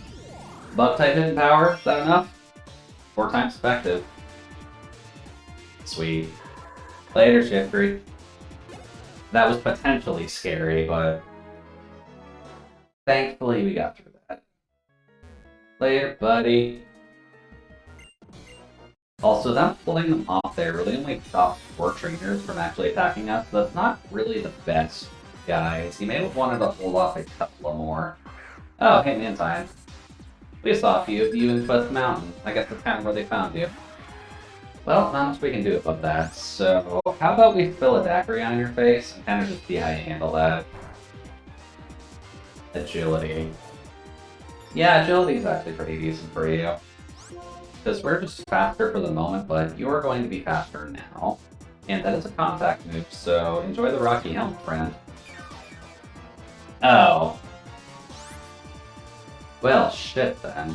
Speaker 1: Bug type hidden power, is that enough? 4 times effective. Sweet. Later, Shiftry. That was potentially scary, but thankfully we got through that. Later, buddy. Also, them pulling them off there really only stopped 4 trainers from actually attacking us, so that's not really the best, guys. You may have wanted to hold off a couple more. Oh, hey, Mantine. We saw a few of you in Quest Mountain. I guess that's kind of where they found you. Well, not much we can do about that, so how about we fill a daiquiri on your face and kind of just see how you handle that. Agility. Yeah, agility is actually pretty decent for you. Because we're just faster for the moment, but you are going to be faster now. And that is a contact move, so enjoy the Rocky Helm, friend. Oh. Well, shit then.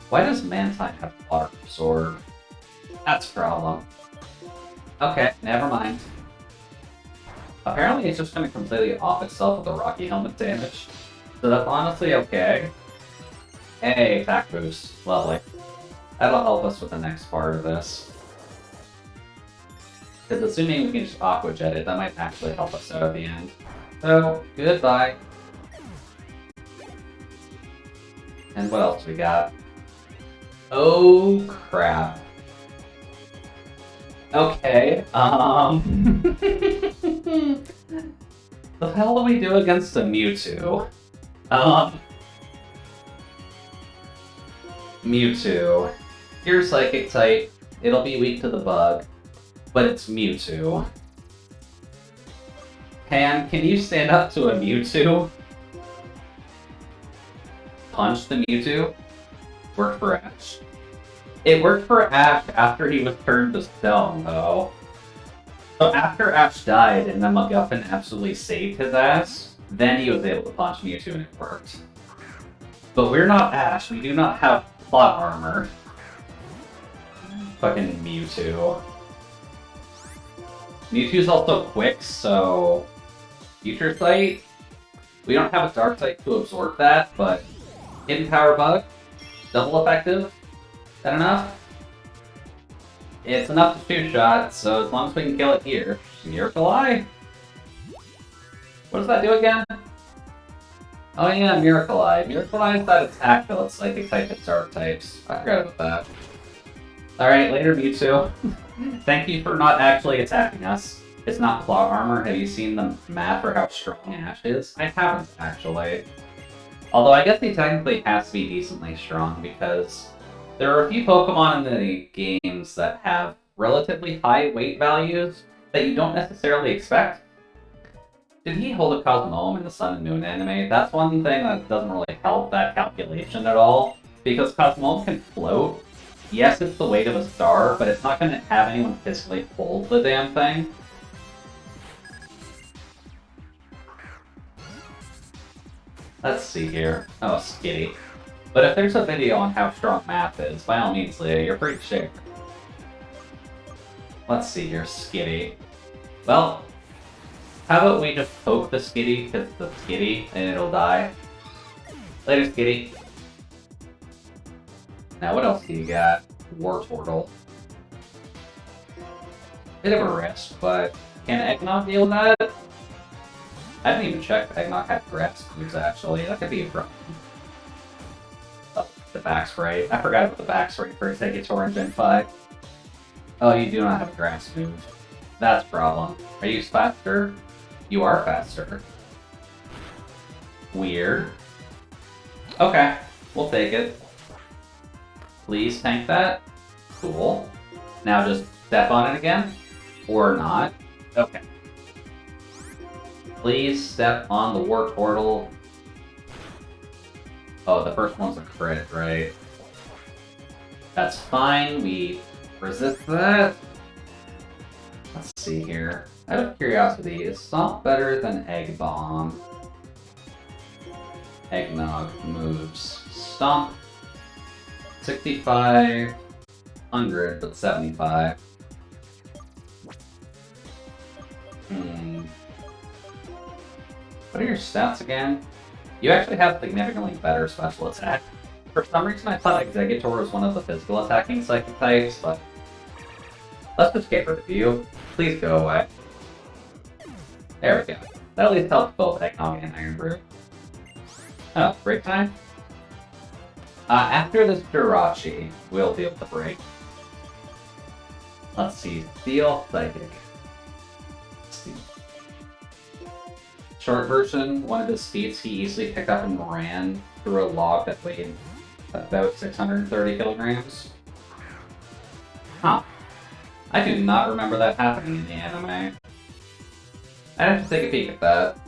Speaker 1: Why does Mantine have Water Absorb? That's a problem. Okay, never mind. Apparently it's just gonna completely off itself with the Rocky Helmet damage. So that's honestly okay. Hey, attack boost. Lovely. That'll help us with the next part of this. Because assuming we can just Aqua Jet it, that might actually help us out at the end. So, goodbye. And what else we got? Oh, crap. Okay, the hell do we do against a Mewtwo? Mewtwo. You're Psychic type, it'll be weak to the bug, but it's Mewtwo. Can you stand up to a Mewtwo? Punch the Mewtwo? Worked for Ash. It worked for Ash after he was turned to stone, though. So after Ash died and the MacGuffin absolutely saved his ass, then he was able to punch Mewtwo and it worked. But we're not Ash, we do not have plot armor. Fucking Mewtwo. Mewtwo's also quick, so... Future Sight? We don't have a Dark Sight to absorb that, but... Hidden Power Bug? Double effective? Is that enough? It's enough to two-shot, so as long as we can kill it here. Miracle Eye? What does that do again? Oh yeah, Miracle Eye. Miracle Eye is that attack that lets Psychic type hit Dark types. I forgot about that. Alright, later Mewtwo. Thank you for not actually attacking us. It's not plot armor. Have you seen the math for how strong Ash is? I haven't, actually. Although I guess he technically has to be decently strong because there are a few Pokemon in the games that have relatively high weight values that you don't necessarily expect. Did he hold a Cosmoem in the Sun and Moon anime? That's one thing that doesn't really help that calculation at all, because Cosmoem can float. Yes, it's the weight of a star, but it's not going to have anyone physically hold the damn thing. Let's see here. Oh, Skitty. But if there's a video on how strong Math is, by all means, Leah, you're free to share. Let's see here, Skitty. Well, how about we just poke the Skitty, because it's the Skitty, and it'll die. Later, Skitty. Now, what else do you got? Wartortle. Bit of a risk, but can Eggnog deal with that? I didn't even check if Eggnog had grass moves, actually. That could be a problem. Oh, the back spray. I forgot about the back spray for Exeggutor in Gen 5. Oh, you do not have a grass move. That's a problem. Are you faster? You are faster. Weird. Okay, we'll take it. Please tank that. Cool. Now just step on it again. Or not. Okay. Please step on the Wartortle. Oh, the first one's a crit, right? That's fine. We resist that. Let's see here. Out of curiosity, is Stomp better than Egg Bomb? Eggnog moves. Stomp 6,500, but 75. What are your stats again? You actually have significantly better special attack. For some reason I thought Exeggutor was one of the physical attacking psychic types, but let's just get rid of you. Please go away. There we go. That at least helps both Eggnog and Iron Brew. Oh, break time? After this Jirachi, we'll deal with the break. Let's see. Steel Psychic. Let's see. Short version, one of his feats he easily picked up and ran through a log that weighed about 630 kilograms. Huh. I do not remember that happening in the anime. I'd have to take a peek at that.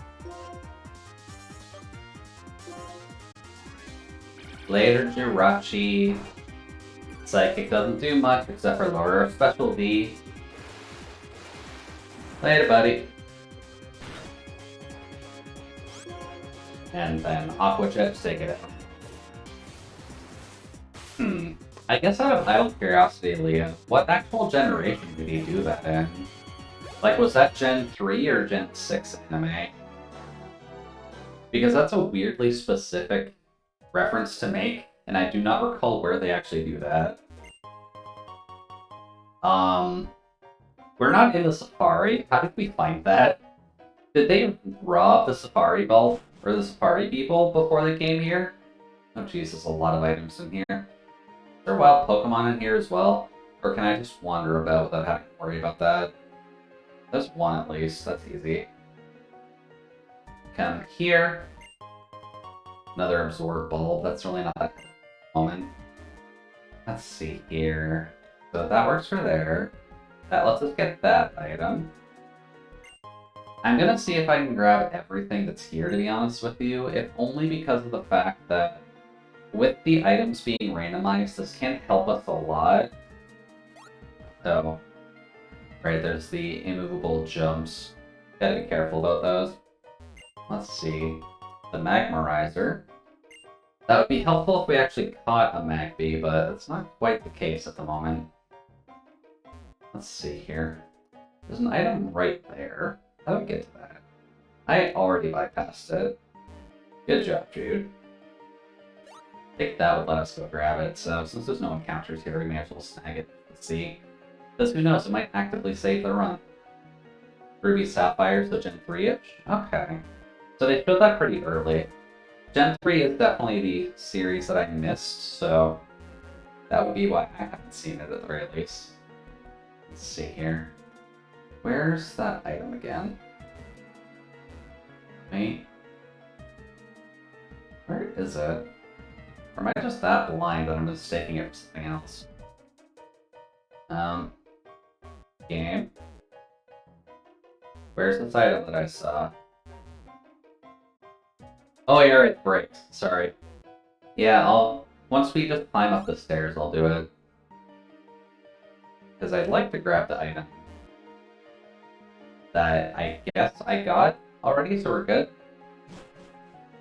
Speaker 1: Later, Jirachi. Psychic doesn't do much except for lower our special V. Later, buddy. And then Aqua Jet's take it out. I guess out of idle curiosity, Leah, what actual generation did he do that in? Like, was that Gen 3 or Gen 6 anime? Because that's a weirdly specific reference to make, and I do not recall where they actually do that. We're not in the Safari. How did we find that? Did they rob the Safari Vault or the Safari people before they came here? Oh jeez, there's a lot of items in here. Is there wild Pokemon in here as well? Or can I just wander about without having to worry about that? There's one at least, that's easy. Come here. Another Absorb Bulb, that's really not that moment. Let's see here. So that works for there. That lets us get that item. I'm gonna see if I can grab everything that's here, to be honest with you, if only because of the fact that with the items being randomized, this can help us a lot. So, right, there's the immovable jumps. Gotta be careful about those. Let's see. The Magmarizer. That would be helpful if we actually caught a Magby, but it's not quite the case at the moment. Let's see here. There's an item right there. How do we get to that? I already bypassed it. Good job, Jude. I think that would let us go grab it, so since there's no encounters here, we may as well snag it. Let's see. Because who knows, it might actively save the run. Ruby Sapphire, so Gen 3-ish? Okay. So they showed that pretty early. Gen 3 is definitely the series that I missed, so that would be why I haven't seen it at the very least. Let's see here. Where's that item again? Wait. Where is it? Or am I just that blind that I'm mistaking it for something else? Game. Where's this item that I saw? Oh, yeah, it breaks. Sorry. Yeah, once we just climb up the stairs, I'll do it. Because I'd like to grab the item that I guess I got already, so we're good.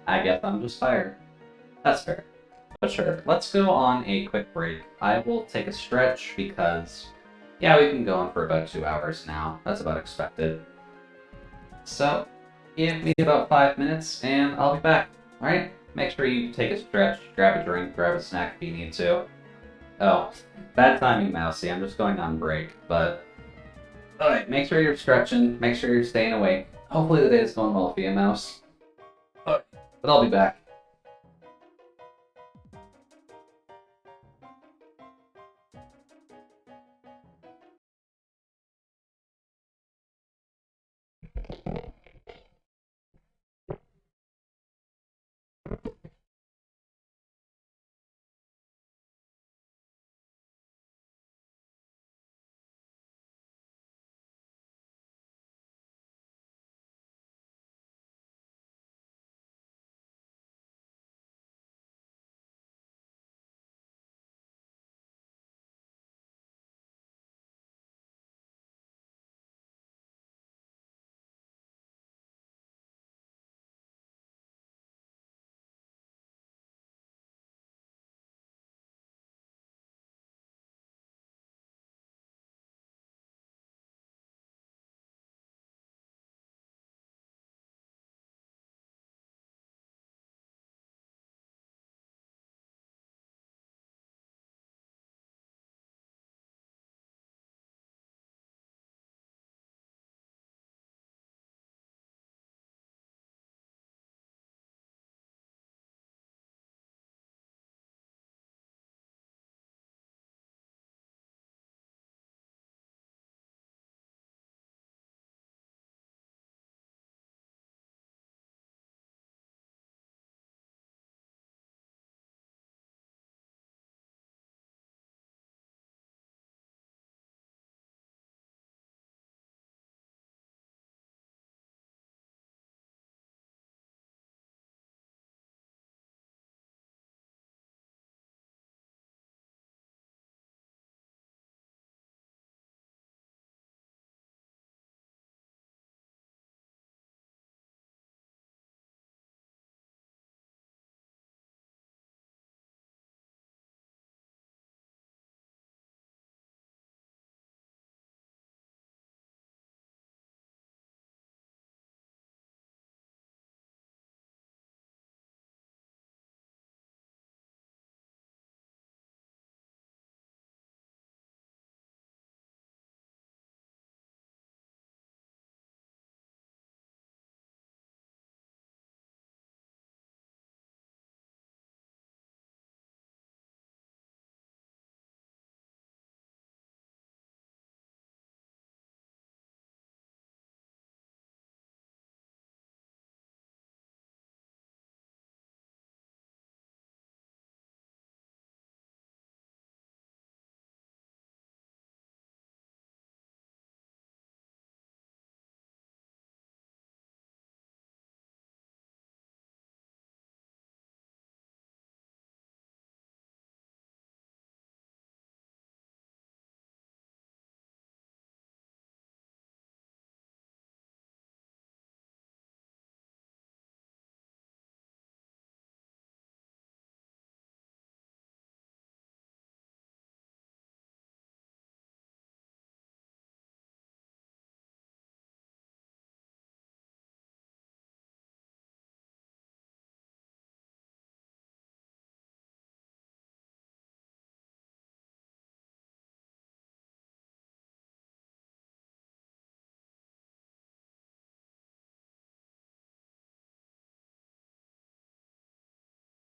Speaker 1: I guess I'm just tired. That's fair. But sure, let's go on a quick break. I will take a stretch because, yeah, we've been going for about 2 hours now. That's about expected. So, give me about 5 minutes and I'll be back. Alright? Make sure you take a stretch, grab a drink, grab a snack if you need to. Oh, bad timing, Mousy. I'm just going on break, but alright, make sure you're stretching, make sure you're staying awake. Hopefully the day is going well for you, Mouse. Alright, but I'll be back.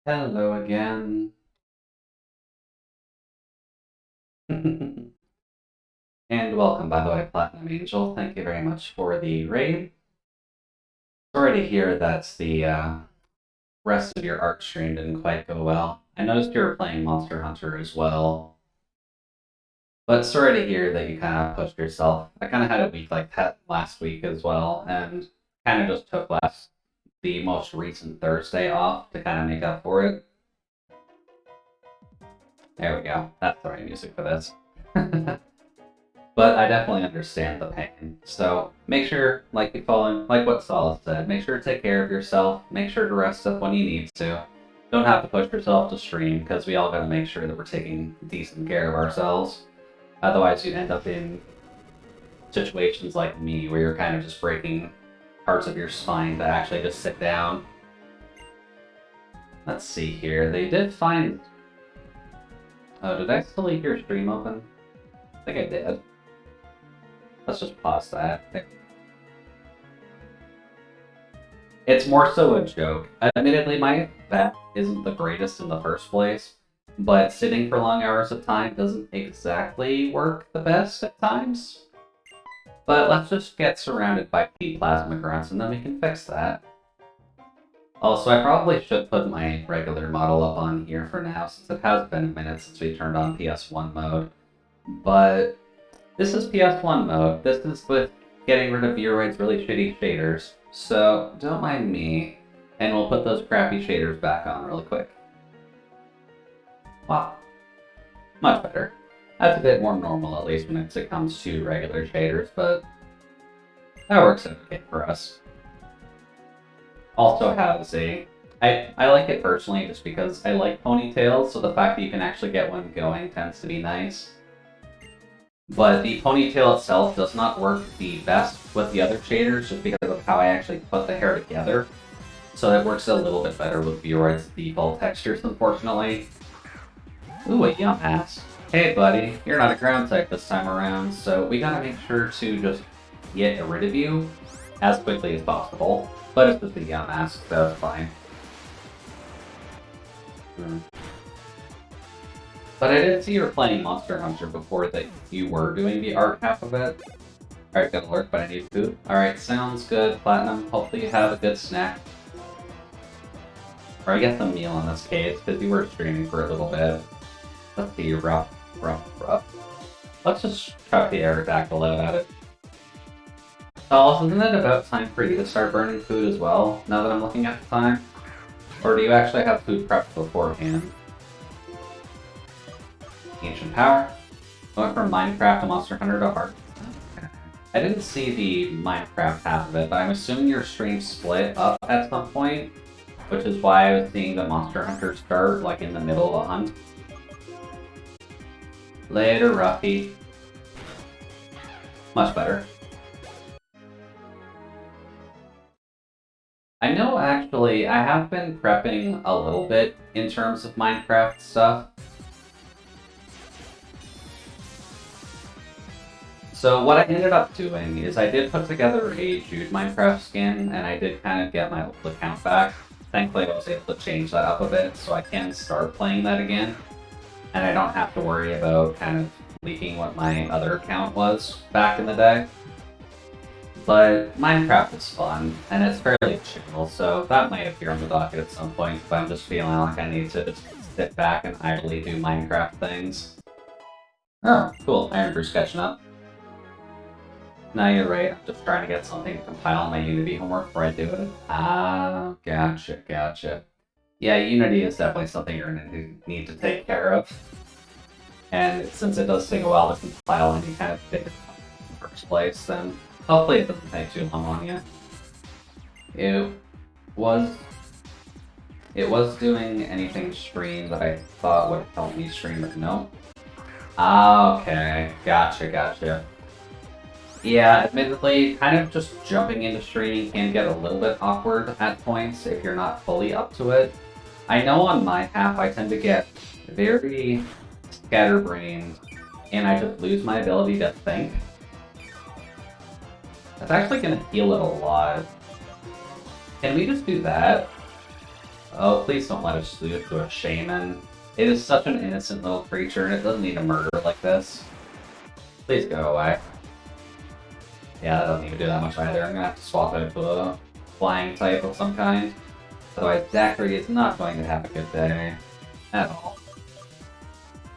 Speaker 1: Hello again. And welcome, by the way, Platinum Angel. Thank you very much for the raid. Sorry to hear that the rest of your art stream didn't quite go well. I noticed you were playing Monster Hunter as well. But sorry to hear that you kind of pushed yourself. I kind of had a week like that last week as well, and kind of just took the most recent Thursday off to kind of make up for it. There we go. That's the right music for this. But I definitely understand the pain. So make sure, like what Solid said, make sure to take care of yourself. Make sure to rest up when you need to. Don't have to push yourself to stream, because we all gotta make sure that we're taking decent care of ourselves. Otherwise, you'd end up in situations like me, where you're kind of just breaking parts of your spine to actually just sit down. Let's see here. They did find... Oh, did I still leave your stream open? I think I did. Let's just pause that. It's more so a joke. Admittedly, my back isn't the greatest in the first place, but sitting for long hours of time doesn't exactly work the best at times. But let's just get surrounded by plasma grunts and then we can fix that. Also, I probably should put my regular model up on here for now, since it has been a minute since we turned on PS1 mode. But this is PS1 mode. This is with getting rid of Viroid's really shitty shaders. So don't mind me, and we'll put those crappy shaders back on really quick. Wow. Much better. That's a bit more normal, at least when it comes to regular shaders, but that works okay for us. Also has I like it personally just because I like ponytails, so the fact that you can actually get one going tends to be nice. But the ponytail itself does not work the best with the other shaders just because of how I actually put the hair together. So it works a little bit better with Viroid's default textures, unfortunately. Ooh, a yum ass. Hey buddy, you're not a ground type this time around, so we gotta make sure to just get rid of you as quickly as possible. But it's just a yum ass, so that's fine. But I did see you were playing Monster Hunter before that you were doing the art half of it. Alright, gonna work, but I need food. Alright, sounds good, Platinum. Hopefully you have a good snack. Or I guess a meal in this case, because you were streaming for a little bit. Let's see, rough. Let's just chuck the Aerodactyl out at it. Oh, isn't it about time for you to start burning food as well, now that I'm looking at the time? Or do you actually have food prepped beforehand? Ancient Power. Going from Minecraft to Monster Hunter to Heart. I didn't see the Minecraft half of it, but I'm assuming your stream split up at some point, which is why I was seeing the Monster Hunter start like in the middle of a hunt. Later, Ruffy. Much better. I know actually, I have been prepping a little bit in terms of Minecraft stuff. So what I ended up doing is I did put together a Jude Minecraft skin, and I did kind of get my old account back. Thankfully I was able to change that up a bit, so I can start playing that again. And I don't have to worry about kind of leaking what my other account was back in the day. But Minecraft is fun, and it's fairly chill, so that might appear on the docket at some point, but I'm just feeling like I need to just sit back and idly do Minecraft things. Oh, cool. Iron Brew's catching up. No, you're right. I'm just trying to get something to compile on my Unity homework before I do it. Ah, gotcha. Yeah, Unity is definitely something you're going to need to take care of. And since it does take a while to compile any kind of big in the first place, then hopefully it doesn't take too long on you. It was doing anything stream that I thought would help me stream, but no. Ah, okay. Gotcha. Yeah, admittedly, kind of just jumping into streaming can get a little bit awkward at points if you're not fully up to it. I know on my half I tend to get very scatterbrained, and I just lose my ability to think. That's actually going to heal it a lot. Can we just do that? Oh, please don't let us lose to a shaman. It is such an innocent little creature, and it doesn't need a murder like this. Please go away. Yeah, that doesn't even do that much either. I'm gonna have to swap it to a flying type of some kind. Otherwise, Zachary is not going to have a good day. At all.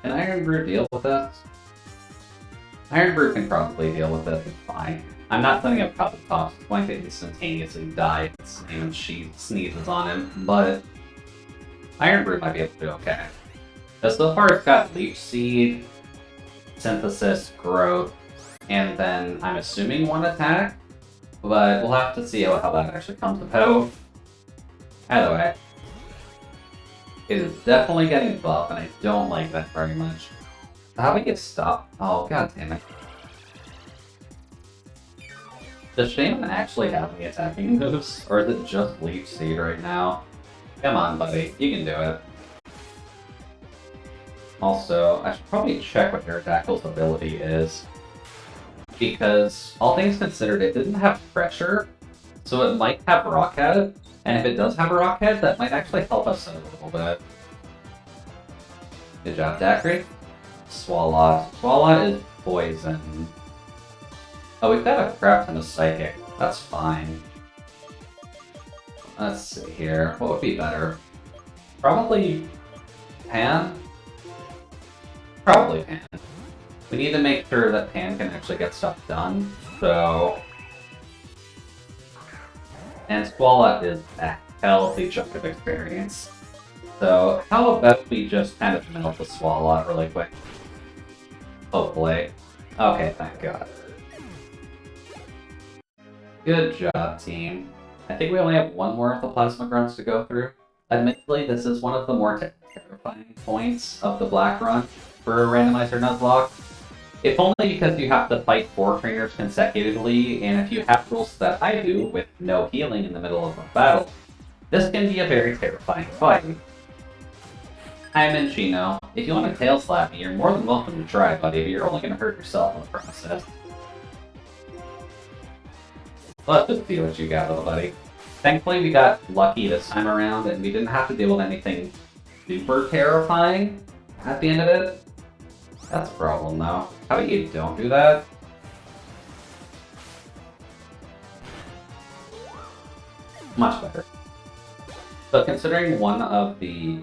Speaker 1: Can Iron Brew deal with this? Iron Brew can probably deal with this, it's fine. I'm not setting up Cup Tops, it's going to instantaneously die if she sneezes on him, but Iron Brew might be able to do okay. Because so far it's got Leech Seed, Synthesis, Growth, and then I'm assuming one attack, but we'll have to see how that actually comes about. Either way, it is definitely getting buff, and I don't like that very much. How do we get stopped? Oh, god damn it. Does Shaman actually have any attacking moves, or is it just Leech Seed right now? Come on, buddy, you can do it. Also, I should probably check what Aerodactyl's ability is. Because, all things considered, it didn't have pressure, so it might have Rock Head, and if it does have a Rock Head, that might actually help us a little bit. Good job, Dacry. Swalot. Swalot is poison. Oh, we've got a Craft and a Psychic. That's fine. Let's see here. What would be better? Probably Pan? Probably Pan. We need to make sure that Pan can actually get stuff done, so... And Swalot is a healthy chunk of experience. So, how about we just kind of melt the Swalot really quick? Hopefully. Okay, thank God. Good job, team. I think we only have one more of the Plasma Grunts to go through. Admittedly, this is one of the more terrifying points of the Black Run for Randomizer Nuzlocke. If only because you have to fight 4 trainers consecutively, and if you have rules that I do, with no healing in the middle of a battle, this can be a very terrifying fight. Hi, Minchino. If you want to tail slap me, you're more than welcome to try, buddy, but you're only going to hurt yourself in the process. Let's just see what you got, little buddy. Thankfully, we got lucky this time around, and we didn't have to deal with anything super terrifying at the end of it. That's a problem, though. How about you don't do that? Much better. So considering one of the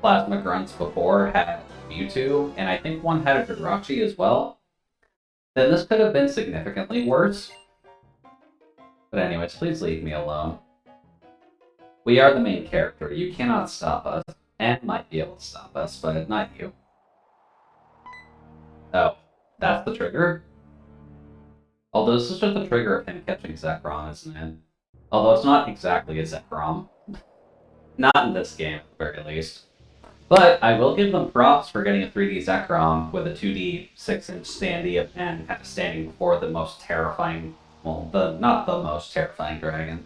Speaker 1: Plasma Grunts before had Mewtwo, and I think one had a Jirachi as well, then this could have been significantly worse. But anyways, please leave me alone. We are the main character. You cannot stop us. And might be able to stop us, but not you. Oh, that's the trigger? Although this is just the trigger of him catching Zekrom, isn't it? Although it's not exactly a Zekrom. Not in this game, at the very least. But I will give them props for getting a 3D Zekrom with a 2D 6-inch standee and kind of standing before the most terrifying, well, not the most terrifying dragon,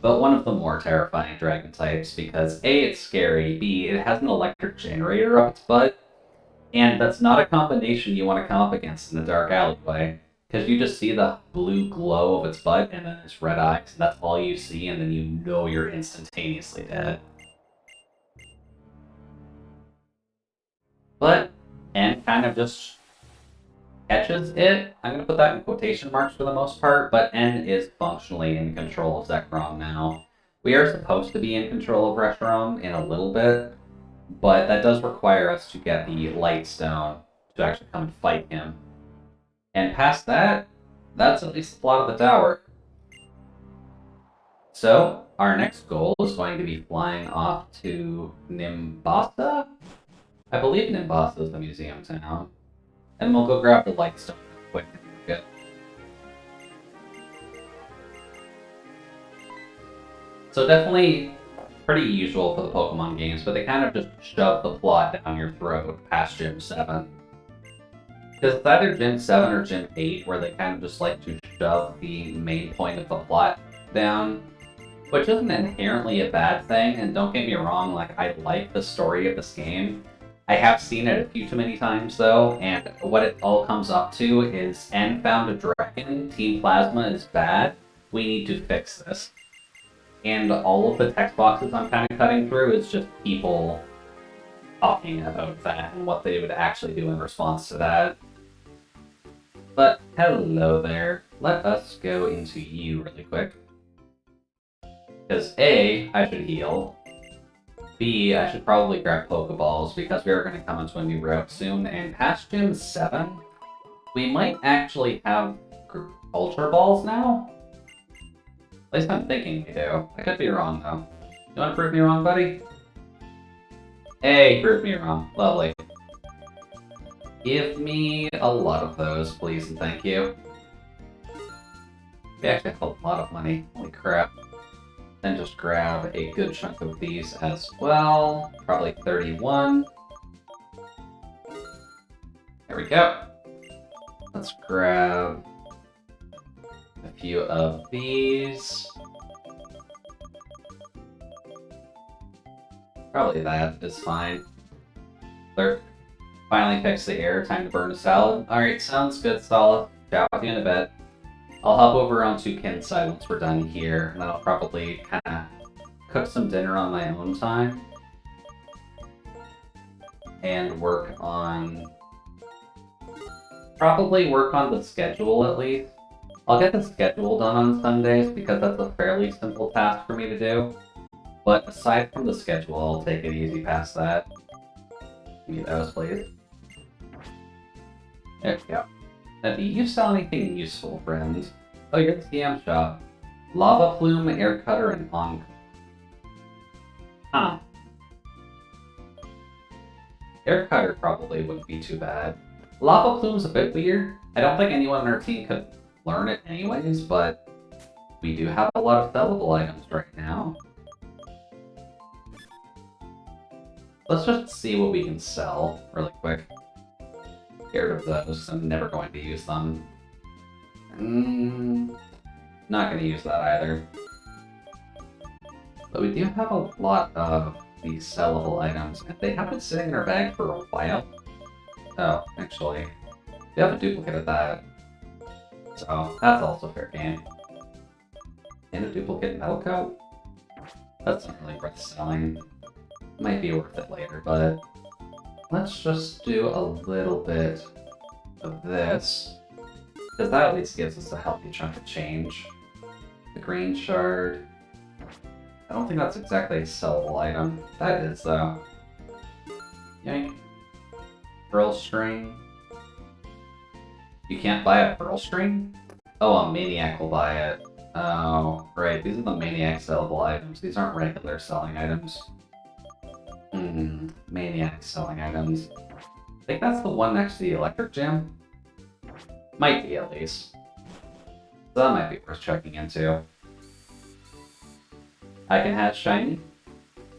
Speaker 1: but one of the more terrifying dragon types, because A, it's scary, B, it has an electric generator up its butt, and that's not a combination you want to come up against in a dark alleyway, because you just see the blue glow of its butt and then its red eyes, and that's all you see, and then you know you're instantaneously dead. But N kind of just catches it. I'm going to put that in quotation marks for the most part, but N is functionally in control of Zekrom now. We are supposed to be in control of Reshiram in a little bit, but that does require us to get the Light Stone to actually come and fight him. And past that, that's at least the plot of the tower. So, our next goal is going to be flying off to Nimbasa? I believe Nimbasa is the museum town. And we'll go grab the Light Stone quick and we're good. So definitely pretty usual for the Pokemon games, but they kind of just shove the plot down your throat past Gym 7. Because it's either Gym 7 or Gym 8 where they kind of just like to shove the main point of the plot down. Which isn't inherently a bad thing, and don't get me wrong, like, I like the story of this game. I have seen it a few too many times, though, and what it all comes up to is N found a dragon, Team Plasma is bad, we need to fix this. and all of the text boxes I'm kind of cutting through is just people talking about that and what they would actually do in response to that. But hello there. Let us go into you really quick. Because A, I should heal. B, I should probably grab Pokeballs because we are going to come into a new route soon. And past Gym 7, we might actually have Ultra Balls now? At least I'm thinking we do. I could be wrong though. You want to prove me wrong, buddy? Hey, prove me wrong. Lovely. Give me a lot of those, please and thank you. We actually have a lot of money. Holy crap. Then just grab a good chunk of these as well. Probably 31. There we go. Let's grab a few of these. Probably that is fine. Clerk finally fixed the error. Time to burn a salad. Alright, sounds good, Solid. Ciao, see you in a bit. I'll hop over onto Ken's side once we're done here, and then I'll probably kind of cook some dinner on my own time. And work on... probably work on the schedule at least. I'll get the schedule done on Sundays because that's a fairly simple task for me to do. But aside from the schedule, I'll take it easy past that. Give me those, please. There we go. Now, do you sell anything useful, friend? Oh, you're the TM shop. Lava Plume, Air Cutter, and Onk. Huh. Air Cutter probably wouldn't be too bad. Lava Plume's a bit weird. I don't think anyone on our team could learn it anyways, but we do have a lot of sellable items right now. Let's just see what we can sell really quick. Get rid of those. I'm never going to use them. Not going to use that either. But we do have a lot of these sellable items, and they have been sitting in our bag for a while. Oh, actually, we have a duplicate of that. So that's also fair game. And a duplicate metal coat? That's not really worth selling. Might be worth it later, but let's just do a little bit of this, because that at least gives us a healthy chunk of change. The green shard. I don't think that's exactly a sellable item. That is, though. Yank. Pearl string. You can't buy a pearl string? Oh, a maniac will buy it. Oh, right. These are the maniac sellable items. These aren't regular selling items. Maniac selling items. I think that's the one next to the electric gym. Might be, at least. So that might be worth checking into. I can hatch shiny.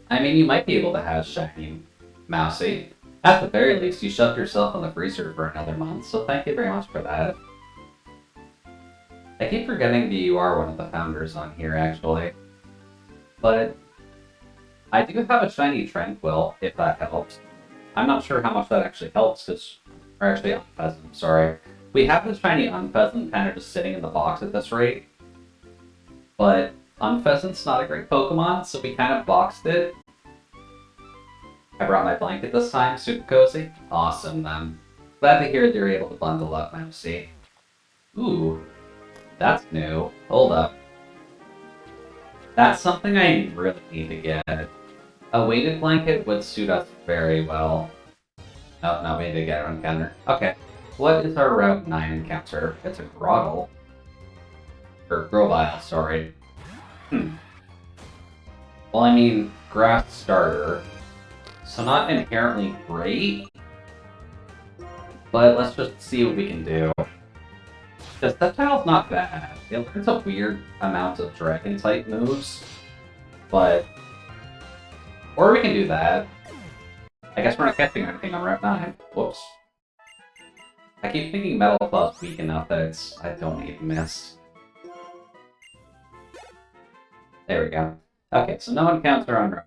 Speaker 1: I mean, you might be able to hatch shiny, Mousy. At the very least, you shoved yourself in the freezer for another month, so thank you very much for that. I keep forgetting that you are one of the founders on here, actually. But I do have a shiny Tranquil, if that helps. I'm not sure how much that actually helps, or actually Unpheasant, sorry. We have the shiny Unpheasant kind of just sitting in the box at this rate. But Unpheasant's not a great Pokemon, so we kind of boxed it. I brought my blanket this time, super cozy. Awesome, then. Glad to hear that you're able to bundle up, Mousy. Ooh, that's new. Hold up. That's something I really need to get. A weighted blanket would suit us very well. Oh, no, we need to get an encounter. Okay, what is our Route 9 encounter? It's a Grottle. Or Grovyle, sorry. Well, I mean, Grass Starter. So not inherently great. But let's just see what we can do. The Sceptile's not bad. It learns a weird amount of Dragon-type moves. But... or we can do that. I guess we're not catching anything on Route 9. Whoops. I keep thinking Metal Claw's weak enough that I don't need Mist. There we go. Okay, so no encounter on Route 9.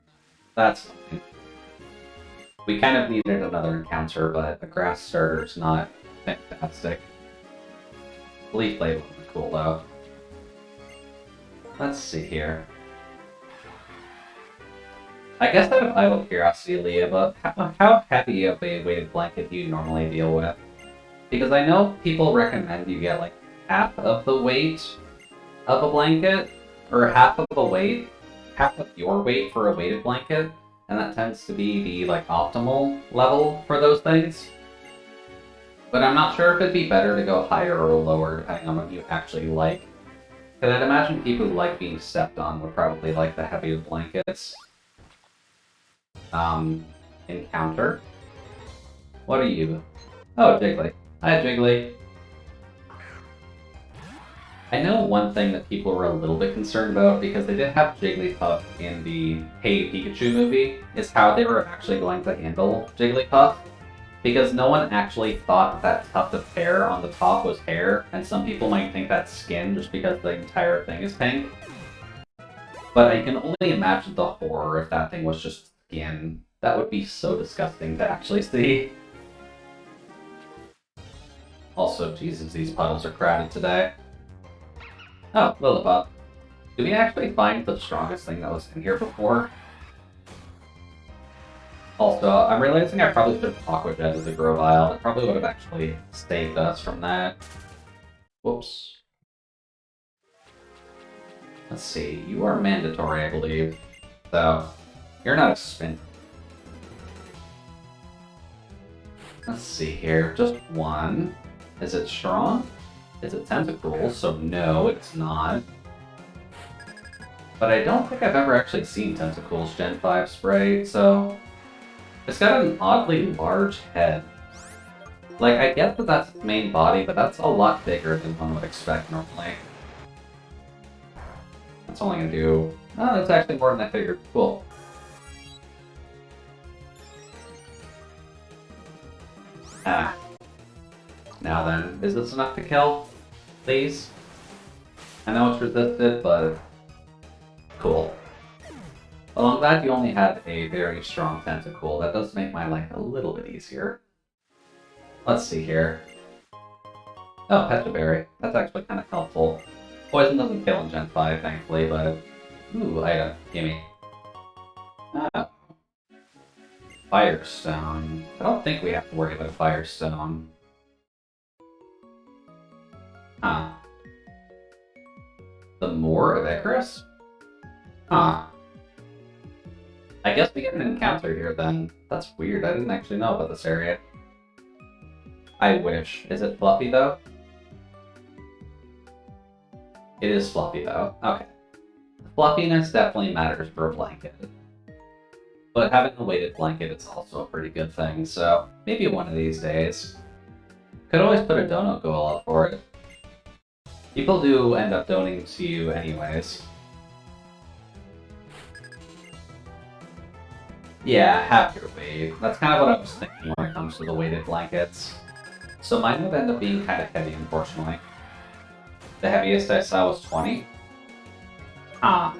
Speaker 1: That's fine. We kind of needed another encounter, but a Grass Starter's not fantastic. Leaf Blade would be cool, though. Let's see here. I guess I have a curiosity, Leah, about how heavy of a weighted blanket do you normally deal with? Because I know people recommend you get like half of the weight of a blanket, or half of your weight for a weighted blanket, and that tends to be the like optimal level for those things. But I'm not sure if it'd be better to go higher or lower depending on what you actually like. Because I'd imagine people who like being stepped on would probably like the heavier blankets. Encounter. What are you? Oh, Jiggly. Hi, Jiggly. I know one thing that people were a little bit concerned about, because they did have Jigglypuff in the Hey Pikachu movie, is how they were actually going to handle Jigglypuff. Because no one actually thought that tuft of hair on the top was hair, and some people might think that's skin just because the entire thing is pink. But I can only imagine the horror if that thing was just skin. That would be so disgusting to actually see. Also, Jesus, these puddles are crowded today. Oh, Lilliput. Did we actually find the strongest thing that was in here before? Also, I'm realizing I probably should have Aqua Jet as a Grovyle. It probably would have actually saved us from that. Whoops. Let's see, you are mandatory, I believe. So, you're not a spin. Let's see here, just one. Is it strong? Is it tentacle? So no, it's not. But I don't think I've ever actually seen Tentacles Gen 5 spray, so... It's got an oddly large head. Like, I get that that's its main body, but that's a lot bigger than one would expect normally. That's only gonna do... Oh, that's actually more than I figured. Cool. Ah. Now then, is this enough to kill? Please? I know it's resisted, but... Cool. Well, I'm glad you only had a very strong tentacle. That does make my life a little bit easier. Let's see here. Oh, Petraberry. That's actually kind of helpful. Poison doesn't kill in Gen 5, thankfully, but... Ooh, item. Gimme. Ah. Firestone. I don't think we have to worry about Firestone. Huh. The Moor of Icarus? Huh. I guess we get an encounter here then. That's weird, I didn't actually know about this area. I wish. Is it fluffy though? It is fluffy though. Okay. The fluffiness definitely matters for a blanket. But having a weighted blanket is also a pretty good thing, so maybe one of these days. Could always put a dono goal up for it. People do end up donating to you anyways. Yeah, half your weight. That's kind of what I was thinking when it comes to the weighted blankets. So mine would end up being kind of heavy, unfortunately. The heaviest I saw was 20. Huh.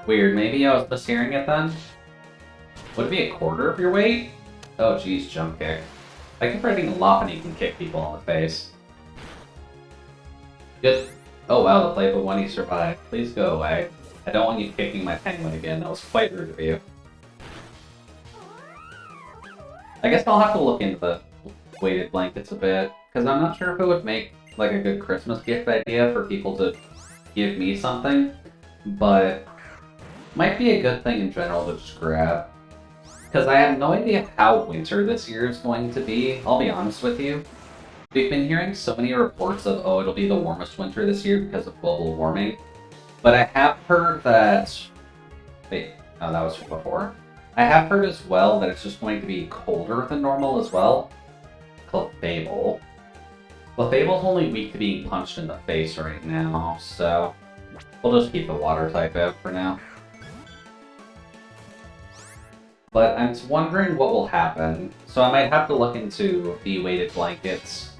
Speaker 1: Weird, maybe I was mishearing it then? Would it be a quarter of your weight? Oh geez, jump kick. I keep writing a lot and you can kick people in the face. Good. Oh wow, the playable one, he survived. Please go away. I don't want you kicking my penguin again, that was quite rude of you. I guess I'll have to look into the weighted blankets a bit, because I'm not sure if it would make like a good Christmas gift idea for people to give me something, but might be a good thing in general to just grab. Because I have no idea how winter this year is going to be, I'll be honest with you. We've been hearing so many reports of, oh, it'll be the warmest winter this year because of global warming. But I have heard that... Wait, no, that was before. I have heard as well that it's just going to be colder than normal as well. Clefable. Clefable's only weak to being punched in the face right now, so... We'll just keep the water type out for now. But I'm just wondering what will happen. So I might have to look into the weighted blankets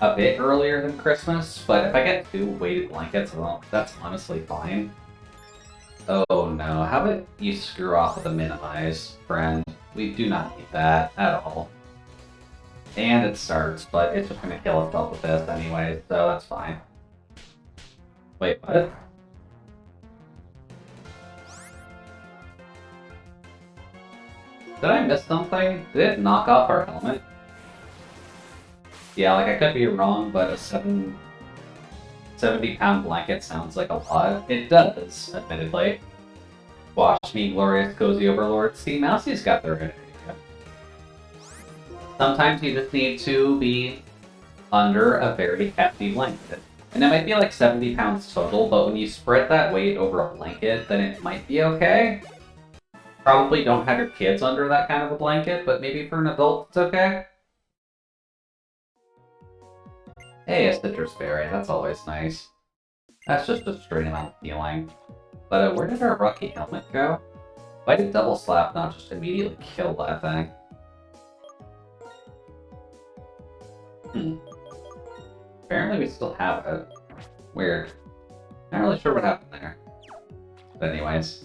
Speaker 1: a bit earlier than Christmas, but if I get 2 weighted blankets, well, that's honestly fine. Oh no, how about you screw off with a minimize, friend? We do not need that at all. And it starts, but it's just gonna kill itself with this anyway, so that's fine. Wait, what? Did I miss something? Did it knock off our helmet? Yeah, like I could be wrong, but a 70-pound blanket sounds like a lot. It does, admittedly. Watch me, glorious cozy overlord. See, Mousie's got their idea. Sometimes you just need to be under a very hefty blanket. And it might be like 70 pounds total, but when you spread that weight over a blanket, then it might be okay. Probably don't have your kids under that kind of a blanket, but maybe for an adult, it's okay. Hey, a citrus berry, that's always nice. That's just a straight amount of healing. But where did our Rocky helmet go? Why did Double Slap not just immediately kill that thing? Apparently we still have it. Weird. Not really sure what happened there. But anyways,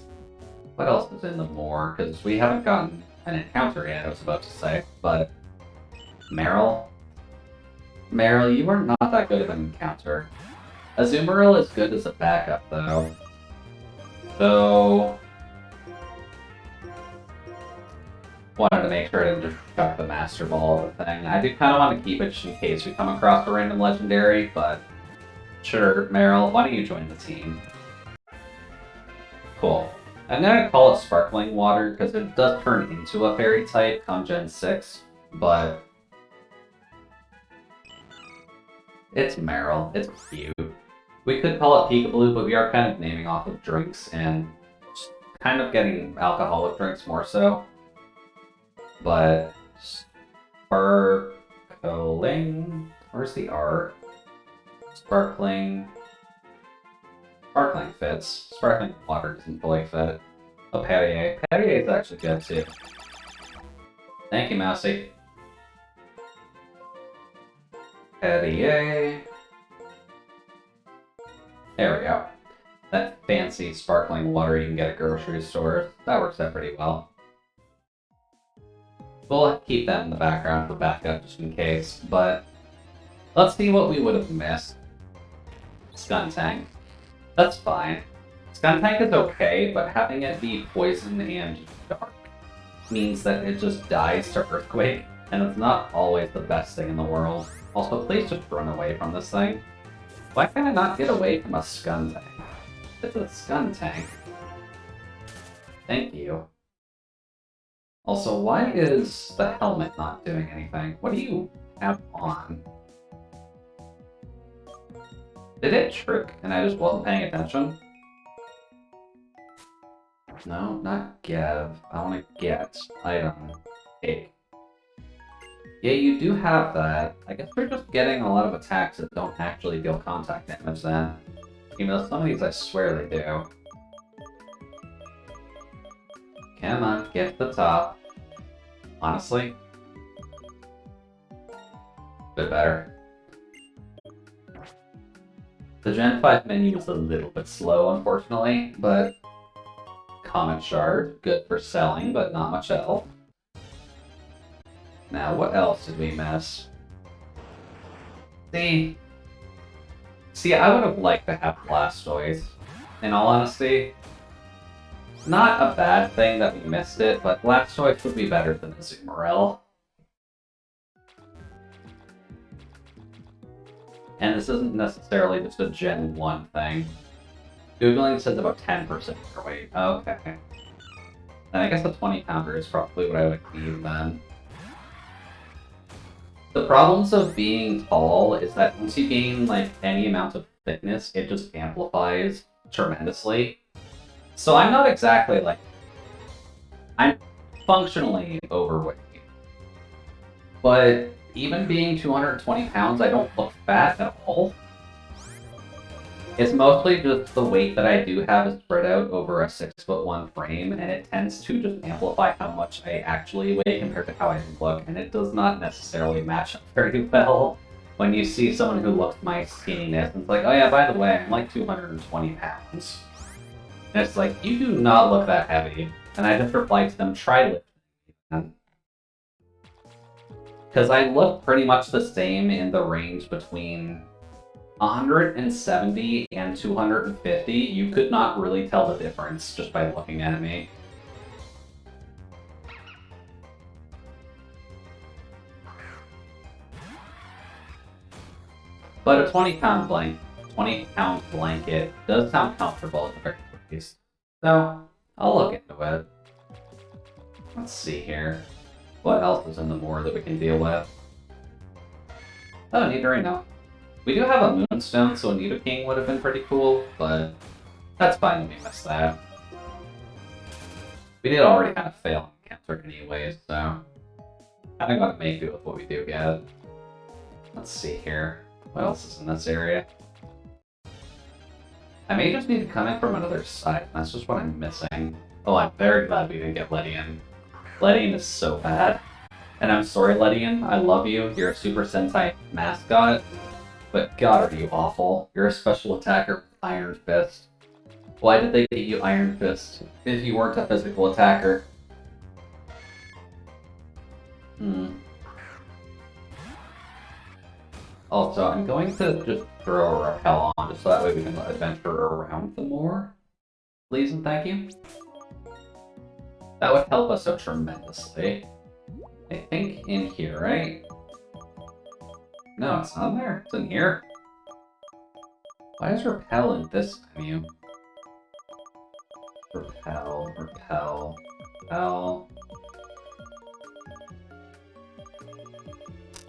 Speaker 1: what else is in the moor? Because we haven't gotten an encounter yet, I was about to say. But Meryl? Meryl, you are not that good of an encounter. Azumarill is good as a backup, though. So... wanted to make sure I didn't just chuck the Master Ball of the thing. I do kind of want to keep it just in case we come across a random legendary, but... sure, Meryl, why don't you join the team? Cool. I'm gonna call it Sparkling Water, because it does turn into a Fairy type come Gen 6, but... it's Meryl. It's cute. We could call it Peekaboo, but we are kind of naming off of drinks, and just kind of getting alcoholic drinks more so. But... Sparkling... where's the R? Sparkling... Sparkling fits. Sparkling water doesn't fully fit. Oh, Perrier. Perrier is actually good too. Thank you, Mousy. Perrier. There we go. That fancy sparkling water you can get at grocery stores. That works out pretty well. We'll keep that in the background for backup just in case, but let's see what we would have missed. Skuntank. That's fine. Skuntank is okay, but having it be poison and dark means that it just dies to Earthquake, and it's not always the best thing in the world. Also, please just run away from this thing. Why can I not get away from a Skuntank? It's a Skuntank. Thank you. Also, why is the helmet not doing anything? What do you have on? Did it trick and I just wasn't paying attention? No, not give. I want to get. Item. Take. Yeah, you do have that. I guess we're just getting a lot of attacks that don't actually deal contact damage then. Even though some of these I swear they do. Come on, get to the top. Honestly. Bit better. The Gen 5 menu was a little bit slow, unfortunately, but... Comet Shard, good for selling, but not much else. Now, what else did we miss? See, I would have liked to have Blastoise, in all honesty. Not a bad thing that we missed it, but Blastoise would be better than Azumarill. And this isn't necessarily just a Gen 1 thing. Googling says about 10% overweight. Okay. Then I guess the 20-pounder is probably what I would need then. The problems of being tall is that once you gain like any amount of thickness, it just amplifies tremendously. So I'm not exactly like... I'm functionally overweight. But even being 220 pounds, I don't look fat at all. It's mostly just the weight that I do have is spread out over a 6'1" frame, and it tends to just amplify how much I actually weigh compared to how I look, and it does not necessarily match up very well when you see someone who looks my skinniness and it's like, oh yeah, by the way, I'm like 220 pounds. And it's like, you do not look that heavy. And I just reply to them, try lifting. Because I look pretty much the same in the range between 170 and 250. You could not really tell the difference just by looking at me. But a 20-pound blanket does sound comfortable at the very least. So, I'll look into it. Let's see here. What else is in the moor that we can deal with? Oh, Nidorino. We do have a Moonstone, so a Nidoking would have been pretty cool, but that's fine if we missed that. We did already kind of fail on Cancer anyways, so I think gotta make do with what we do get. Let's see here. What else is in this area? I may just need to come in from another side. That's just what I'm missing. Oh, I'm very glad we didn't get Ledian. Ledian is so bad. And I'm sorry, Ledian. I love you. You're a Super Sentai mascot. But God, are you awful. You're a special attacker with Iron Fist. Why did they give you Iron Fist if you weren't a physical attacker? Also, I'm going to just throw a repel on just so that way we can adventure around them more. Please and thank you. That would help us out tremendously. I think in here, right? No, it's not there. It's in here. Why is repel in this menu? Repel, repel, repel.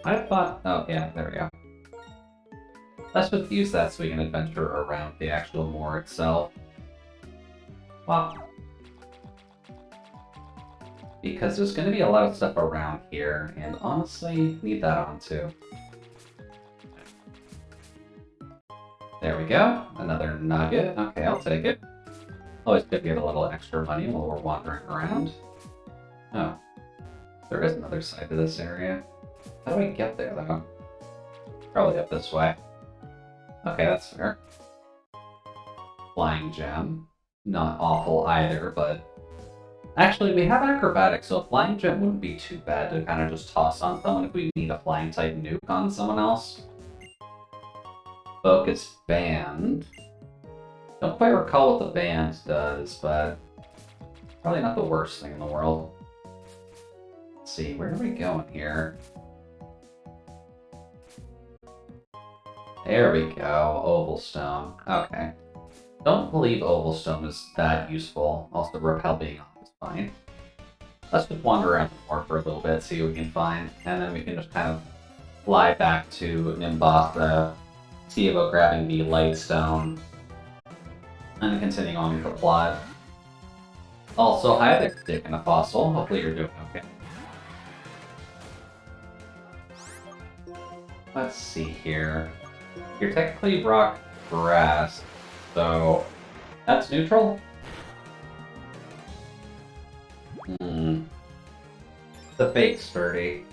Speaker 1: I thought, oh yeah, there we go. Let's just use that so we can adventure around the actual moor itself. Well, because there's going to be a lot of stuff around here, and honestly, need that on too. There we go. Another nugget. Okay, I'll take it. Always good to get a little extra money while we're wandering around. Oh. There is another side to this area. How do I get there, though? Probably up this way. Okay, that's fair. Flying gem. Not awful either, but... Actually, we have acrobatics, so a flying gem wouldn't be too bad to kind of just toss on someone if we need a flying type nuke on someone else. Focus band. Don't quite recall what the band does, but probably not the worst thing in the world. Let's see, where are we going here? There we go, Oval Stone. Okay. Don't believe Oval Stone is that useful. Also, repel being off is fine. Let's just wander around the moor for a little bit, see what we can find, and then we can just kind of fly back to Nimbasa, see about grabbing the Light Stone, and continuing on with the plot. Also, hi there, Dick and a Fossil. Hopefully you're doing okay. Let's see here. You're technically rock grass, so that's neutral? The fake sturdy.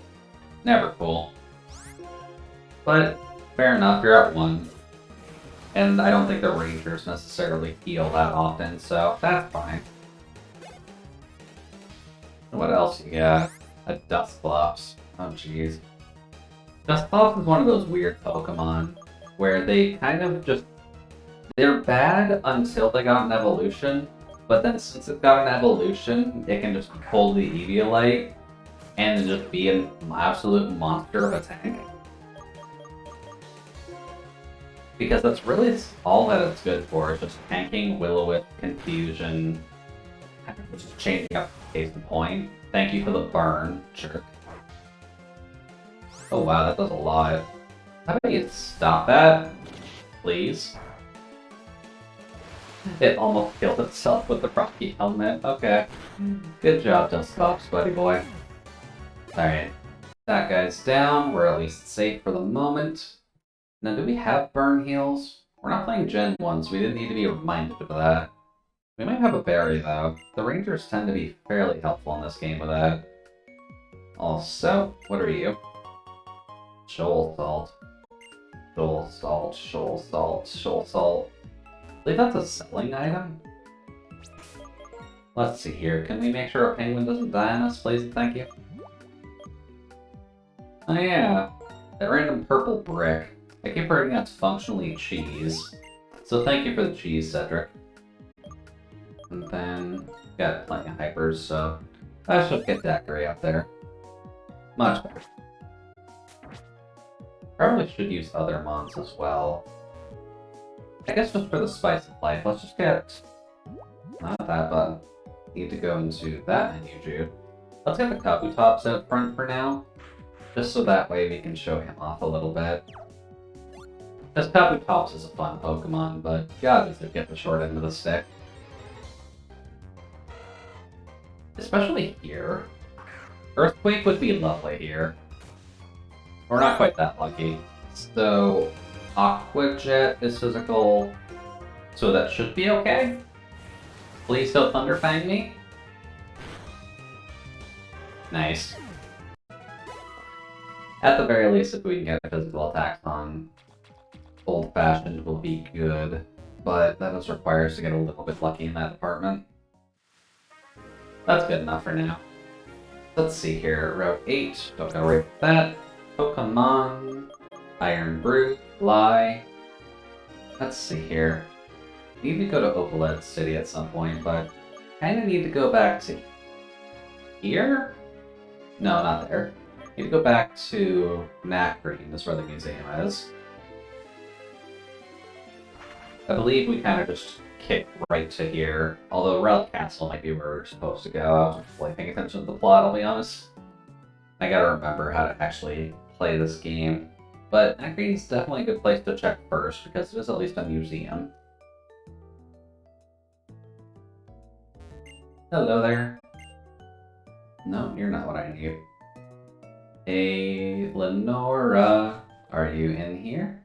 Speaker 1: Never cool. But fair enough, you're at 1. And I don't think the Rangers necessarily heal that often, so that's fine. What else you got? A Dusclops. Oh jeez. Dusclops is one of those weird Pokemon where they kind of just... They're bad until they got an evolution, but then since it got an evolution, it can just pull the Eviolite and just be an absolute monster of a tank. Because that's really all that it's good for, is just tanking, Will-O-Wisp, confusion, just changing up the case in point. Thank you for the burn, jerk. Oh wow, that does a lot. How about you stop that, please? It almost killed itself with the Rocky helmet. Okay. Good job, Dusclops, buddy boy. Alright. That guy's down. We're at least safe for the moment. Now, do we have burn heals? We're not playing Gen 1, so we didn't need to be reminded of that. We might have a berry, though. The Rangers tend to be fairly helpful in this game with that. Also, what are you? Shoal Salt. Shoal Salt, Shoal Salt, Shoal Salt. I believe that's a selling item. Let's see here. Can we make sure our penguin doesn't die on us, please? Thank you. Oh yeah, that random purple brick. I keep forgetting that's functionally cheese. So thank you for the cheese, Cedric. And then, got plenty of hypers, so I should get Daiquiri up there. Much better. Probably should use other mons as well. I guess just for the spice of life, let's just get... Not that button. Need to go into that menu, Jude. Let's get the Kabutops out front for now. Just so that way we can show him off a little bit. Because Kabutops is a fun Pokemon, but God does it get the short end of the stick. Especially here. Earthquake would be lovely here. We're not quite that lucky. So, Aqua Jet is physical, so that should be okay. Please don't Thunder Fang me. Nice. At the very least, if we can get physical attacks on Old Fashioned, will be good. But that does require us to get a little bit lucky in that department. That's good enough for now. Let's see here. Route 8. Don't go right with that. Pokemon. Iron Brute. Fly. Let's see here. Need to go to Opalette City at some point, but kind of need to go back to here? No, not there. Need to go back to Green. That's where the museum is. I believe we kind of just kick right to here. Although Relic Castle might be where we're supposed to go. I wasn't really paying attention to the plot, I'll be honest. I gotta remember how to actually play this game. But Green's definitely a good place to check first, because it is at least a museum. Hello there. No, you're not what I need. Hey, Lenora. Are you in here?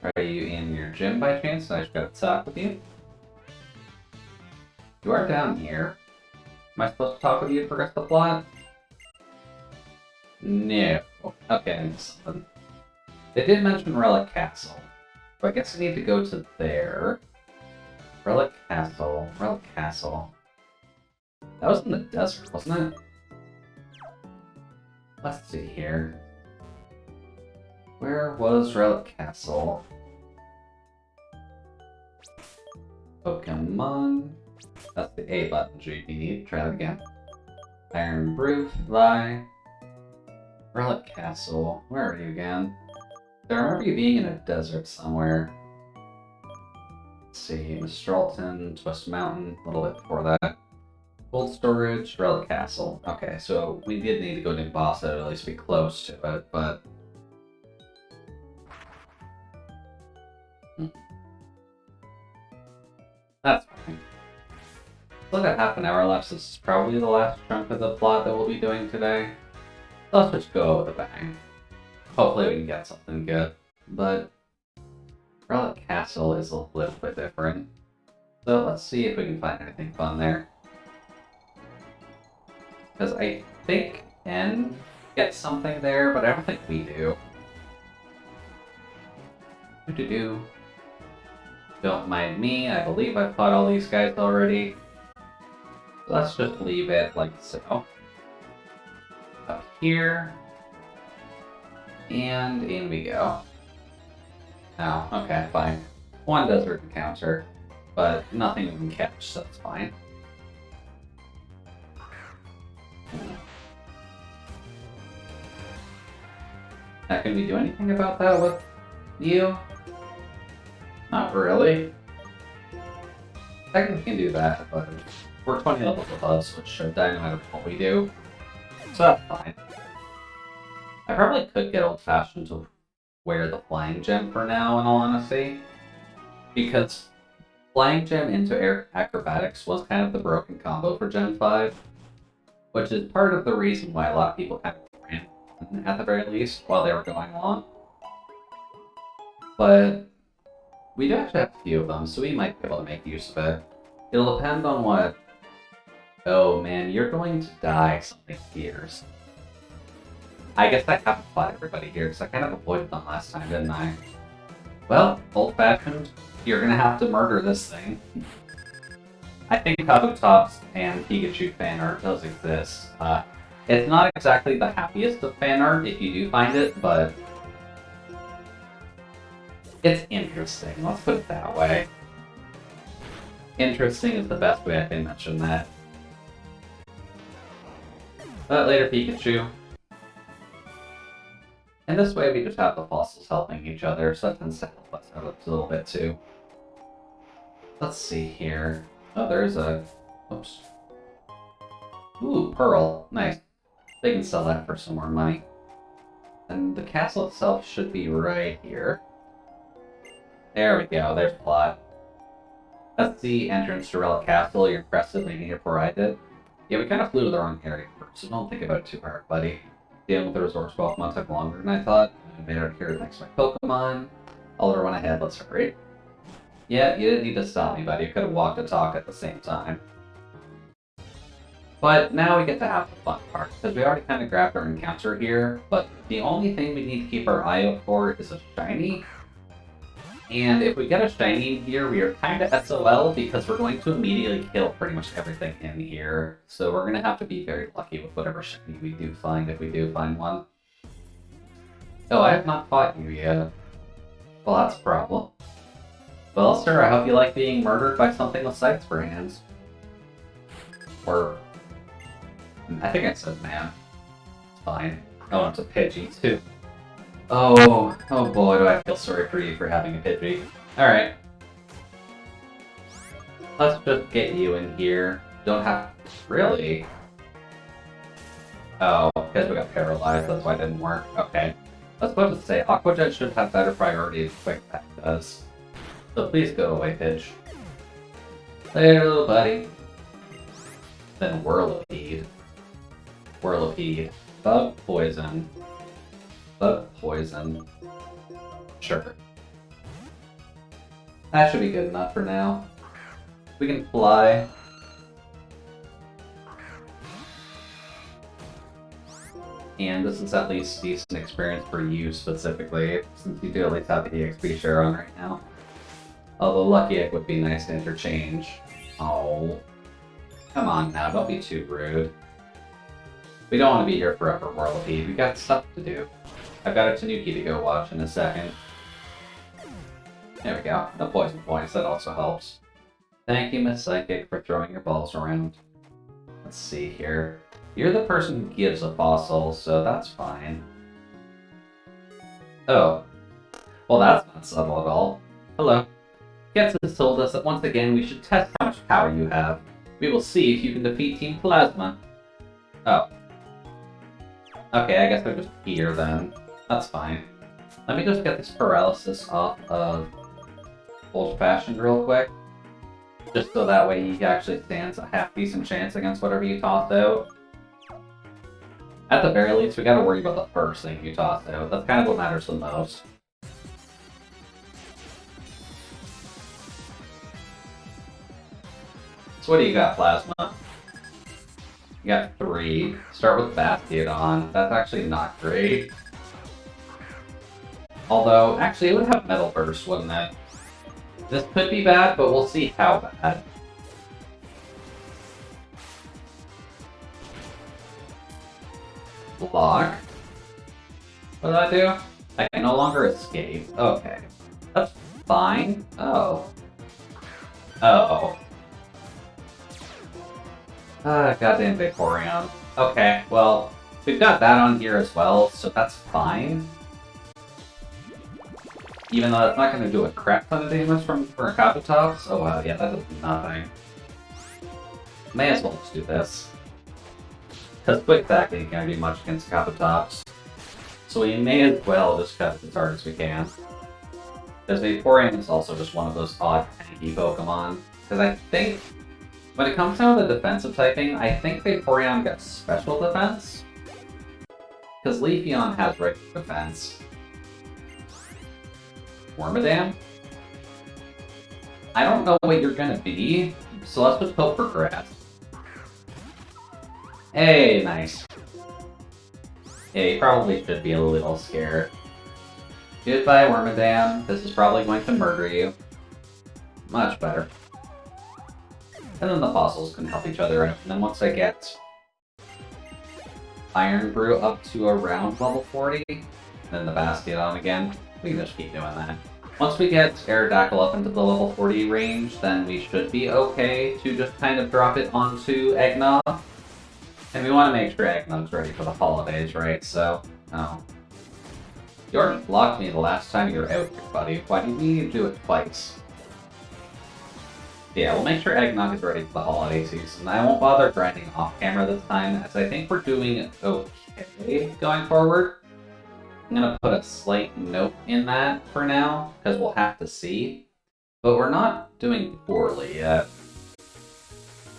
Speaker 1: Are you in your gym by chance? I just gotta talk with you. You are down here. Am I supposed to talk with you to progress the plot? No. Okay, something. They did mention Relic Castle. So I guess I need to go to there. Relic Castle. Relic Castle. That was in the desert, wasn't it? Let's see here. Where was Relic Castle? Pokemon. That's the A button, Jude. You need to try that again. Iron Brute, Fly. Relic Castle. Where are you again? I remember you being in a desert somewhere. Let's see. Mistralton, Twist Mountain, a little bit before that. Cold Storage, Relic Castle. Okay, so we did need to go to Bossa to at least be close to it, but... That's fine. Still got half an hour left, so this is probably the last chunk of the plot that we'll be doing today. So let's just go with a bang. Hopefully we can get something good. But Relic Castle is a little bit different. So let's see if we can find anything fun there. Because I think N gets something there, but I don't think we do. Do-do-do. Don't mind me, I believe I've caught all these guys already. Let's just leave it like so. Up here. And in we go. Oh, okay, fine. One desert encounter, but nothing we can catch, so that's fine. Now, can we do anything about that with you? Not really. Technically we can do that, but we're 20 levels above, so it should die no matter what we do. So that's fine. I probably could get Old Fashioned to wear the Flying Gem for now, in all honesty. Because Flying Gem into Acrobatics was kind of the broken combo for Gen 5. Which is part of the reason why a lot of people kind of ran, at the very least, while they were going along. But we do actually have a few of them, so we might be able to make use of it. It'll depend on what... Oh man, you're going to die something fierce. I guess I haven't fought everybody here, because I kind of avoided them last time, didn't I? Well, Old Fashioned, you're gonna have to murder this thing. I think Kabutops and Pikachu fan art does exist. It's not exactly the happiest of fan art if you do find it, but it's interesting. Let's put it that way. Interesting is the best way I can mention that. But later, Pikachu. And this way we just have the fossils helping each other, so that tends to help us out a little bit too. Let's see here. Oh, there's a... Oops. Ooh, pearl. Nice. They can sell that for some more money. And the castle itself should be right here. There we go, there's plot. That's the entrance to Relic Castle. You're impressive leaving here before I did. Yeah, we kind of flew to the wrong area first, so don't think about it too hard, buddy. Dealing with the resource Pokemon took longer than I thought. I made it out here thanks to my Pokemon. I'll run ahead, let's hurry. Yeah, you didn't need to stop me, buddy. You could have walked and talked at the same time. But now we get to have the fun part, because we already kind of grabbed our encounter here, but the only thing we need to keep our eye out for is a shiny. And if we get a shiny in here, we are kind of SOL, because we're going to immediately kill pretty much everything in here. So we're going to have to be very lucky with whatever shiny we do find, if we do find one. Oh, I have not fought you yet. Well, that's a problem. Well, sir, I hope you like being murdered by something with sights for hands. Or... I think I said man. It's fine. Oh, it's a Pidgey, too. Oh boy, do I feel sorry for you for having a Pidgey. Alright. Let's just get you in here. Don't have... Really? Oh, because we got paralyzed, that's why it didn't work. Okay. I was supposed to say, Aqua Jet should have better priority than Quick Attack does. So please go away, Pidge. Later, little buddy. Then Whirlipede. Whirlipede. Bug poison. Bug poison. Sure. That should be good enough for now. We can fly. And this is at least decent experience for you specifically, since you do at least have the EXP share on right now. Although Lucky Egg would be nice to interchange. Oh. Come on now, don't be too rude. We don't want to be here forever, Whirlipede. We got stuff to do. I've got a Tanuki to go watch in a second. There we go. No poison points, that also helps. Thank you, Miss Psychic, for throwing your balls around. Let's see here. You're the person who gives a fossil, so that's fine. Oh. Well, that's not subtle at all. Hello. Getz has told us that once again we should test how much power you have. We will see if you can defeat Team Plasma. Oh. Okay, I guess they're just here then. That's fine. Let me just get this paralysis off of Old Fashioned real quick. Just so that way he actually stands a half-decent chance against whatever you toss out. At the very least, we gotta worry about the first thing you toss out. That's kind of what matters the most. So what do you got, Plasma? You got 3. Start with Bastiodon. That's actually not great. Although, actually, it would have Metal Burst, wouldn't it? This could be bad, but we'll see how bad. Block. What did I do? I can no longer escape. Okay. That's fine. Oh. Uh-oh. Goddamn Vaporeon. Okay, well, we've got that on here as well, so that's fine. Even though it's not going to do a crap ton of damage for a Kabutops. Oh wow, yeah, that does nothing. May as well just do this. Because Quick Attack ain't going to do much against Kabutops. So we may as well just cut it as hard as we can. Because Vaporeon is also just one of those odd tanky Pokemon. Because I think, when it comes down to defensive typing, I think Vaporeon gets special defense. Because Leafeon has regular defense. Wormadam? I don't know what you're gonna be, so let's just hope for grass. Hey, nice. Yeah, you probably should be a little scared. Goodbye, Wormadam. This is probably going to murder you. Much better. And then the fossils can help each other out. And then once I get Iron Brew up to around level 40, then the Bastiodon again, we can just keep doing that. Once we get Aerodactyl up into the level 40 range, then we should be okay to just kind of drop it onto Eggnog. And we want to make sure Eggnog's ready for the holidays, right? So, oh. You already blocked me the last time you were out here, buddy. Why do you need to do it twice? Yeah, we'll make sure Eggnog is ready for the holiday season. I won't bother grinding off camera this time, as I think we're doing okay going forward. I'm gonna put a slight note in that for now, because we'll have to see. But we're not doing poorly yet.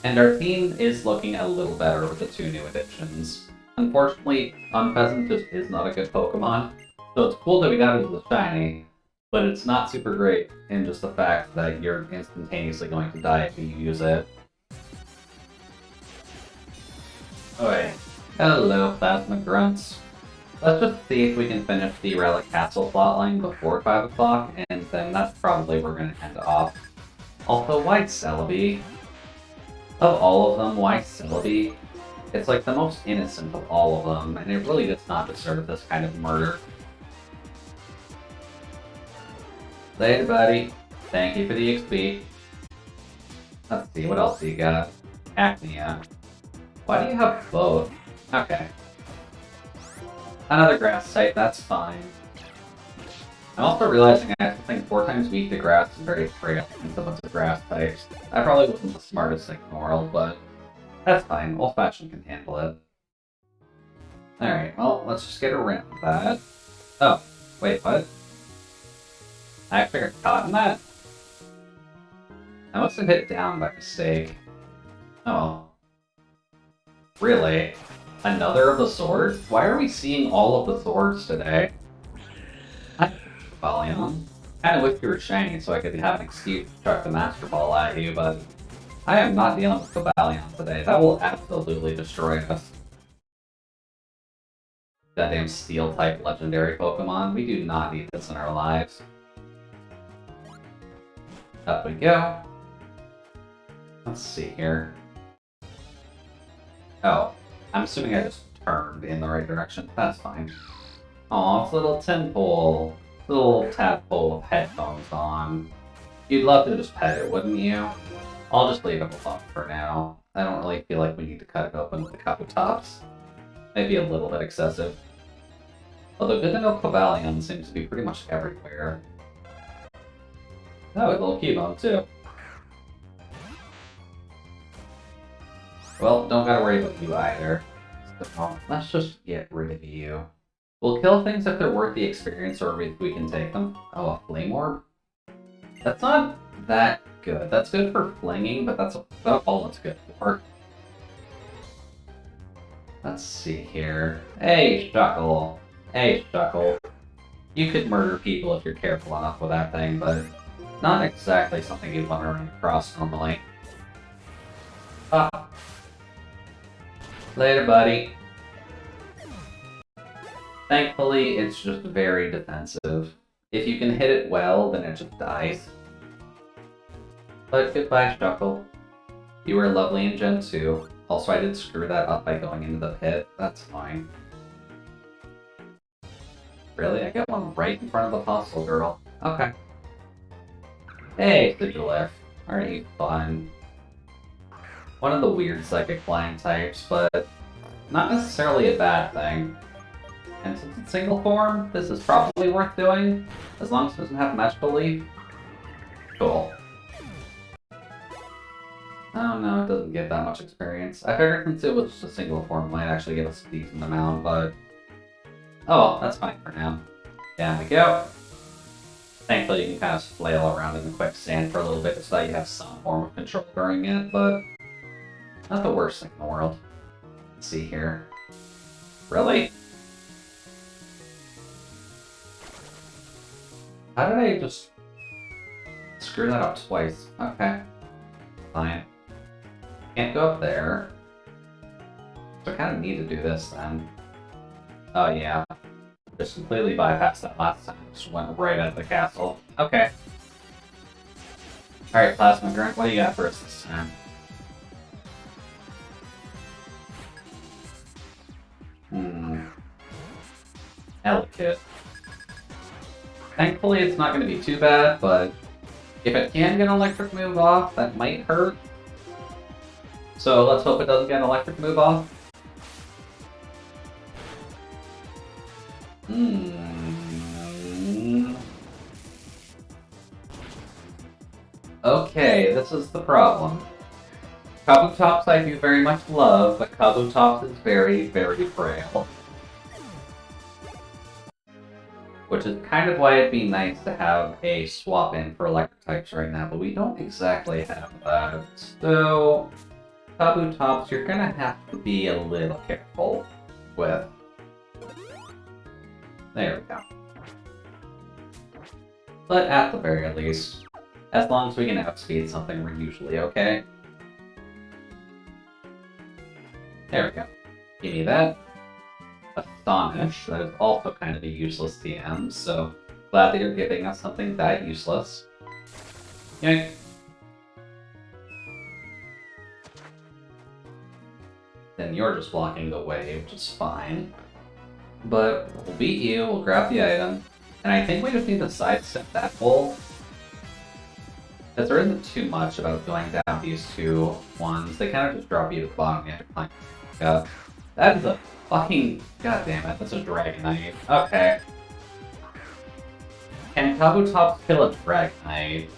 Speaker 1: And our team is looking a little better with the 2 new additions. Unfortunately, Unpheasant just is not a good Pokemon, so it's cool that we got it as a shiny, but it's not super great in just the fact that you're instantaneously going to die if you use it. Alright, hello Plasma Grunts. Let's just see if we can finish the Relic Castle plotline before 5 o'clock, and then that's probably where we're going to end off. Also, why Celebi? Of all of them, why Celebi? It's like the most innocent of all of them, and it really does not deserve this kind of murder. Later, buddy. Thank you for the XP. Let's see, what else do you got? Acnea. Why do you have both? Okay. Another grass type, that's fine. I'm also realizing I have something 4 times weak to grass and very frail against a bunch of grass types. That probably wasn't the smartest thing in the world, but that's fine. Old Fashioned can handle it. Alright, well, let's just get around that. Oh, wait, what? I actually got caught in that? I must have hit down by mistake. Oh. Really? Another of the swords? Why are we seeing all of the swords today? Cavalion. Kinda wish you were shiny so I could have an excuse to chuck the Master Ball at you, but I am not dealing with Cavalion today. That will absolutely destroy us. Goddamn Steel-type legendary Pokemon. We do not need this in our lives. Up we go. Let's see here. Oh, I'm assuming I just turned in the right direction. That's fine. Aw, it's little Tinpole. Little tadpole with headphones on. You'd love to just pet it, wouldn't you? I'll just leave it alone for now. I don't really feel like we need to cut it open with the Kabutops. Maybe a little bit excessive. Although good to know Cavalion seems to be pretty much everywhere. Oh, a little Cubone too. Well, don't gotta worry about you either. So, let's just get rid of you. We'll kill things if they're worth the experience or if we can take them. Oh, a Flame Orb? That's not that good. That's good for flinging, but that's about all it's good for. Let's see here. Hey, Shuckle. Hey, Shuckle. You could murder people if you're careful enough with that thing, but not exactly something you'd want to run across normally. Ah. Later, buddy. Thankfully, it's just very defensive. If you can hit it well, then it just dies. But goodbye, Shuckle. You were lovely in Gen 2. Also, I did screw that up by going into the pit. That's fine. Really? I got one right in front of the Fossil Girl. Okay. Hey, Sigilif. Aren't you fun? One of the weird Psychic Flying types, but not necessarily a bad thing. And since it's single form, this is probably worth doing, as long as it doesn't have Magical Leaf. Cool. Oh no, it doesn't get that much experience. I figured since it was just a single form, it might actually give us a decent amount, but oh well, that's fine for now. Down we go. Thankfully, you can kind of flail around in the quicksand for a little bit so that you have some form of control during it, but not the worst thing in the world. Let's see here. Really? How did I just screw that up twice? Okay. Fine. Can't go up there. So I kind of need to do this then. Oh yeah. Just completely bypassed that last time. Just went right out of the castle. Okay. Alright, Plasma Grunt, what do you got for us this time? Elekid. Thankfully, it's not going to be too bad, but if it can get an electric move off, that might hurt. So let's hope it doesn't get an electric move off. Okay, this is the problem. Kabutops I do very much love, but Kabutops is very, very frail. Which is kind of why it'd be nice to have a swap in for electric types right now, but we don't exactly have that. So, Kabutops, you're gonna have to be a little careful with. There we go. But at the very least, as long as we can outspeed something, we're usually okay. There we go. Give me that. Astonish, that is also kind of a useless TM, so glad that you're giving us something that useless. Yank. Then you're just blocking the way, which is fine. But we'll beat you, we'll grab the item, and I think we just need to sidestep that bull. Because there isn't too much about going down these two ones. They kind of just drop you to the bottom, you have to climb up. That is a fucking... goddammit, that's a Dragonite. Okay. Can Kabutops kill a Dragonite?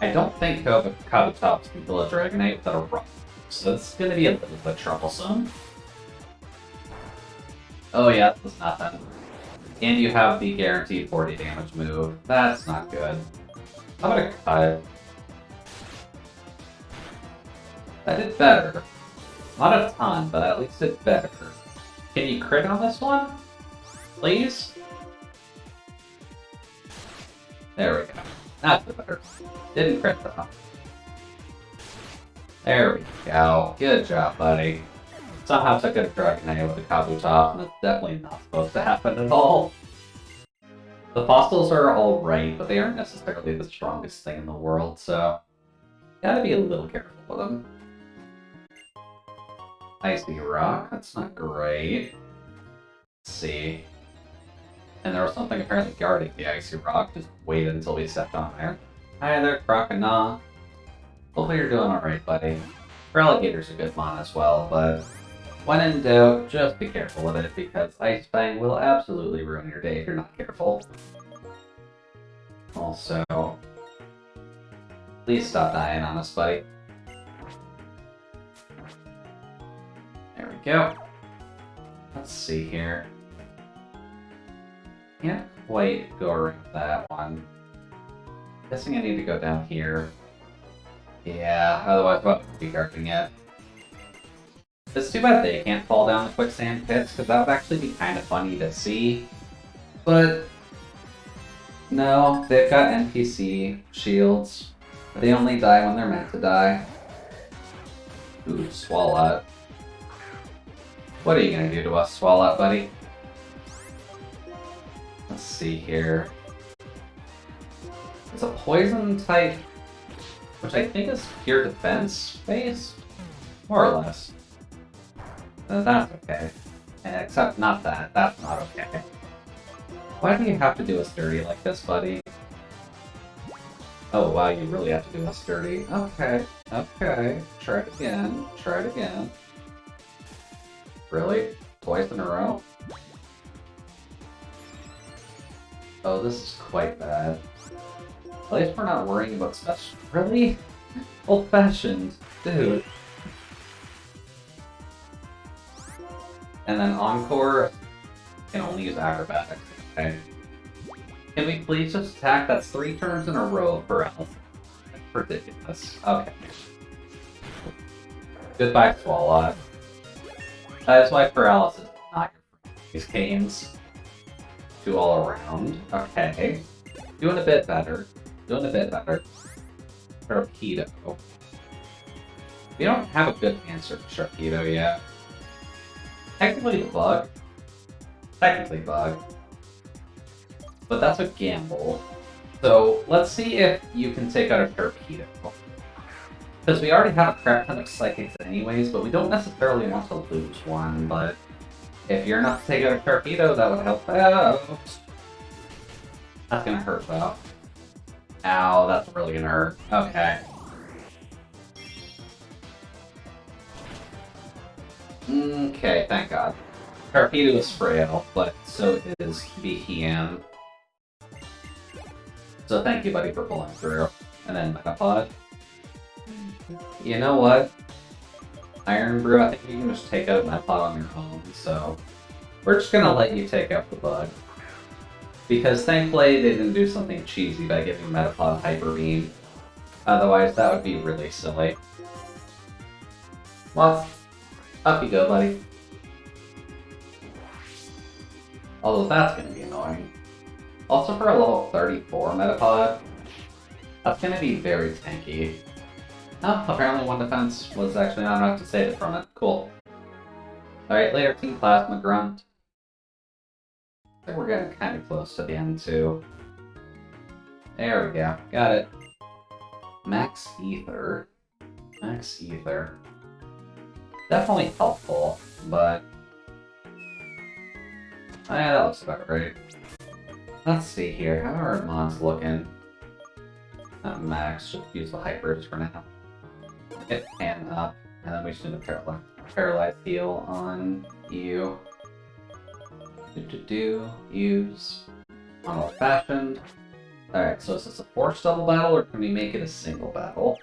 Speaker 1: I don't think Kabutops can kill a Dragonite without a rock. So it's gonna be a little bit troublesome. Oh yeah, that's nothing. And you have the guaranteed 40 damage move. That's not good. How about a cut? That did better. Not a ton, but at least it's better. Can you crit on this one? Please? There we go. That's better. Didn't crit though. There we go. Good job, buddy. Somehow took a Dragonite with a Kabutops, and that's definitely not supposed to happen at all. The fossils are alright, but they aren't necessarily the strongest thing in the world, so gotta be a little careful with them. Icy Rock, that's not great. Let's see. And there was something apparently guarding the Icy Rock, just wait until we stepped on there. Hi there, Croconaw. Hopefully you're doing alright, buddy. Alligator's a good mon as well, but when in doubt, just be careful with it, because Ice Fang will absolutely ruin your day if you're not careful. Also, please stop dying on us, buddy. There we go. Let's see here. Can't quite go around that one. Guessing I need to go down here. Yeah, otherwise I won't be guarding it. It's too bad they can't fall down the quicksand pits, because that would actually be kind of funny to see. But no, they've got NPC shields. They only die when they're meant to die. Ooh, Swalot. What are you gonna do to us, Swalot, buddy? Let's see here. It's a poison type, which I think is pure defense based, more or less. That's okay. Except not that. That's not okay. Why do you have to do us dirty like this, buddy? Oh wow, you really have to do us dirty. Okay, okay. Try it again. Try it again. Really? Twice in a row? Oh, this is quite bad. At least we're not worrying about special. Really? Old-fashioned. Dude. And then Encore can only use acrobatics. Okay. Can we please just attack? That's 3 turns in a row for paralysis. That's ridiculous. Okay. Goodbye, Swalot. That is why paralysis is not your friend. These games. 2 all around. Okay. Doing a bit better. Doing a bit better. Sharpedo. We don't have a good answer for Sharpedo yet. Technically Bug. Technically Bug. But that's a gamble. So let's see if you can take out a Sharpedo. Because we already have a crap ton of Psychics anyways, but we don't necessarily want to lose one, but if you're enough to take out a Sharpedo, that would help out. That's gonna hurt though. Ow, that's really gonna hurt. Okay. Okay, thank God. Sharpedo is frail, but so is BTM. So thank you, buddy, for pulling through. And then Metapod. You know what? Iron Brew, I think you can just take out Metapod on your own, so we're just gonna let you take out the bug. Because thankfully they didn't do something cheesy by giving Metapod Hyper Beam. Otherwise that would be really silly. Well, up you go, buddy. Although that's gonna be annoying. Also for a level 34 Metapod, that's gonna be very tanky. Oh, apparently one defense was actually not enough to save it from it. Cool. Alright, later Team Plasma Grunt. I think we're getting kind of close to the end too. There we go. Got it. Max Ether. Max Ether. Definitely helpful, but... oh yeah, that looks about right. Let's see here. How are our mons looking? Not max. Just use the hypers for now. Get Pan up, and then we should do the paralyzed heal on you. Use on old fashioned. Alright, so is this a forced double battle or can we make it a single battle?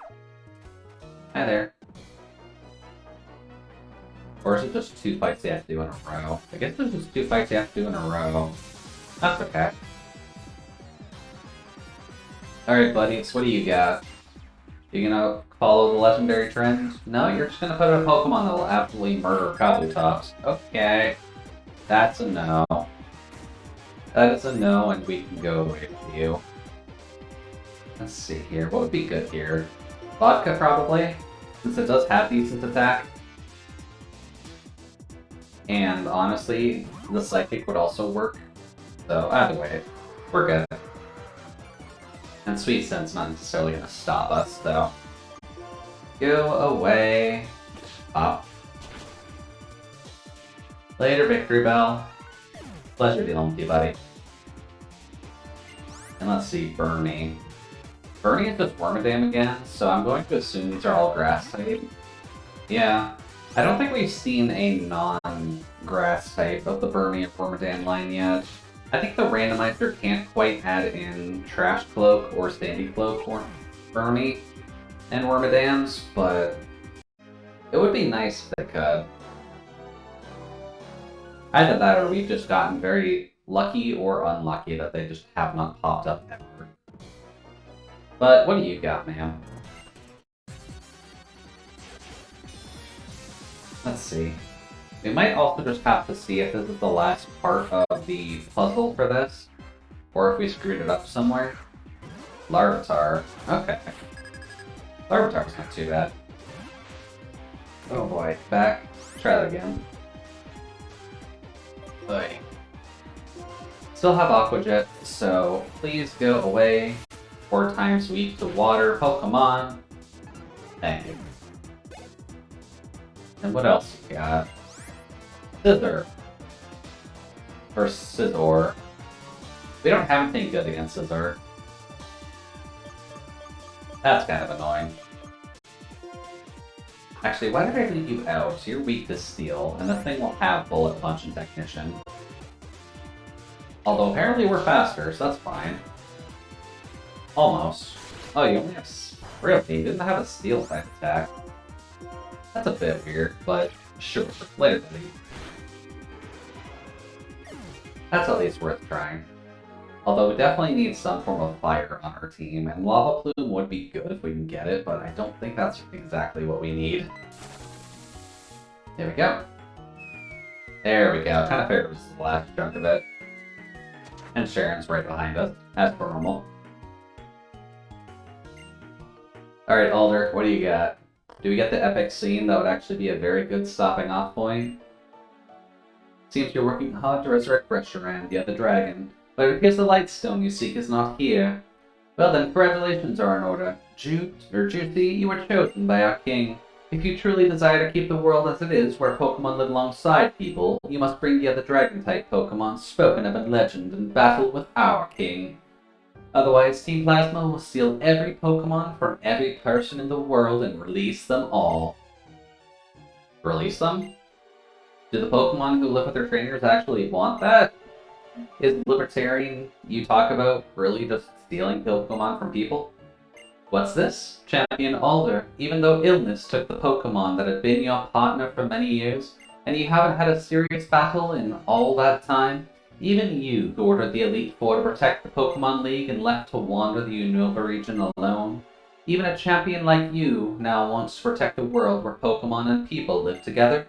Speaker 1: Hi there. Or is it just 2 fights they have to do in a row? I guess there's just 2 fights you have to do in a row. That's okay. Alright, buddies, what do you got? You gonna follow the legendary trend? No, you're just gonna put a Pokemon that will absolutely murder Kabutops. Okay. That's a no. That is a no, and we can go away with you. Let's see here. What would be good here? Vodka, probably, since it does have decent attack. And honestly, the Psychic would also work. So, either way, we're good. And Sweet Scent's not necessarily gonna stop us, though. Go away. Pop. Later, Victory Bell. Pleasure dealing with you, buddy. And let's see, Bernie. Bernie is just Wormadam again, so I'm going to assume these are all grass type. Yeah. I don't think we've seen a non-grass type of the Bernie and Wormadam line yet. I think the randomizer can't quite add in Trash Cloak or Sandy Cloak for Bernie and Wormadams, but it would be nice if they could. Either that or we've just gotten very lucky or unlucky that they just have not popped up ever. But what do you got, ma'am? Let's see. We might also just have to see if this is the last part of the puzzle for this, or if we screwed it up somewhere. Larvitar. Okay. Larvitar's not too bad. Oh boy. Back. Try that again. Oy. Still have Aqua Jet, so please go away 4 times a week to water Pokemon. Thank you. And what else we got? Scizor. Or Scizor. We don't have anything good against Scizor. That's kind of annoying. Actually, why did I leave you out? You're weak to Steel, and this thing will have Bullet Punch and Technician. Although apparently we're faster, so that's fine. Almost. Oh, you only have... really? You didn't have a Steel type attack. That's a bit weird, but sure, later please. That's at least worth trying. Although we definitely need some form of fire on our team, and Lava Plume would be good if we can get it, but I don't think that's exactly what we need. There we go. There we go. Kind of figured it was the last chunk of it. And Sharon's right behind us, as per normal. Alright, Alder, what do you got? Do we get the epic scene that would actually be a very good stopping off point? Seems you're working hard to resurrect Reshiram, the other dragon, but it appears the Lightstone you seek is not here. Well then, congratulations are in order. Juicy, you were chosen by our king. If you truly desire to keep the world as it is, where Pokemon live alongside people, you must bring the other Dragon-type Pokemon spoken of in legend and battle with our king. Otherwise, Team Plasma will steal every Pokemon from every person in the world and release them all. Release them? Do the Pokemon who live with their trainers actually want that? Is libertarian you talk about really just stealing Pokemon from people? What's this? Champion Alder, even though illness took the Pokemon that had been your partner for many years, and you haven't had a serious battle in all that time, even you who ordered the Elite Four to protect the Pokemon League and left to wander the Unova region alone, even a champion like you now wants to protect a world where Pokemon and people live together.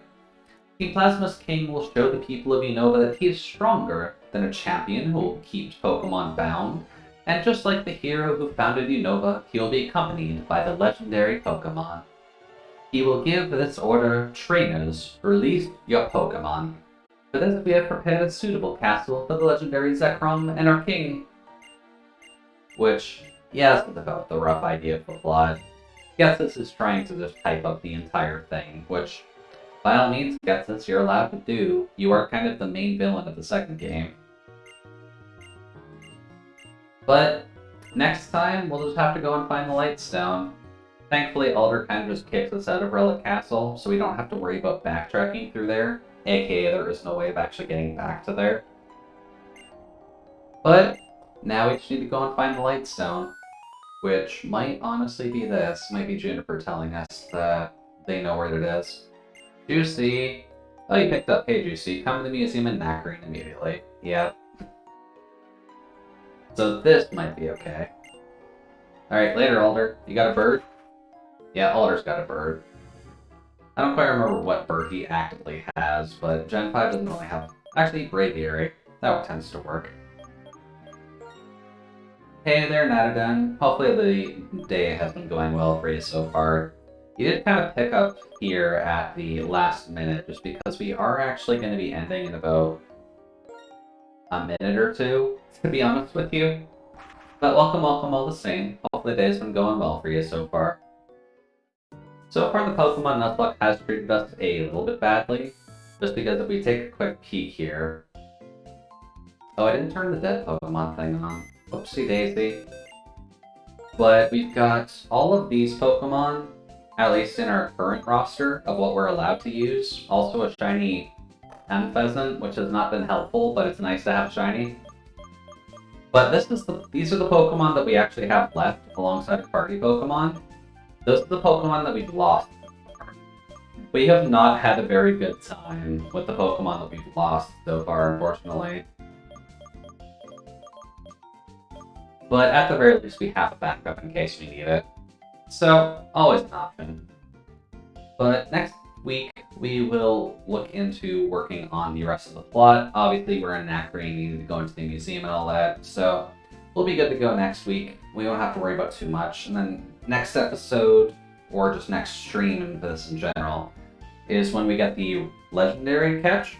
Speaker 1: King Plasma's King will show the people of Unova that he is stronger than a champion who will keep Pokemon bound, and just like the hero who founded Unova, he will be accompanied by the legendary Pokemon. He will give this order, trainers, release your Pokemon. For this we have prepared a suitable castle for the legendary Zekrom and our king. Which, yeah, that's about the rough idea of the plot. Getsus is trying to just type up the entire thing, which, by all means, Getsus, you're allowed to do. You are kind of the main villain of the second game. But next time, we'll just have to go and find the Lightstone. Thankfully, Alder kind of just kicks us out of Relic Castle, so we don't have to worry about backtracking through there. AKA, there is no way of actually getting back to there. But now we just need to go and find the Lightstone, which might honestly be this. Might be Juniper telling us that they know where it is. Juicy. Oh, you picked up. Hey, Juicy, come to the museum in Nacrene immediately. Yep. So this might be okay. Alright, later, Alder. You got a bird? Yeah, Alder's got a bird. I don't quite remember what bird he actively has, but Gen 5 doesn't really have... Actually, Braviary. That tends to work. Hey there, Natadon. Hopefully the day has been going well for you so far. You did kind of pick up here at the last minute, just because we are actually going to be ending in about a minute or two, to be honest with you. But welcome, welcome all the same. Hopefully the day's been going well for you so far. So far the Pokemon Nuzlocke has treated us a little bit badly, just because if we take a quick peek here... Oh, I didn't turn the dead Pokemon thing on. Whoopsie daisy. But we've got all of these Pokemon, at least in our current roster of what we're allowed to use. Also a shiny Pheasant, which has not been helpful, but it's nice to have shiny. But these are the Pokemon that we actually have left alongside the party Pokemon. Those are the Pokemon that we've lost. We have not had a very good time with the Pokemon that we've lost so far, unfortunately. But at the very least, we have a backup in case we need it. So, always an option. But next week, we will look into working on the rest of the plot. Obviously, we're in Nacrene, needing to go into the museum and all that, so we'll be good to go next week. We won't have to worry about too much. And then next episode, or just next stream and this in general, is when we get the legendary catch.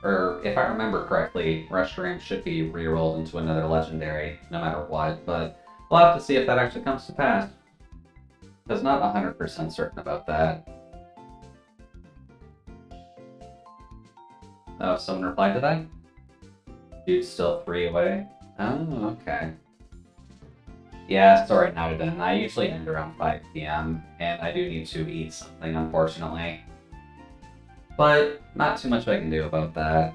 Speaker 1: Or, if I remember correctly, Reshiram should be re-rolled into another legendary, no matter what, but we'll have to see if that actually comes to pass. Because not 100% certain about that. Oh, someone replied to that? Dude's still 3 away? Oh, okay. Yeah, sorry, Natadon. I usually end around 5 PM, and I do need to eat something, unfortunately. But not too much I can do about that.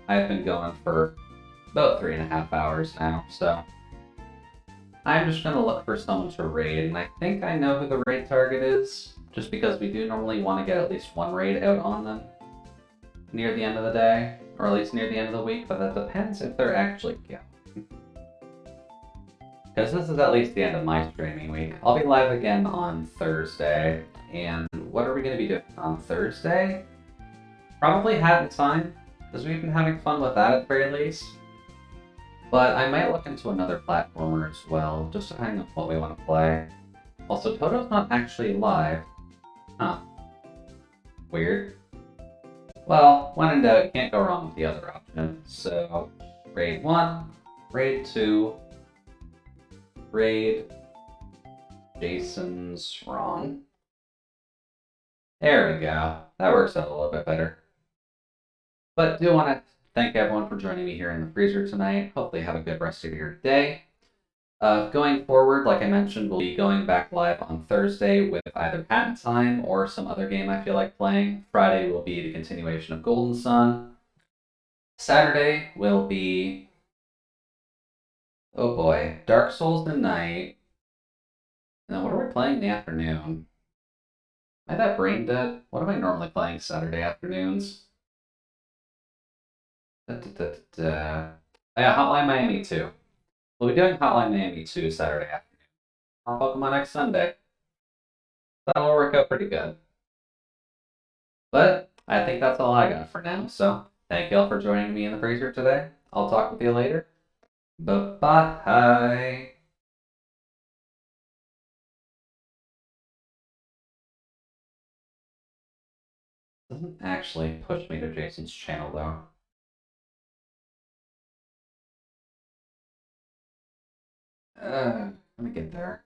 Speaker 1: I've been going for about 3.5 hours now, so I'm just going to look for someone to raid, and I think I know who the raid target is, just because we do normally want to get at least one raid out on them near the end of the day, or at least near the end of the week, but that depends if they're actually going. Because this is at least the end of my streaming week. I'll be live again on Thursday, and what are we going to be doing on Thursday? Probably Hat in Time, because we've been having fun with that at the very least. But I might look into another platformer as well, just depending on what we want to play. Also, Toto's not actually live. Huh. Weird. Well, when in doubt, you can't go wrong with the other option. So, Raid 1, Raid 2, Raid... Jason's wrong. There we go. That works out a little bit better. But do want to thank everyone for joining me here in the freezer tonight. Hopefully have a good rest of your day. Going forward, like I mentioned, we'll be going back live on Thursday with either Patent Time or some other game I feel like playing. Friday will be the continuation of Golden Sun. Saturday will be... oh boy, Dark Souls the Night. Now, what are we playing in the afternoon? Am I that brain dead? What am I normally playing Saturday afternoons? Yeah, Hotline Miami 2. We'll be doing Hotline Miami 2 Saturday afternoon. On Pokemon X Sunday. That'll work out pretty good. But I think that's all I got for now, so thank you all for joining me in the freezer today. I'll talk with you later. Bye-bye. Doesn't actually push me to Jason's channel, though. Let me get there.